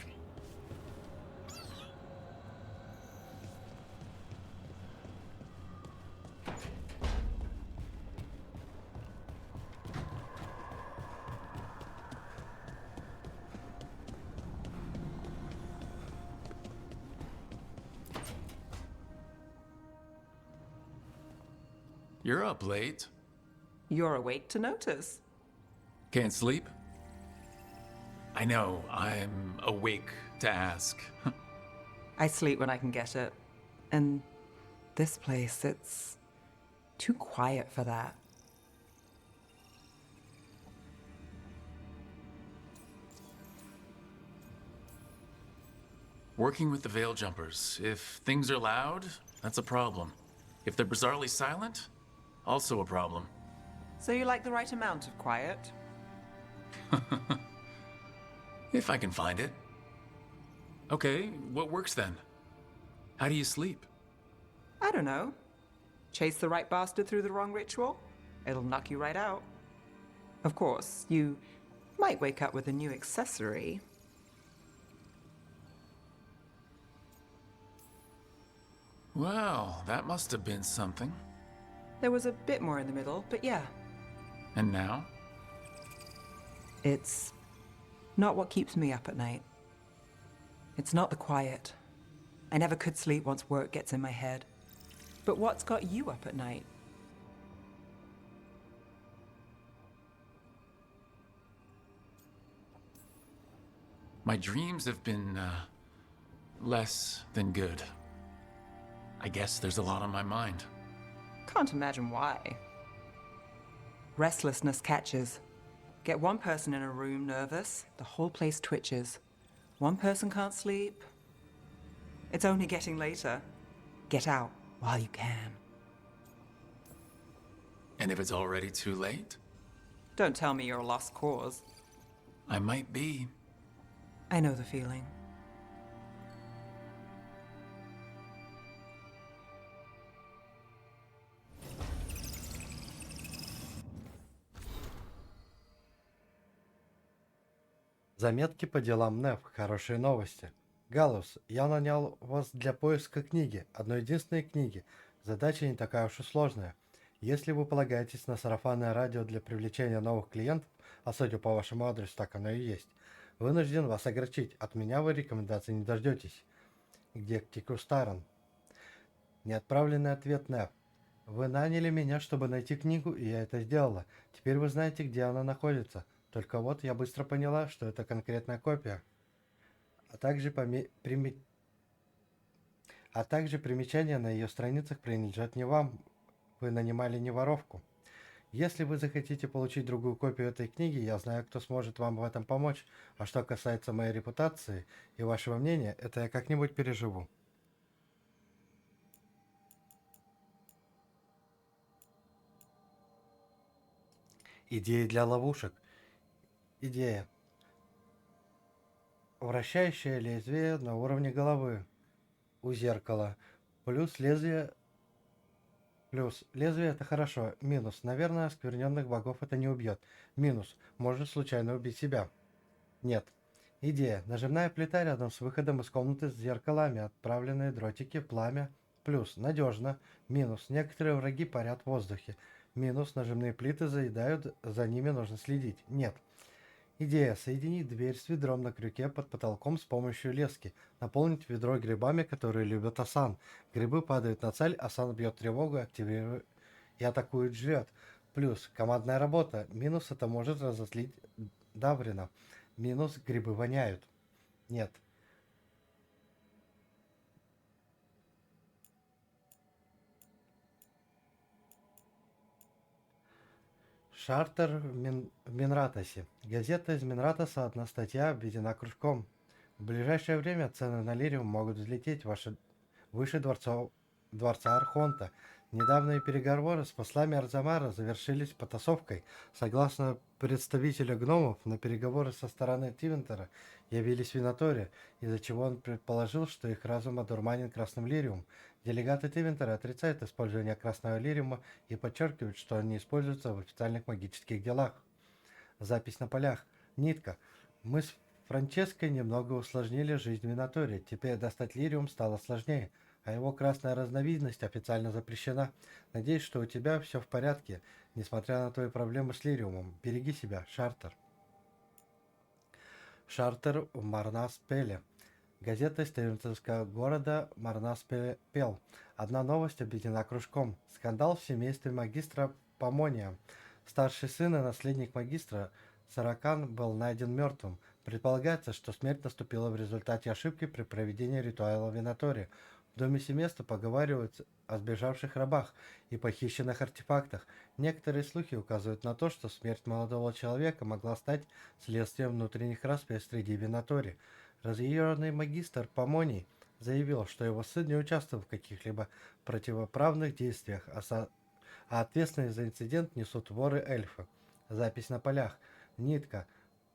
You're up late. You're awake to notice. Can't sleep? I know, I'm awake to ask. I sleep when I can get it. And this place, it's too quiet for that. Working with the Veil Jumpers. If things are loud, that's a problem. If they're bizarrely silent, also a problem. So you like the right amount of quiet? If I can find it. Okay, what works then? How do you sleep? I don't know. Chase the right bastard through the wrong ritual? It'll knock you right out. Of course, you might wake up with a new accessory. Well, that must have been something. There was a bit more in the middle, but yeah. And now? It's not what keeps me up at night. It's not the quiet. I never could sleep once work gets in my head. But what's got you up at night? My dreams have been, less than good. I guess there's a lot on my mind. Can't imagine why. Restlessness catches. Get one person in a room nervous, the whole place twitches. One person can't sleep. It's only getting later. Get out while you can. And if it's already too late? Don't tell me you're a lost cause. I might be. I know the feeling. Заметки по делам НЭФ. Хорошие новости. Галус, я нанял вас для поиска книги, одной единственной книги. Задача не такая уж и сложная. Если вы полагаетесь на сарафанное радио для привлечения новых клиентов, а судя по вашему адресу, так оно и есть, вынужден вас огорчить. От меня вы рекомендаций не дождетесь. Где Ктикустаран? Неотправленный ответ НЭФ. Вы наняли меня, чтобы найти книгу, и я это сделала. Теперь вы знаете, где она находится. Только вот я быстро поняла, что это конкретная копия. А также примечания на ее страницах принадлежат не вам. Вы нанимали не воровку. Если вы захотите получить другую копию этой книги, я знаю, кто сможет вам в этом помочь. А что касается моей репутации и вашего мнения, это я как-нибудь переживу. Идеи для ловушек. Идея. Вращающее лезвие на уровне головы. У зеркала. Плюс лезвие это хорошо. Минус. Наверное, оскверненных богов это не убьет. Минус. Может случайно убить себя. Нет. Идея. Нажимная плита рядом с выходом из комнаты с зеркалами. Отправленные дротики, пламя. Плюс. Надежно. Минус. Некоторые враги парят в воздухе. Минус. Нажимные плиты заедают. За ними нужно следить. Нет. Идея. Соединить дверь с ведром на крюке под потолком с помощью лески. Наполнить ведро грибами, которые любят Асан. Грибы падают на цель, Асан бьет тревогу, активирует и атакует жрет. Плюс. Командная работа. Минус. Это может разозлить Даврина. Минус. Грибы воняют. Нет. Шартер в Минратосе. Газета из Минратоса, одна статья обведена кружком. В ближайшее время цены на лириум могут взлететь выше дворца Архонта. Недавние переговоры с послами Арзамара завершились потасовкой. Согласно представителю гномов, на переговоры со стороны Тивентера явились Винатори, из-за чего он предположил, что их разум одурманен красным лириум. Делегаты Тивентера отрицают использование красного лириума и подчеркивают, что он не используется в официальных магических делах. Запись на полях. Нитка. Мы с Франческой немного усложнили жизнь Винатори. Теперь достать лириум стало сложнее, а его красная разновидность официально запрещена. Надеюсь, что у тебя все в порядке, несмотря на твои проблемы с лириумом. Береги себя, Шартер. Шартер в Марнас-Пеле. Газета из Тевенцевского города Марнас-Пел. Одна новость объединена кружком. Скандал в семействе магистра Помония. Старший сын и наследник магистра Саракан был найден мертвым. Предполагается, что смерть наступила в результате ошибки при проведении ритуала Винатори. В доме семейства поговаривают о сбежавших рабах и похищенных артефактах. Некоторые слухи указывают на то, что смерть молодого человека могла стать следствием внутренних расприй среди Винатори. Разъяренный магистр Помоний заявил, что его сын не участвовал в каких-либо противоправных действиях, а ответственность за инцидент несут воры-эльфы. Запись на полях. Нитка.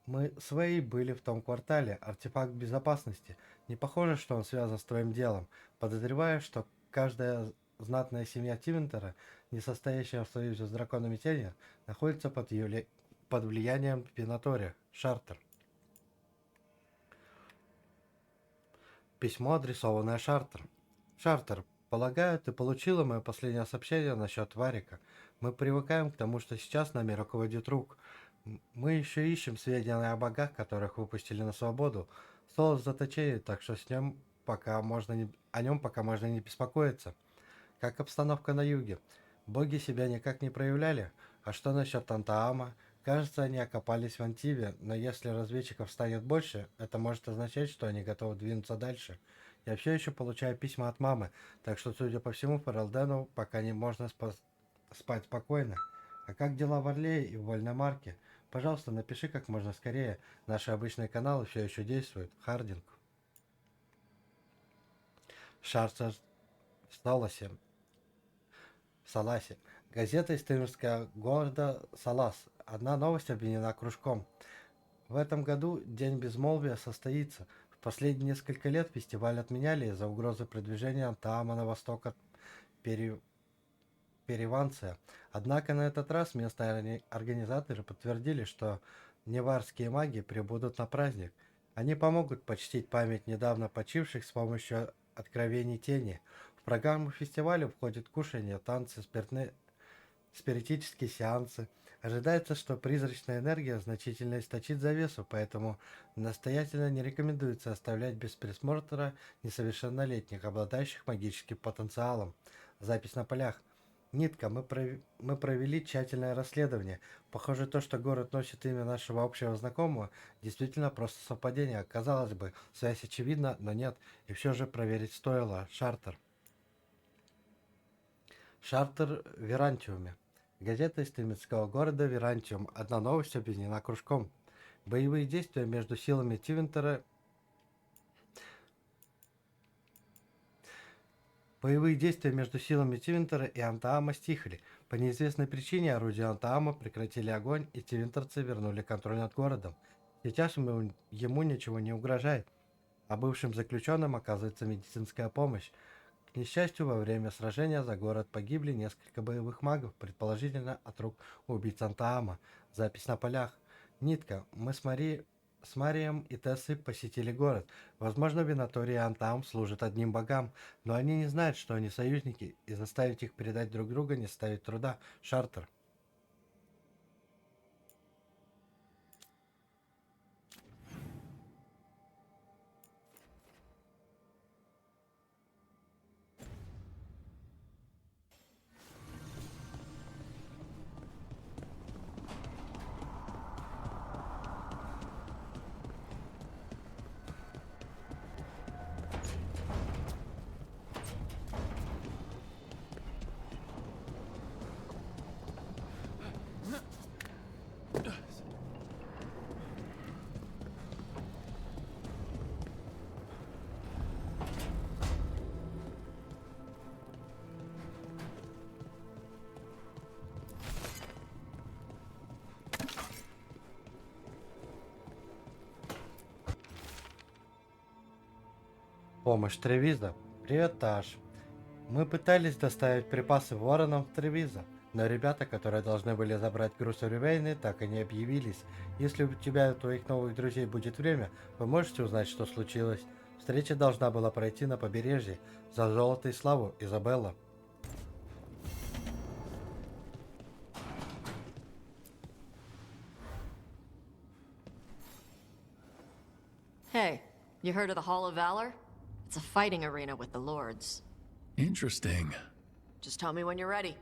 Мы с Вэй были в том квартале. Артефакт безопасности. Не похоже, что он связан с твоим делом. Подозреваю, что каждая знатная семья Тивентера, не состоящая в союзе с драконами тени, находится под влиянием Винатори. Шартер. Письмо, адресованное Шартер. Шартер, полагаю, ты получила мое последнее сообщение насчет Варика. Мы привыкаем к тому, что сейчас нами руководит Рук. Мы еще ищем сведения о богах, которых выпустили на свободу. Солос в заточении, так что о нем пока можно не беспокоиться. Как обстановка на юге? Боги себя никак не проявляли. А что насчет Тантаама? Кажется, они окопались в Антиве, но если разведчиков станет больше, это может означать, что они готовы двинуться дальше. Я все еще получаю письма от мамы, так что, судя по всему, по Релдену пока не можно спать спокойно. А как дела в Орлее и в Вольномарке? Пожалуйста, напиши как можно скорее. Наши обычные каналы все еще действуют. Хардинг. Шартер в Саласе. Газета из Тымирского города Салас. Одна новость обвинена кружком. В этом году День безмолвия состоится. В последние несколько лет фестиваль отменяли из-за угрозы продвижения Антаама на восток от Переванция. Однако на этот раз местные организаторы подтвердили, что неварские маги прибудут на праздник. Они помогут почтить память недавно почивших с помощью откровений тени. В программу фестиваля входит кушание, танцы, спиритические сеансы. Ожидается, что призрачная энергия значительно источит завесу, поэтому настоятельно не рекомендуется оставлять без присмотра несовершеннолетних, обладающих магическим потенциалом. Запись на полях. Нитка, мы провели тщательное расследование. Похоже, то, что город носит имя нашего общего знакомого, действительно просто совпадение. Казалось бы, связь очевидна, но нет. И все же проверить стоило. Шартер. Шартер в Вирантиуме. Газета из Тымирского города Вирантиум. Одна новость обвинена кружком. Боевые действия между силами Тивентера и Антаама стихли. По неизвестной причине орудия Антаама прекратили огонь, и тивентерцы вернули контроль над городом. Сейчас ему ничего не угрожает, а бывшим заключенным оказывается медицинская помощь. К несчастью, во время сражения за город погибли несколько боевых магов, предположительно от рук убийц Антаама. Запись на полях. Нитка, мы с Марием и Тессой посетили город. Возможно, Винатория и Антаам служат одним богам, но они не знают, что они союзники, и заставить их предать друг друга не составит труда. Шартер. Помощь Тревиза. Привет, Таш. Мы пытались доставить припасы воронам в Тревиза, но ребята, которые должны были забрать груз Рювейны, так и не объявились. Если у тебя и у твоих новых друзей будет время, вы можете узнать, что случилось. Встреча должна была пройти на побережье. За золото и славу, Изабелла. Hey, you heard of the Hall of Valor? It's a fighting arena with the lords. Interesting. Just tell me when you're ready.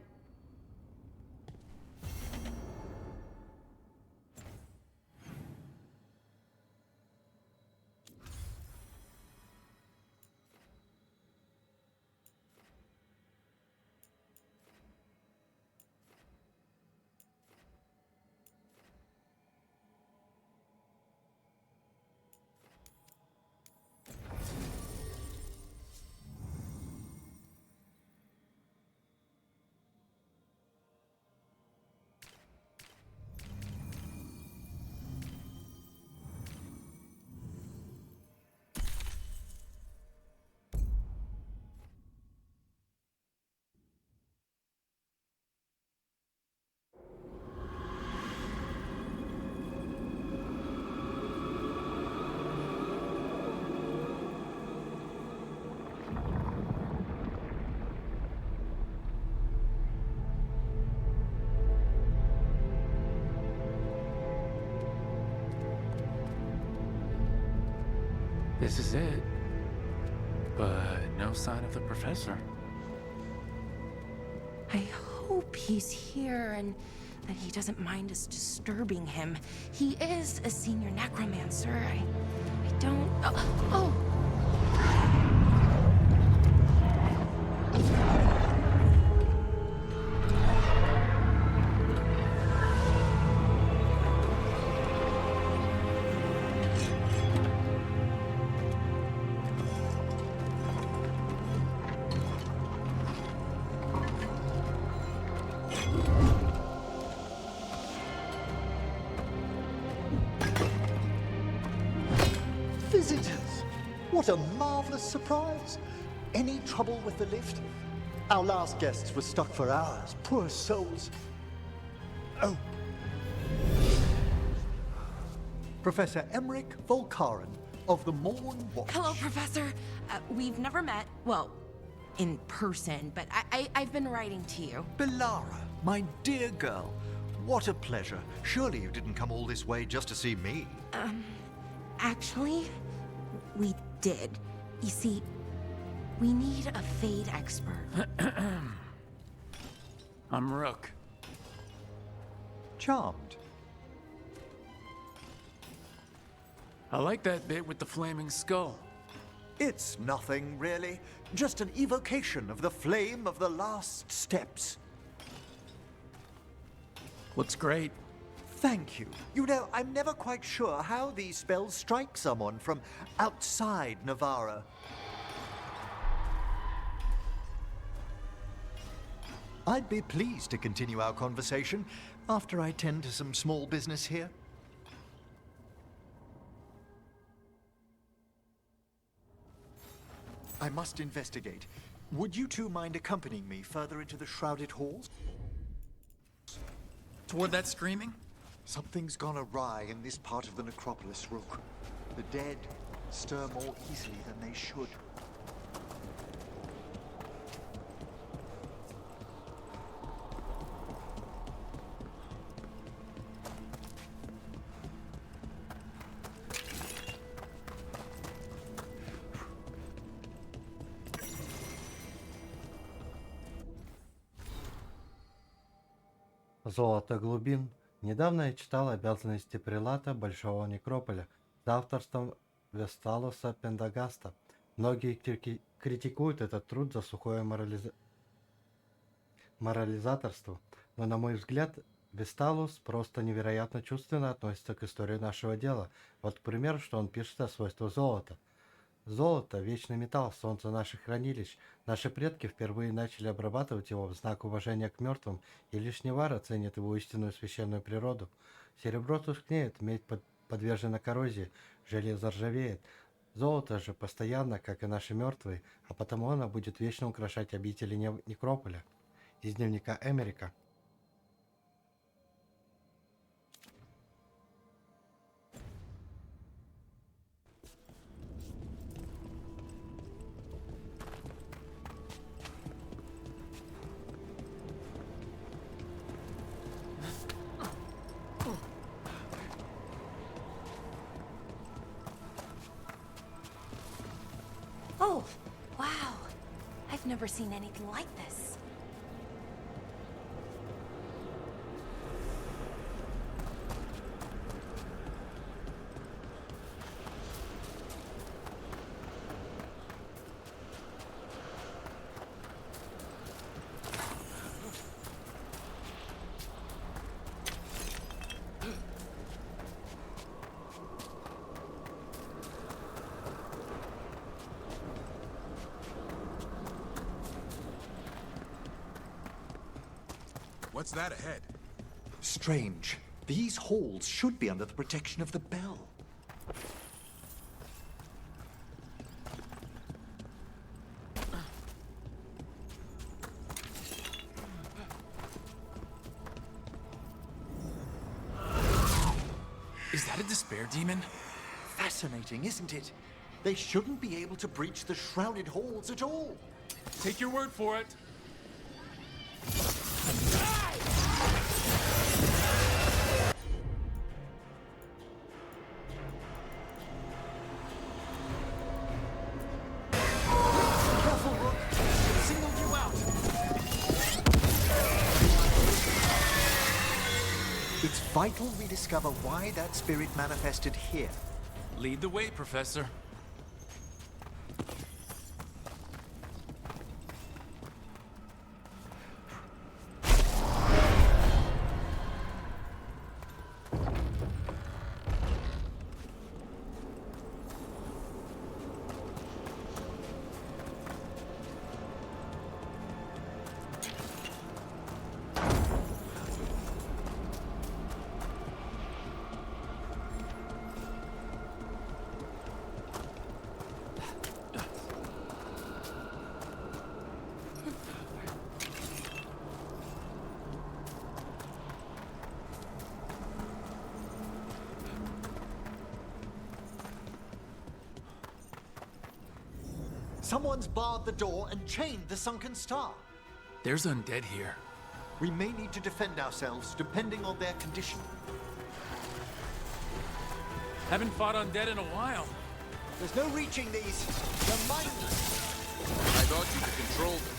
This is it. But no sign of the professor. I hope he's here and that he doesn't mind us disturbing him. He is a senior necromancer. I don't... Oh! What a marvelous surprise! Any trouble with the lift? Our last guests were stuck for hours. Poor souls. Oh. Professor Emmerich Volkaren of the Morn Watch. Hello, Professor. We've never met, well, in person, but I've been writing to you. Belara, my dear girl. What a pleasure. Surely you didn't come all this way just to see me. Actually, we did. You see, we need a Fade expert. I'm Rook. Charmed. I like that bit with the flaming skull. It's nothing, really. Just an evocation of the flame of the last steps. Looks great. Thank you. You know, I'm never quite sure how these spells strike someone from outside Navarra. I'd be pleased to continue our conversation after I tend to some small business here. I must investigate. Would you two mind accompanying me further into the shrouded halls? Toward that screaming? Something's gone awry in this part of the necropolis, Rook. The dead stir more easily than they should. Золото глубин. Недавно я читал обязанности прилата Большого Некрополя за авторством Весталуса Пендагаста. Многие критикуют этот труд за сухое морализаторство, но, на мой взгляд, Весталус просто невероятно чувственно относится к истории нашего дела. Вот, к примеру, что он пишет о свойствах золота. Золото – вечный металл, солнце наших хранилищ. Наши предки впервые начали обрабатывать его в знак уважения к мертвым, и лишь Невара ценит его истинную священную природу. Серебро тускнеет, медь подвержена коррозии, железо ржавеет. Золото же постоянно, как и наши мертвые, а потому оно будет вечно украшать обители Некрополя. Из дневника Эмерика. Oh, wow. I've never seen anything like this. What's that ahead? Strange. These halls should be under the protection of the bell. Is that a despair demon? Fascinating, isn't it? They shouldn't be able to breach the shrouded halls at all. Take your word for it. It's vital we discover why that spirit manifested here. Lead the way, Professor. Someone's barred the door and chained the sunken star. There's undead here. We may need to defend ourselves depending on their condition. Haven't fought undead in a while. There's no reaching these. They're mindless. I thought you could control them.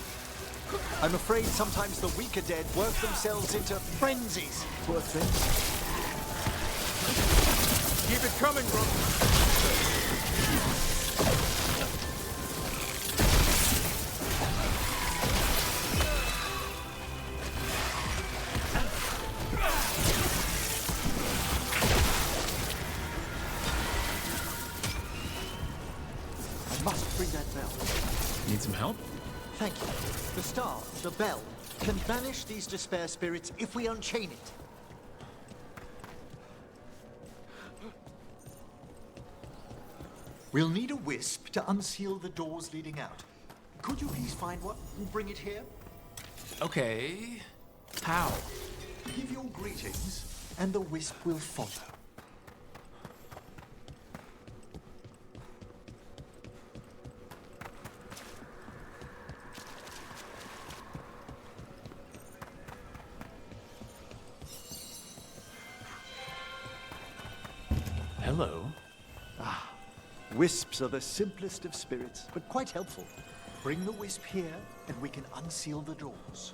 I'm afraid sometimes the weaker dead work themselves into frenzies. Poor things. Keep it coming, bro. I must bring that bell. Need some help? Thank you. The star, the bell, can banish these despair spirits if we unchain it. We'll need a wisp to unseal the doors leading out. Could you please find one and bring it here? Okay. How? Give your greetings, and the wisp will follow. Hello. Wisps are the simplest of spirits, but quite helpful. Bring the wisp here, and we can unseal the doors.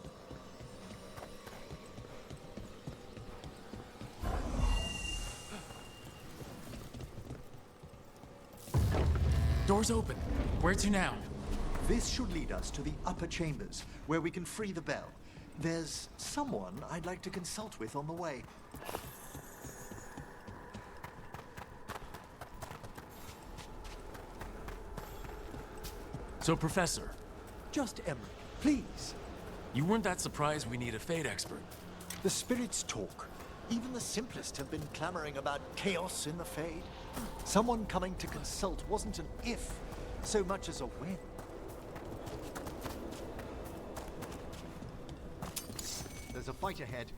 Door's open. Where to now? This should lead us to the upper chambers, where we can free the bell. There's someone I'd like to consult with on the way. So, Professor. Just Emmerich, please. You weren't that surprised we need a Fate expert. The spirits talk. Even the simplest have been clamoring about chaos in the Fade. Someone coming to consult wasn't an if, so much as a when. There's a fight ahead.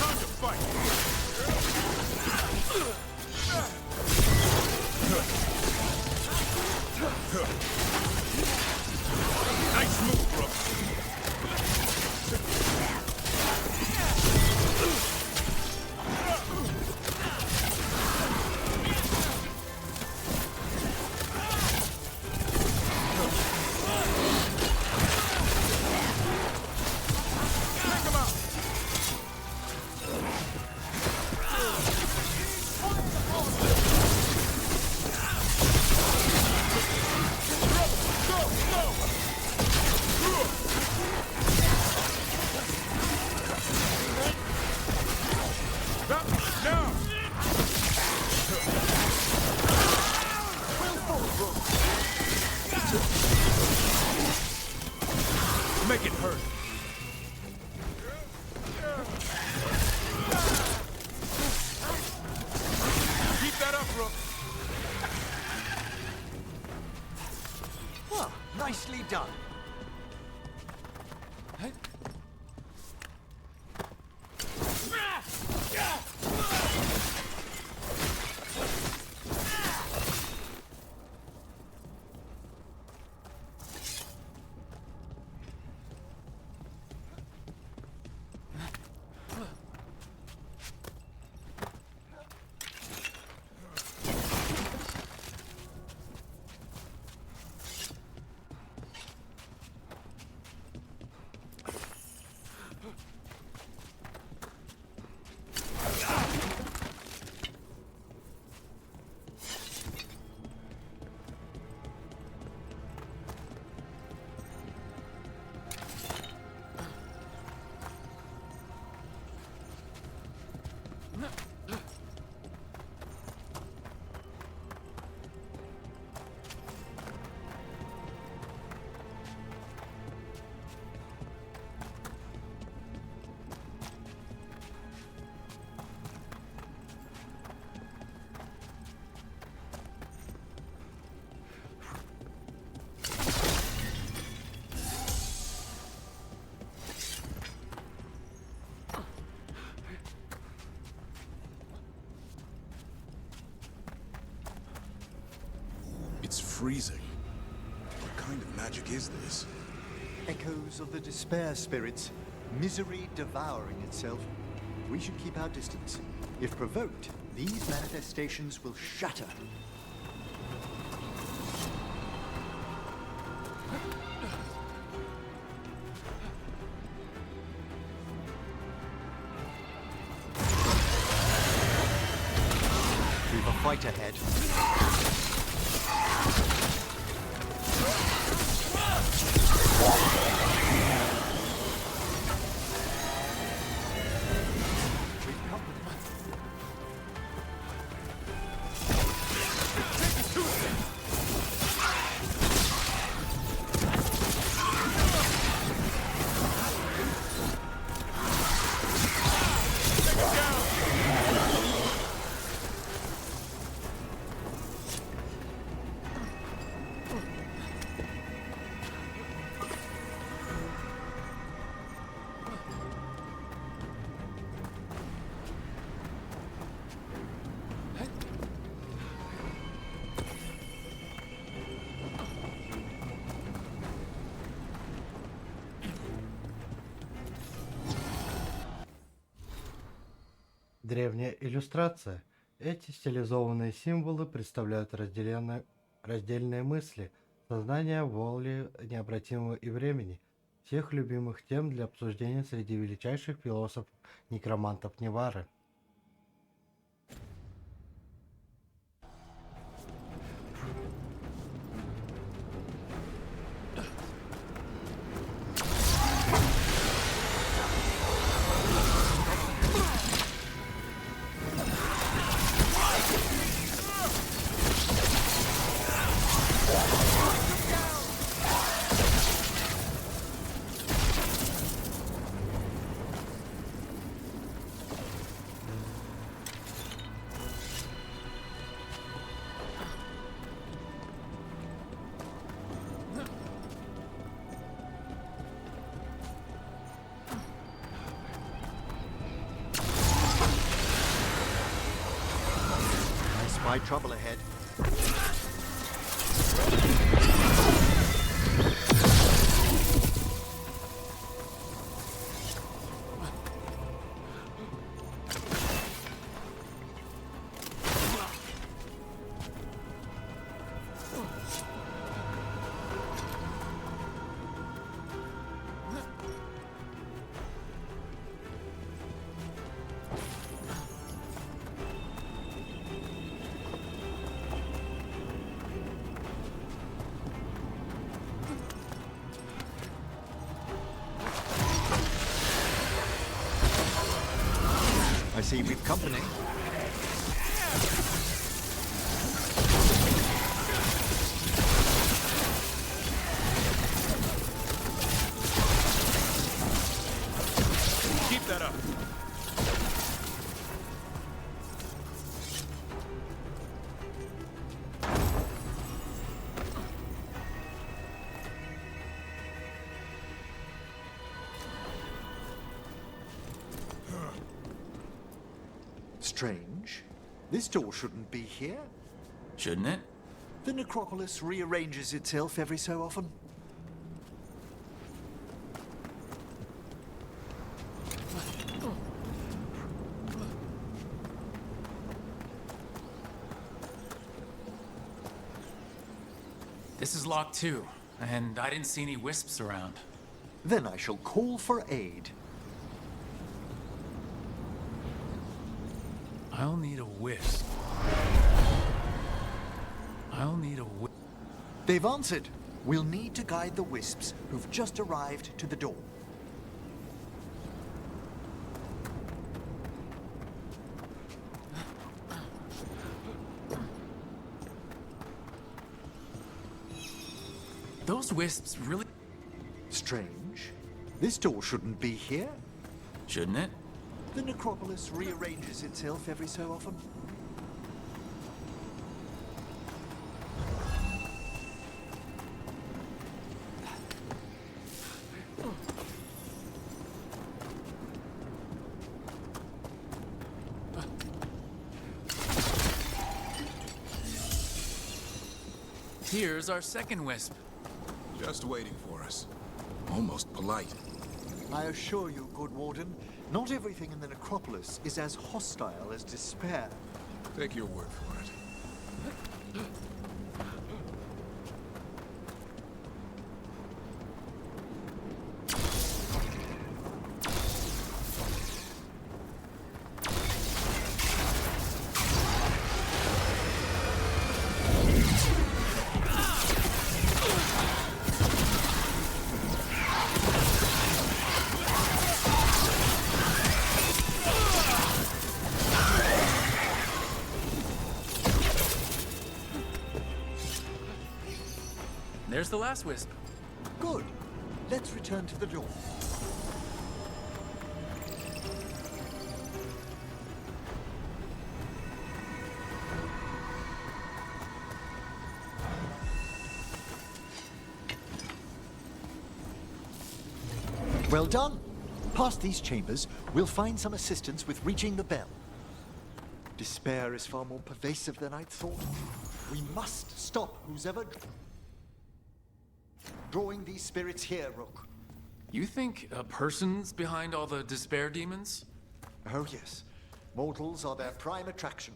Time to fight! Nice move, bro. freezing. What kind of magic is this? Echoes of the despair spirits, misery devouring itself. We should keep our distance. If provoked, these manifestations will shatter. We've a fight ahead. Древняя иллюстрация. Эти стилизованные символы представляют раздельные мысли, сознание, воли необратимого и времени, всех любимых тем для обсуждения среди величайших философов-некромантов Невары. My trouble ahead. I see we've company. Keep that up. Strange. This door shouldn't be here. Shouldn't it? The necropolis rearranges itself every so often. This is locked too, and I didn't see any wisps around. Then I shall call for aid. I'll need a wisp. I'll need a wisp. They've answered. We'll need to guide the wisps who've just arrived to the door. Those wisps really... Strange. This door shouldn't be here. Shouldn't it? The necropolis rearranges itself every so often. Here's our second wisp. Just waiting for us. Almost polite. I assure you, good warden, not everything in the necropolis is as hostile as despair. Take your word for it. There's the last wisp. Good. Let's return to the door. Well done. Past these chambers, we'll find some assistance with reaching the bell. Despair is far more pervasive than I'd thought. We must stop who's ever drawing these spirits here, Rook. You think a person's behind all the despair demons? Oh yes. Mortals are their prime attraction.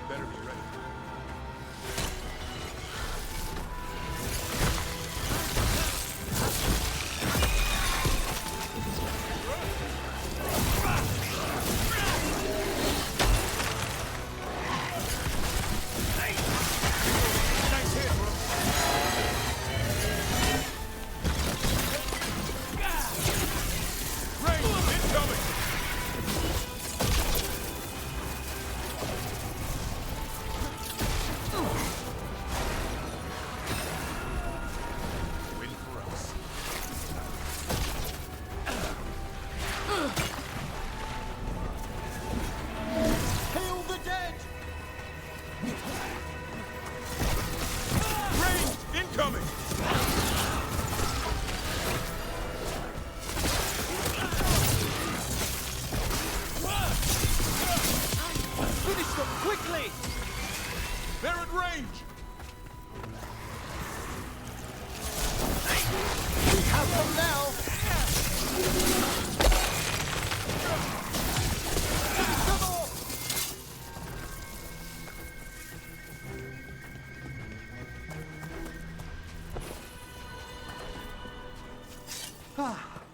Better be ready.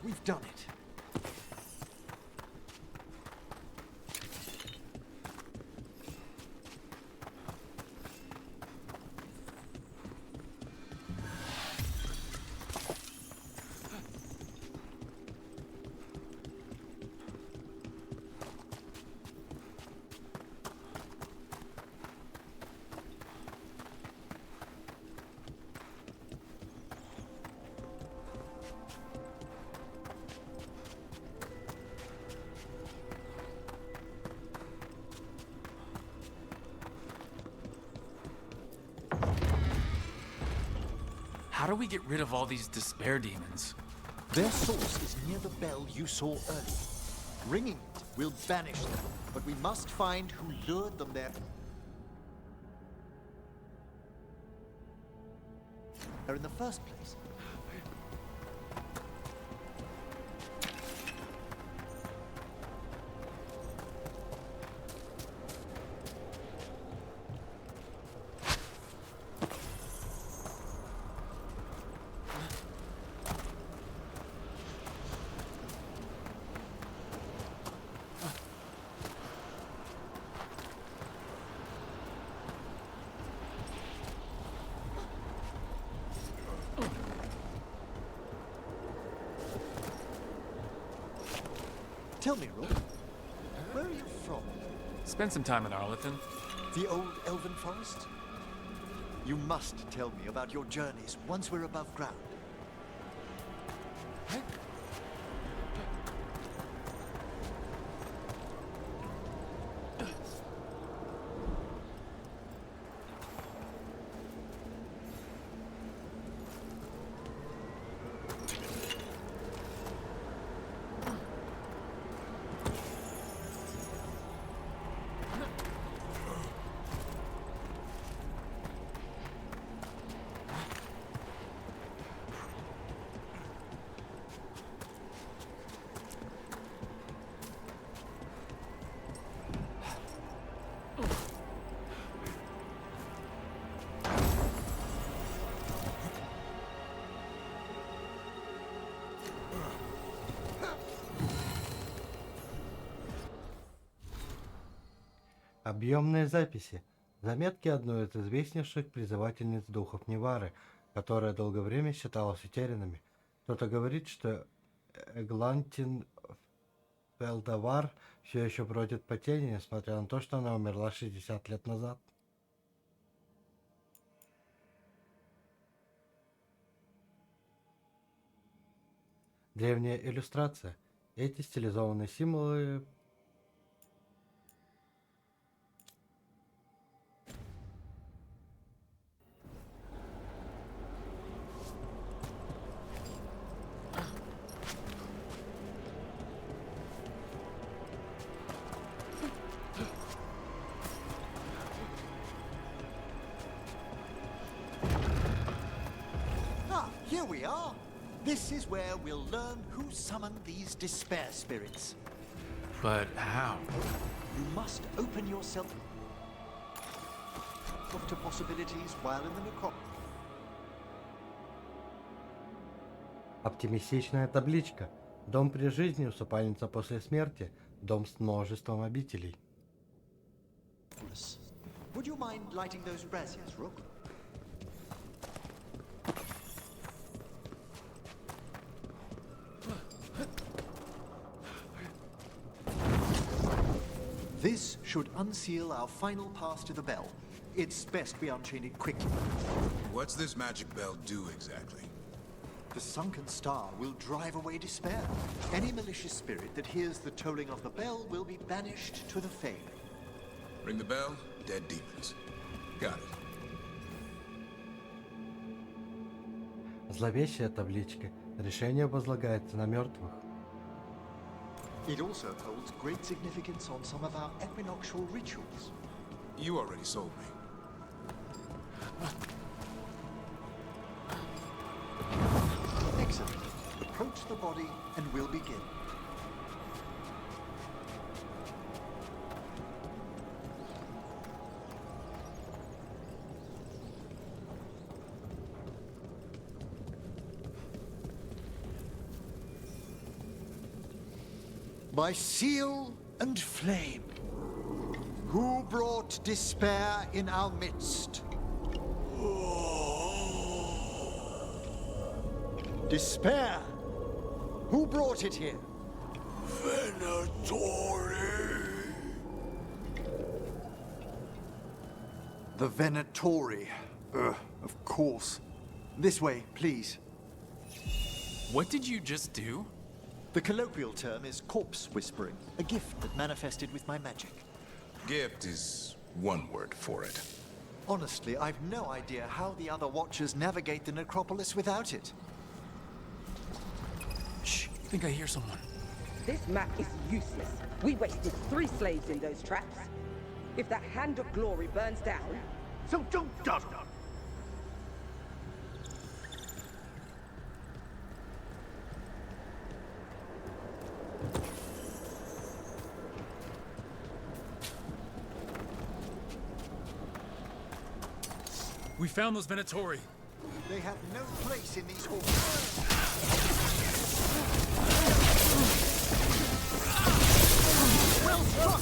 We've done it. How do we get rid of all these despair demons? Their source is near the bell you saw earlier. Ringing it will banish them, but we must find who lured them there. In the first place. Tell me, Rook, where are you from? Spend some time in Arlington. The old elven forest? You must tell me about your journeys once we're above ground. Объемные записи. Заметки одной из известнейших призывательниц духов Невары, которая долгое время считалась утерянными. Кто-то говорит, что Эглантин Велдавар все еще бродит по тени, несмотря на то, что она умерла 60 лет назад. Древняя иллюстрация. Эти стилизованные символы Here we are. This is where we'll learn who summoned these despair spirits. But how? You must open yourself to possibilities while in the necropolis. Оптимистичная табличка. Дом при жизни, усыпальница после смерти. Дом с множеством обителей. Would you mind lighting those braziers, Rook? This should unseal our final pass to the bell. It's best we unchain it quickly. What's this magic bell do exactly? The sunken star will drive away despair. Any malicious spirit that hears the tolling of the bell will be banished to the Fade. Ring the bell, dead demons. Got it. Зловещая табличка. Решение возлагается на мертвых. It also holds great significance on some of our equinoctial rituals. You already sold me. Excellent. Approach the body and we'll begin. By seal and flame, who brought despair in our midst? Despair? Who brought it here? Venatori. The Venatori. Of course. This way, please. What did you just do? The colloquial term is corpse whispering, a gift that manifested with my magic. Gift is one word for it. Honestly, I've no idea how the other Watchers navigate the necropolis without it. Shh, I think I hear someone. This map is useless. We wasted 3 slaves in those traps. If that Hand of Glory burns down, so don't dawdle. We found those Venatori. They have no place in these halls. Well struck!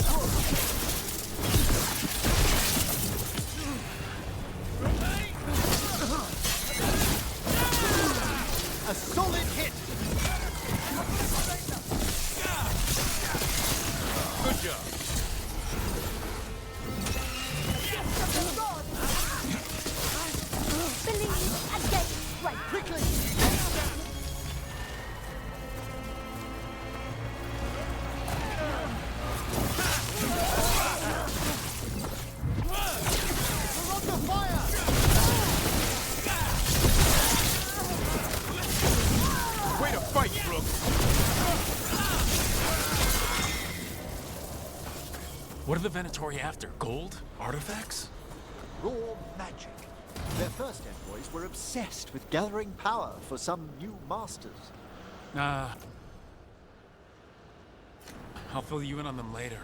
A solid hit! Good job. Quickly! We're under fire! Way to fight, Brooke! What are the Venatori after? Gold? Artifacts? Raw magic. Their first envoys were obsessed with gathering power for some new masters. I'll fill you in on them later.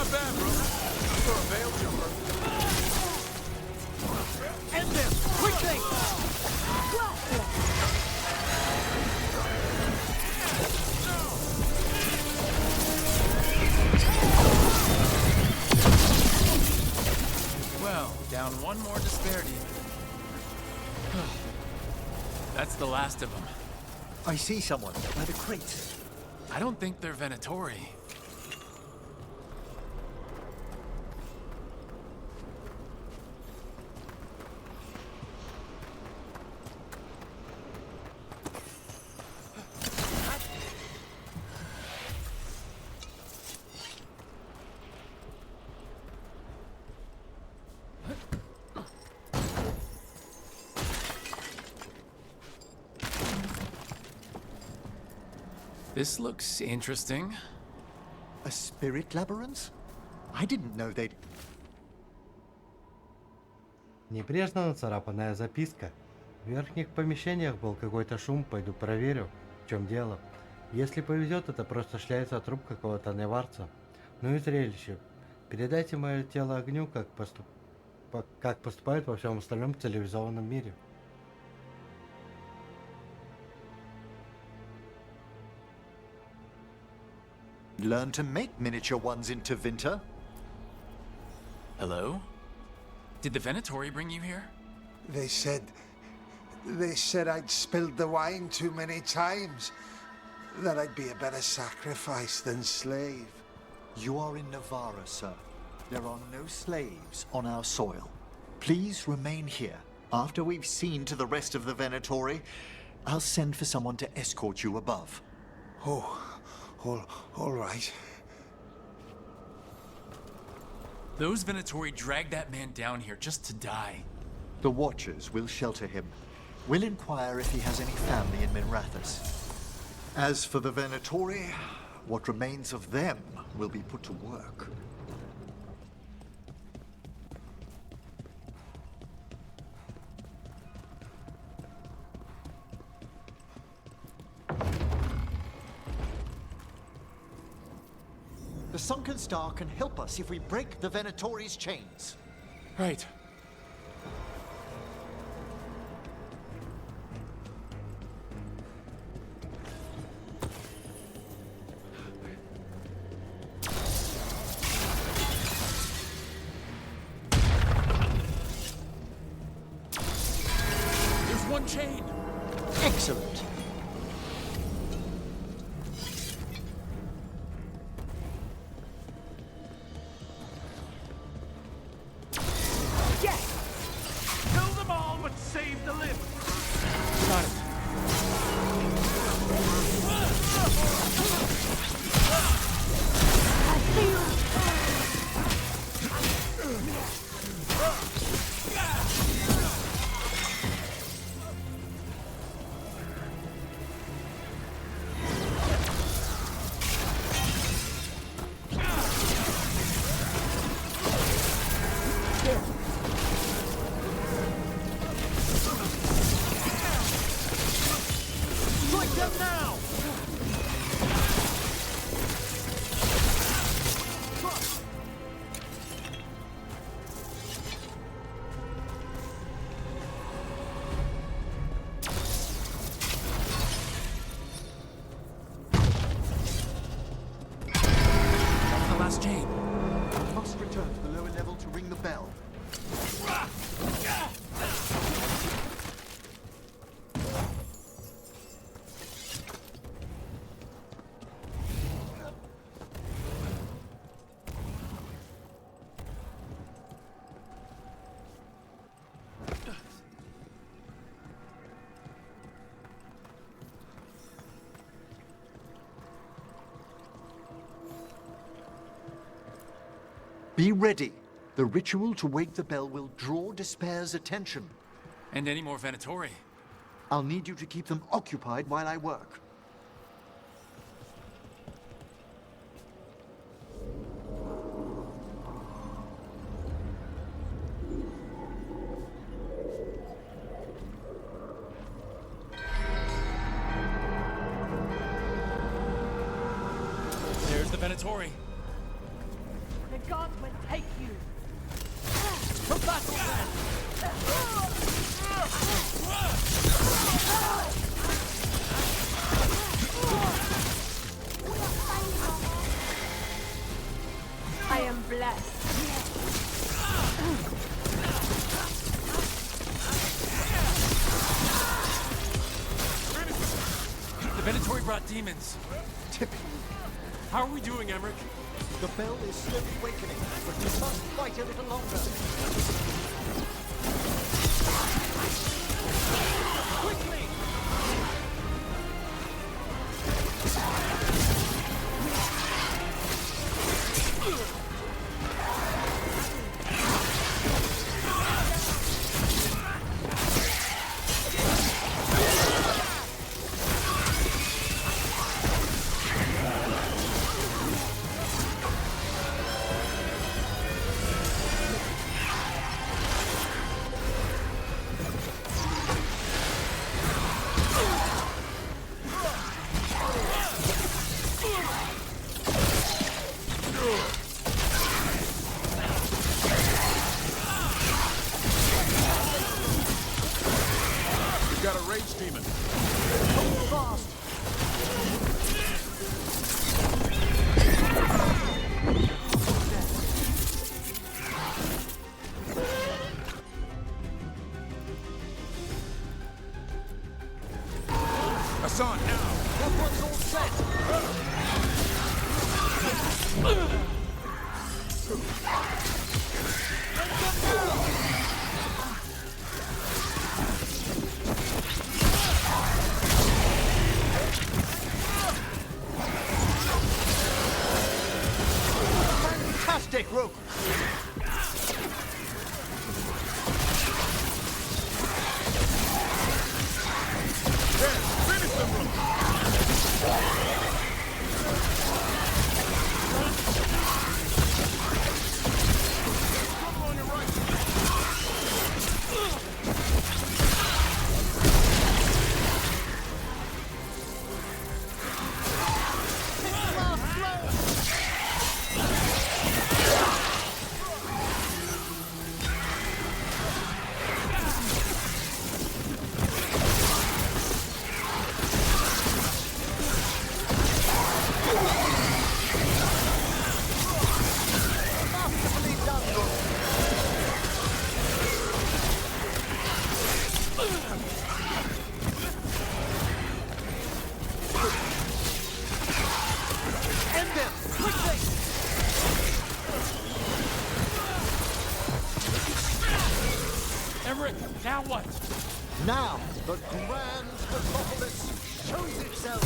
Not bad, bro. For a veil jumper. End them! Quickly! Well, down one more despair demon. That's the last of them. I see someone by the crates. I don't think they're Venatori. This looks interesting. A spirit labyrinth? I didn't know they'd... Небрежно нацарапанная записка. В верхних помещениях был какой-то шум, пойду проверю, в чем дело. Если повезет, это просто шляется труп какого-то неварца. Ну и зрелище. Передайте мое тело огню, как поступают во всем остальном цивилизованном мире. Learn to make miniature ones into Winter. Hello? Did the Venatori bring you here? They said I'd spilled the wine too many times. That I'd be a better sacrifice than slave. You are in Navarra, sir. There are no slaves on our soil. Please remain here. After we've seen to the rest of the Venatori, I'll send for someone to escort you above. Oh, all right. Those Venatori dragged that man down here just to die. The Watchers will shelter him. We'll inquire if he has any family in Minrathous. As for the Venatori, what remains of them will be put to work. The Sunken Star can help us if we break the Venatori's chains. Right. There's one chain. Excellent. Save the lift! Got it. Chain. I must return to the lower level to ring the bell. Be ready. The ritual to wake the bell will draw Despair's attention. And any more Venatori. I'll need you to keep them occupied while I work. There's the Venatori. The gods will take you. To battle then! I am blessed. The Venatori brought demons. Typical. How are we doing, Emmerich? The bell is slowly awakening, but we must fight a little longer. Quickly! Got a rage demon. Fast! Hassan, now! That one's all set! Fantastic, Rogue! Finish them, Rook! Trouble on your right! End them! Quickly! Emmerich, now what? Now, the grand metropolis shows itself!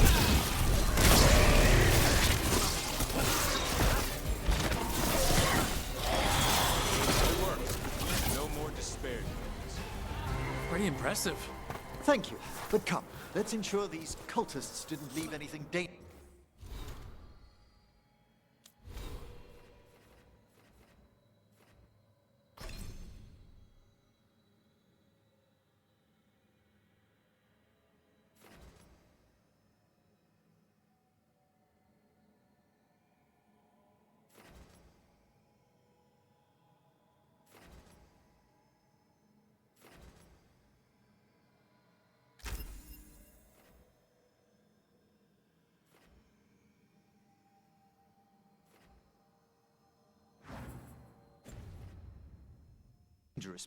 It worked. No more despair demons. Pretty impressive. Thank you, but come, let's ensure these cultists didn't leave anything dangerous.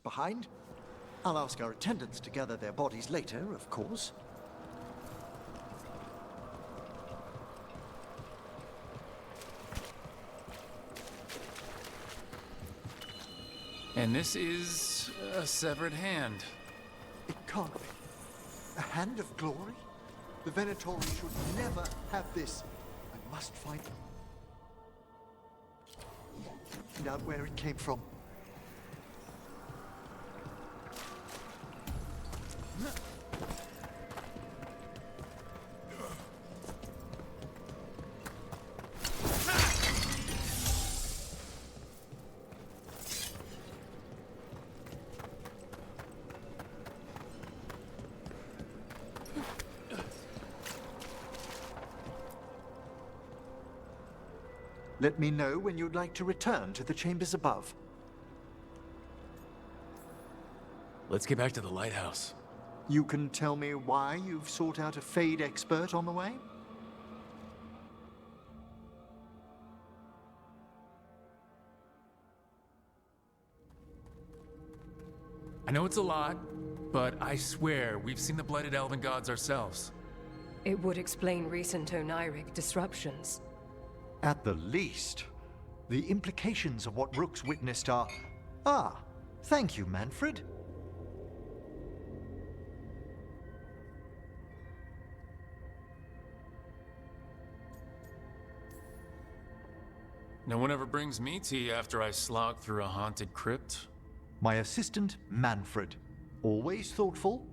Behind. I'll ask our attendants to gather their bodies later, of course. And this is a severed hand. It can't be. A hand of glory? The Venatori should never have this. I must find out where it came from. Let me know when you'd like to return to the chambers above. Let's get back to the lighthouse. You can tell me why you've sought out a Fade expert on the way? I know it's a lot, but I swear we've seen the blighted elven gods ourselves. It would explain recent Oniric disruptions. At the least, the implications of what Rook's witnessed are... Ah, thank you, Manfred. No one ever brings me tea after I slog through a haunted crypt. My assistant, Manfred. Always thoughtful.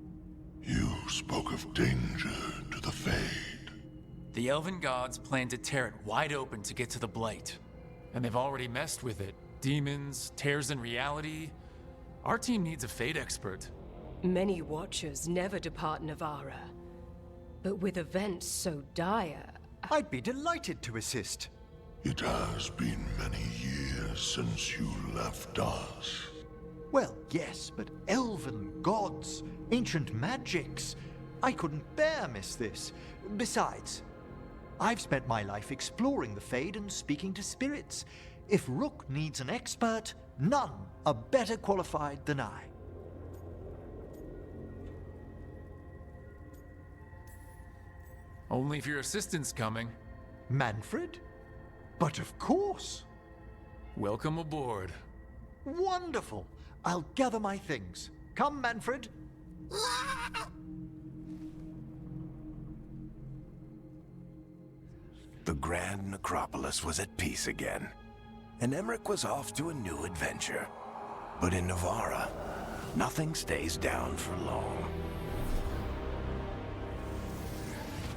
You spoke of danger to the Fade. The elven gods plan to tear it wide open to get to the blight. And they've already messed with it. Demons, tears in reality. Our team needs a Fade expert. Many Watchers never depart Navara. But with events so dire... I'd be delighted to assist. It has been many years since you left us. Well, yes, but elven gods, ancient magics. I couldn't bear miss this. Besides, I've spent my life exploring the Fade and speaking to spirits. If Rook needs an expert, none are better qualified than I. Only if your assistant's coming. Manfred? But of course. Welcome aboard. Wonderful. I'll gather my things. Come, Manfred. The Grand Necropolis was at peace again, and Emmerich was off to a new adventure. But in Navara, nothing stays down for long.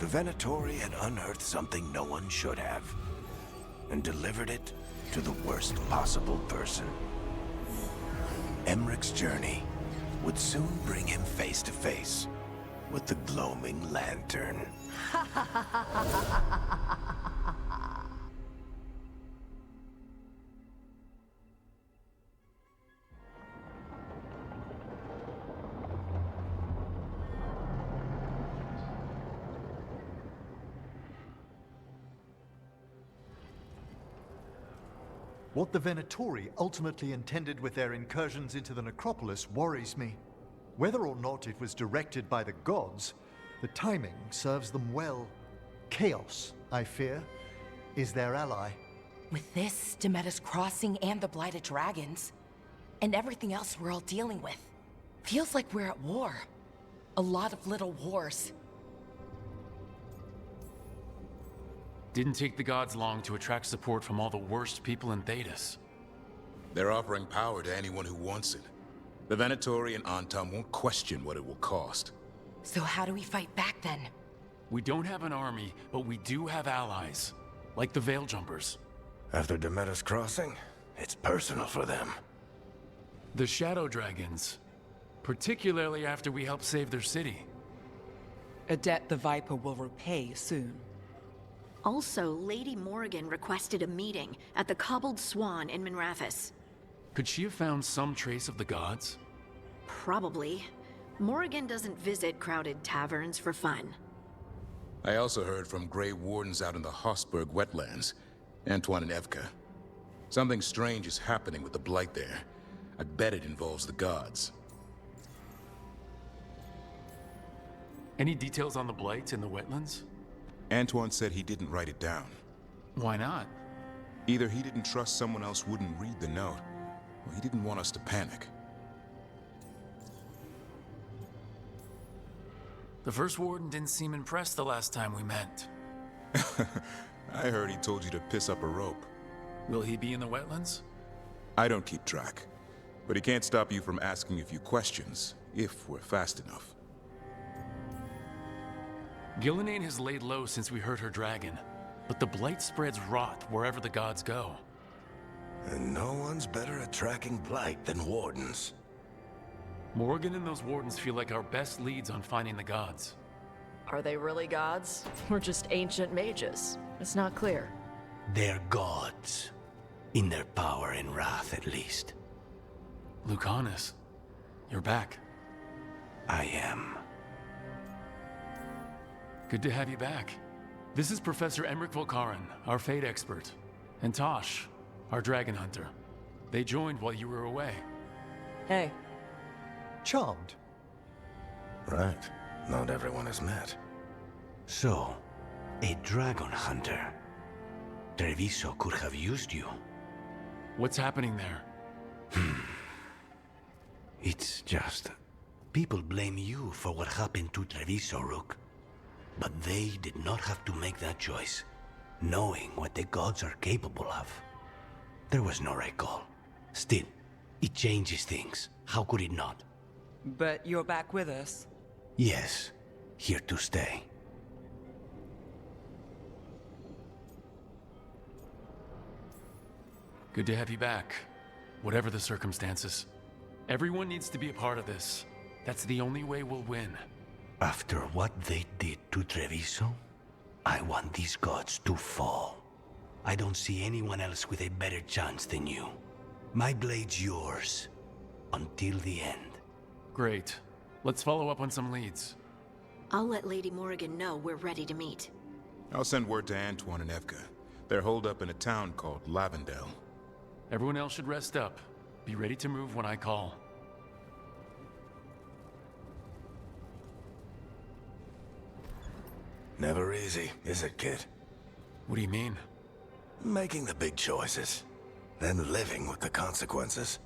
The Venatori had unearthed something no one should have, and delivered it to the worst possible person. Emmerich's journey would soon bring him face to face with the gloaming lantern. What the Venatori ultimately intended with their incursions into the necropolis worries me. Whether or not it was directed by the gods, the timing serves them well. Chaos, I fear, is their ally. With this, Demeter's Crossing and the Blighted Dragons, and everything else we're all dealing with, feels like we're at war. A lot of little wars. Didn't take the gods long to attract support from all the worst people in Thedas. They're offering power to anyone who wants it. The Venatori and Antam won't question what it will cost. So how do we fight back then? We don't have an army, but we do have allies. Like the Veil Jumpers. After Demeter's Crossing, it's personal for them. The Shadow Dragons. Particularly after we helped save their city. A debt the Viper will repay soon. Also, Lady Morrigan requested a meeting at the Cobbled Swan in Minrathous. Could she have found some trace of the gods? Probably. Morrigan doesn't visit crowded taverns for fun. I also heard from Grey Wardens out in the Hossberg wetlands, Antoine and Evka. Something strange is happening with the Blight there. I bet it involves the gods. Any details on the Blight in the wetlands? Antoine said he didn't write it down. Why not? Either he didn't trust someone else wouldn't read the note, or he didn't want us to panic. The First Warden didn't seem impressed the last time we met. I heard he told you to piss up a rope. Will he be in the wetlands? I don't keep track, but he can't stop you from asking a few questions, if we're fast enough. Gillenane has laid low since we heard her dragon, but the Blight spreads rot wherever the gods go. And no one's better at tracking Blight than Wardens. Morrigan and those Wardens feel like our best leads on finding the gods. Are they really gods? Or just ancient mages? It's not clear. They're gods. In their power and wrath, at least. Lucanus, you're back. I am. Good to have you back. This is Professor Emmerich Volkaren, our fate expert, and Tosh, our dragon hunter. They joined while you were away. Hey. Charmed. Right. Not everyone has met. So, a dragon hunter. Treviso could have used you. What's happening there? It's just... people blame you for what happened to Treviso, Rook. But they did not have to make that choice, knowing what the gods are capable of. There was no right call. Still, it changes things. How could it not? But you're back with us. Yes, here to stay. Good to have you back, whatever the circumstances. Everyone needs to be a part of this. That's the only way we'll win. After what they did to Treviso, I want these gods to fall. I don't see anyone else with a better chance than you. My blade's yours, until the end. Great. Let's follow up on some leads. I'll let Lady Morrigan know we're ready to meet. I'll send word to Antoine and Evka. They're holed up in a town called Lavendel. Everyone else should rest up. Be ready to move when I call. Never easy, is it, kid? What do you mean? Making the big choices, then living with the consequences.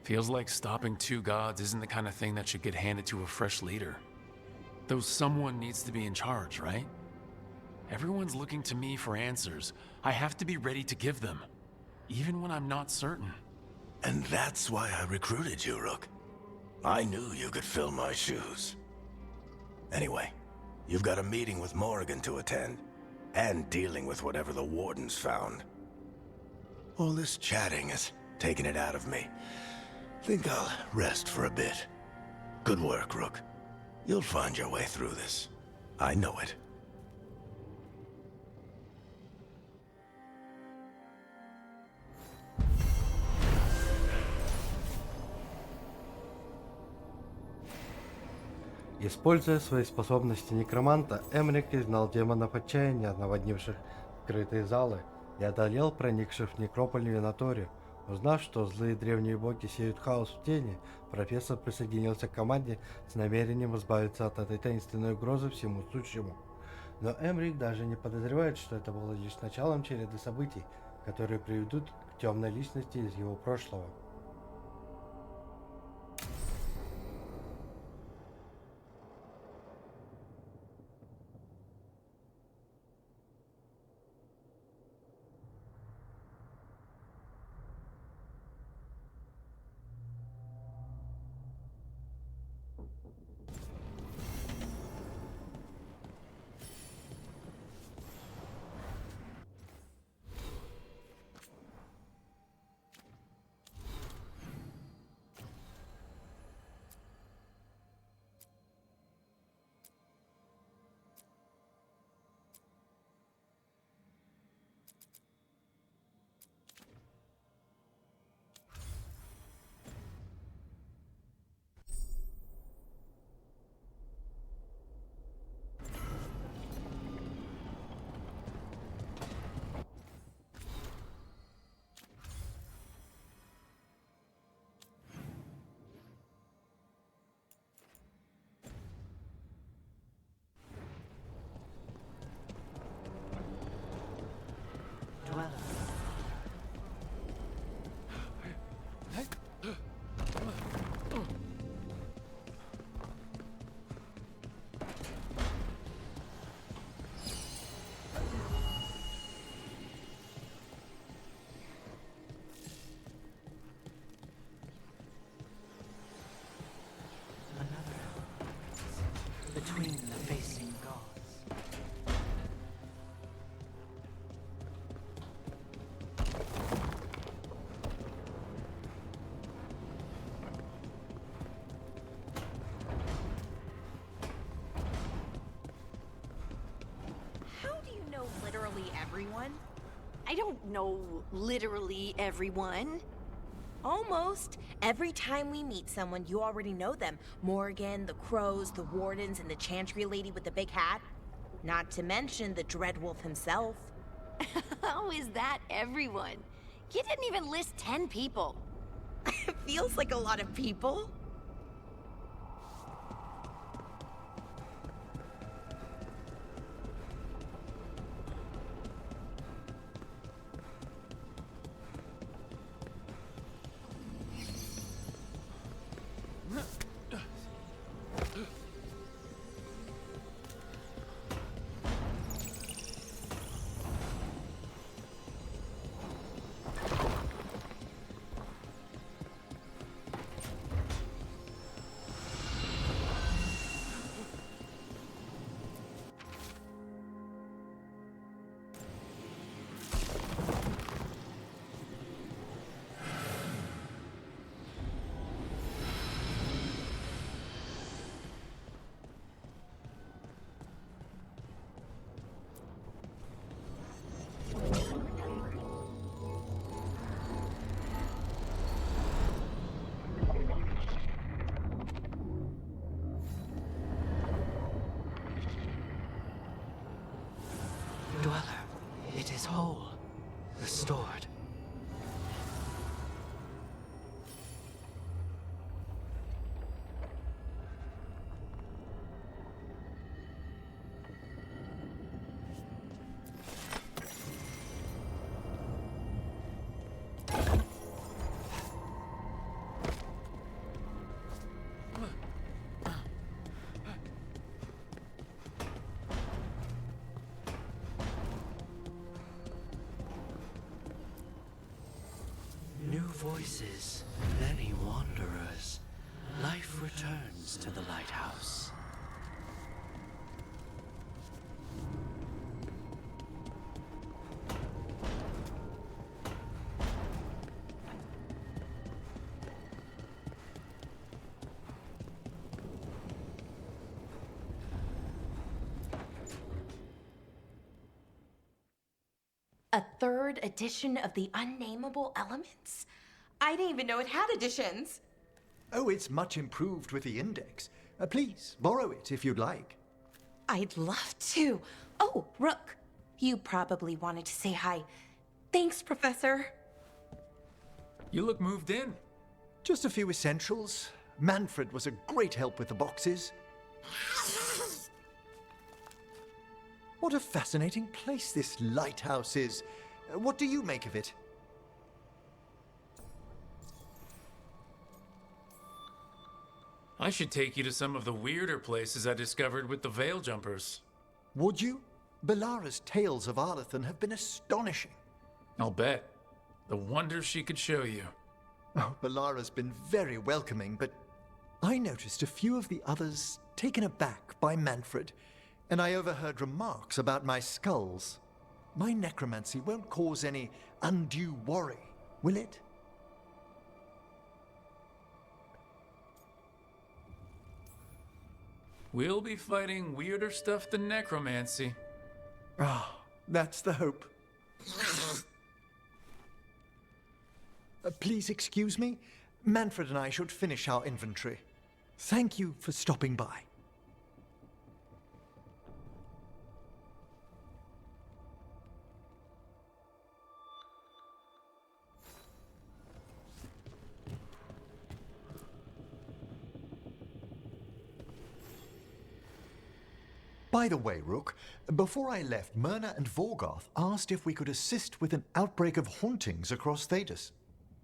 Feels like stopping two gods isn't the kind of thing that should get handed to a fresh leader. Though someone needs to be in charge, right? Everyone's looking to me for answers. I have to be ready to give them, even when I'm not certain. And that's why I recruited you, Rook. I knew you could fill my shoes. Anyway, you've got a meeting with Morrigan to attend, and dealing with whatever the Wardens found. All this chatting is taking it out of me. Think I'll rest for a bit. Good work, Rook. You'll find your way through this. I know it. Используя свои способности некроманта, Эмрик изгнал демонов отчаяния, наводнивших скрытые залы, и одолел проникших в некрополь Винаторию. Узнав, что злые древние боги сеют хаос в тени, профессор присоединился к команде с намерением избавиться от этой таинственной угрозы всему сущему. Но Эмрик даже не подозревает, что это было лишь началом череды событий, которые приведут к темной личности из его прошлого. Between the facing gods. literally everyone? I don't know literally everyone. Almost. Every time we meet someone, you already know them. Morgan, the Crows, the Wardens, and the Chantry lady with the big hat. Not to mention the Dreadwolf himself. How is that everyone? You didn't even list 10 people. It feels like a lot of people. Dweller, it is whole, restored. New voices, many wanderers. Life returns to the lighthouse. A third edition of the Unnameable Elements? I didn't even know it had editions. Oh, it's much improved with the index. Please, borrow it if you'd like. I'd love to. Oh, Rook, you probably wanted to say hi. Thanks, Professor. You look moved in. Just a few essentials. Manfred was a great help with the boxes. What a fascinating place this lighthouse is. What do you make of it? I should take you to some of the weirder places I discovered with the Veil Jumpers. Would you? Belara's tales of Arlathan have been astonishing. I'll bet. The wonders she could show you. Oh, Belara's been very welcoming, but I noticed a few of the others taken aback by Manfred, and I overheard remarks about my skulls. My necromancy won't cause any undue worry, will it? We'll be fighting weirder stuff than necromancy. Ah, that's the hope. Please excuse me. Manfred and I should finish our inventory. Thank you for stopping by. By the way, Rook, before I left, Myrna and Vorgoth asked if we could assist with an outbreak of hauntings across Thedas.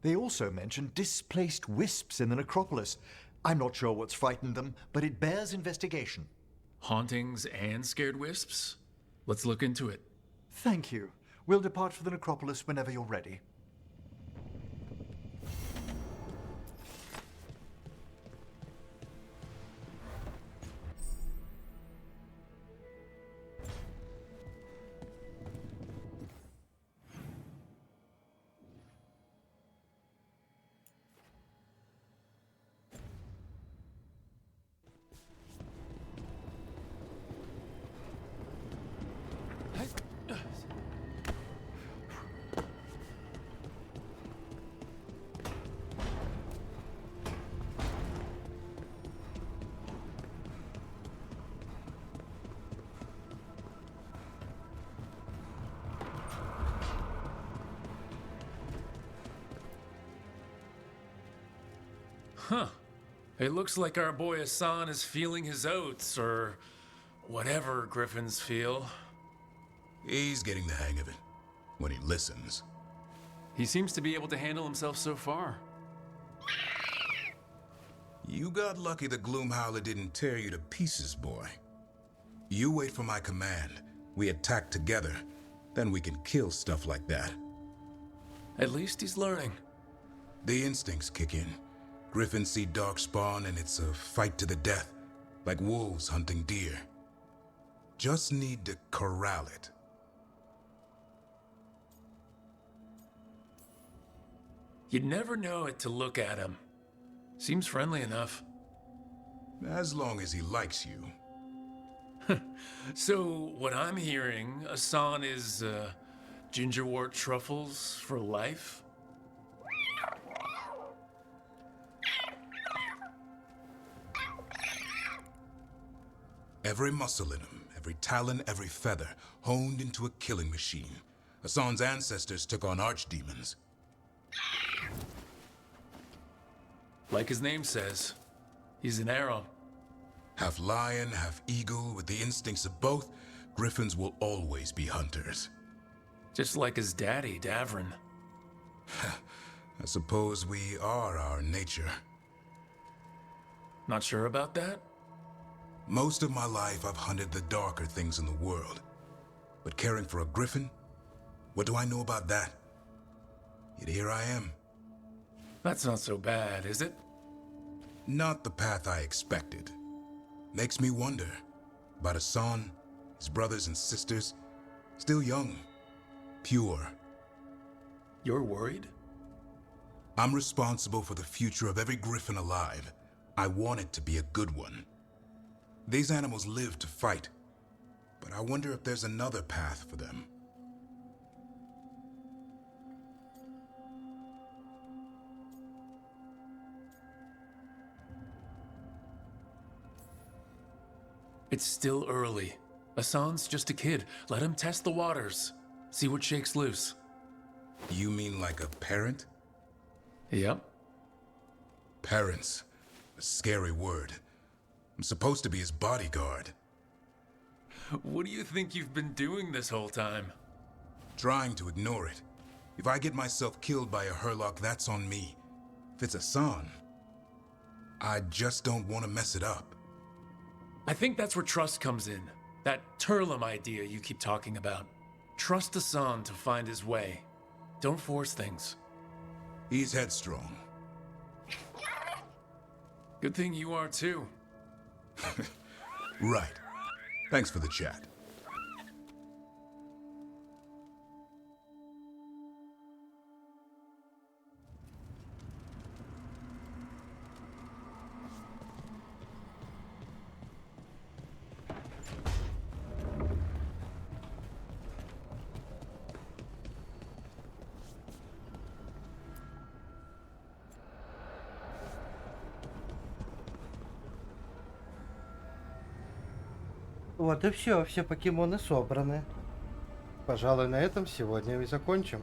They also mentioned displaced wisps in the necropolis. I'm not sure what's frightened them, but it bears investigation. Hauntings and scared wisps? Let's look into it. Thank you. We'll depart for the necropolis whenever you're ready. Huh. It looks like our boy Hassan is feeling his oats, or whatever griffins feel. He's getting the hang of it, when he listens. He seems to be able to handle himself so far. You got lucky the Gloomhowler didn't tear you to pieces, boy. You wait for my command. We attack together. Then we can kill stuff like that. At least he's learning. The instincts kick in. Griffins see darkspawn and it's a fight to the death, like wolves hunting deer. Just need to corral it. You'd never know it to look at him. Seems friendly enough. As long as he likes you. So, what I'm hearing, Hassan is, gingerwort truffles for life? Every muscle in him, every talon, every feather, honed into a killing machine. Hassan's ancestors took on archdemons. Like his name says, he's an arrow. Half lion, half eagle, with the instincts of both, griffins will always be hunters. Just like his daddy, Davrin. I suppose we are our nature. Not sure about that? Most of my life I've hunted the darker things in the world. But caring for a griffin? What do I know about that? Yet here I am. That's not so bad, is it? Not the path I expected. Makes me wonder about Hassan, his brothers and sisters, still young, pure. You're worried? I'm responsible for the future of every griffin alive. I want it to be a good one. These animals live to fight, but I wonder if there's another path for them. It's still early. Hassan's just a kid. Let him test the waters. See what shakes loose. You mean like a parent? Yep. Parents. A scary word. I'm supposed to be his bodyguard. What do you think you've been doing this whole time? Trying to ignore it. If I get myself killed by a Hurlock, that's on me. If it's Hassan, I just don't want to mess it up. I think that's where trust comes in. That Turlum idea you keep talking about. Trust Hassan to find his way. Don't force things. He's headstrong. Good thing you are too. Right. Thanks for the chat. Вот и все покемоны собраны. Пожалуй, на этом сегодня и закончим.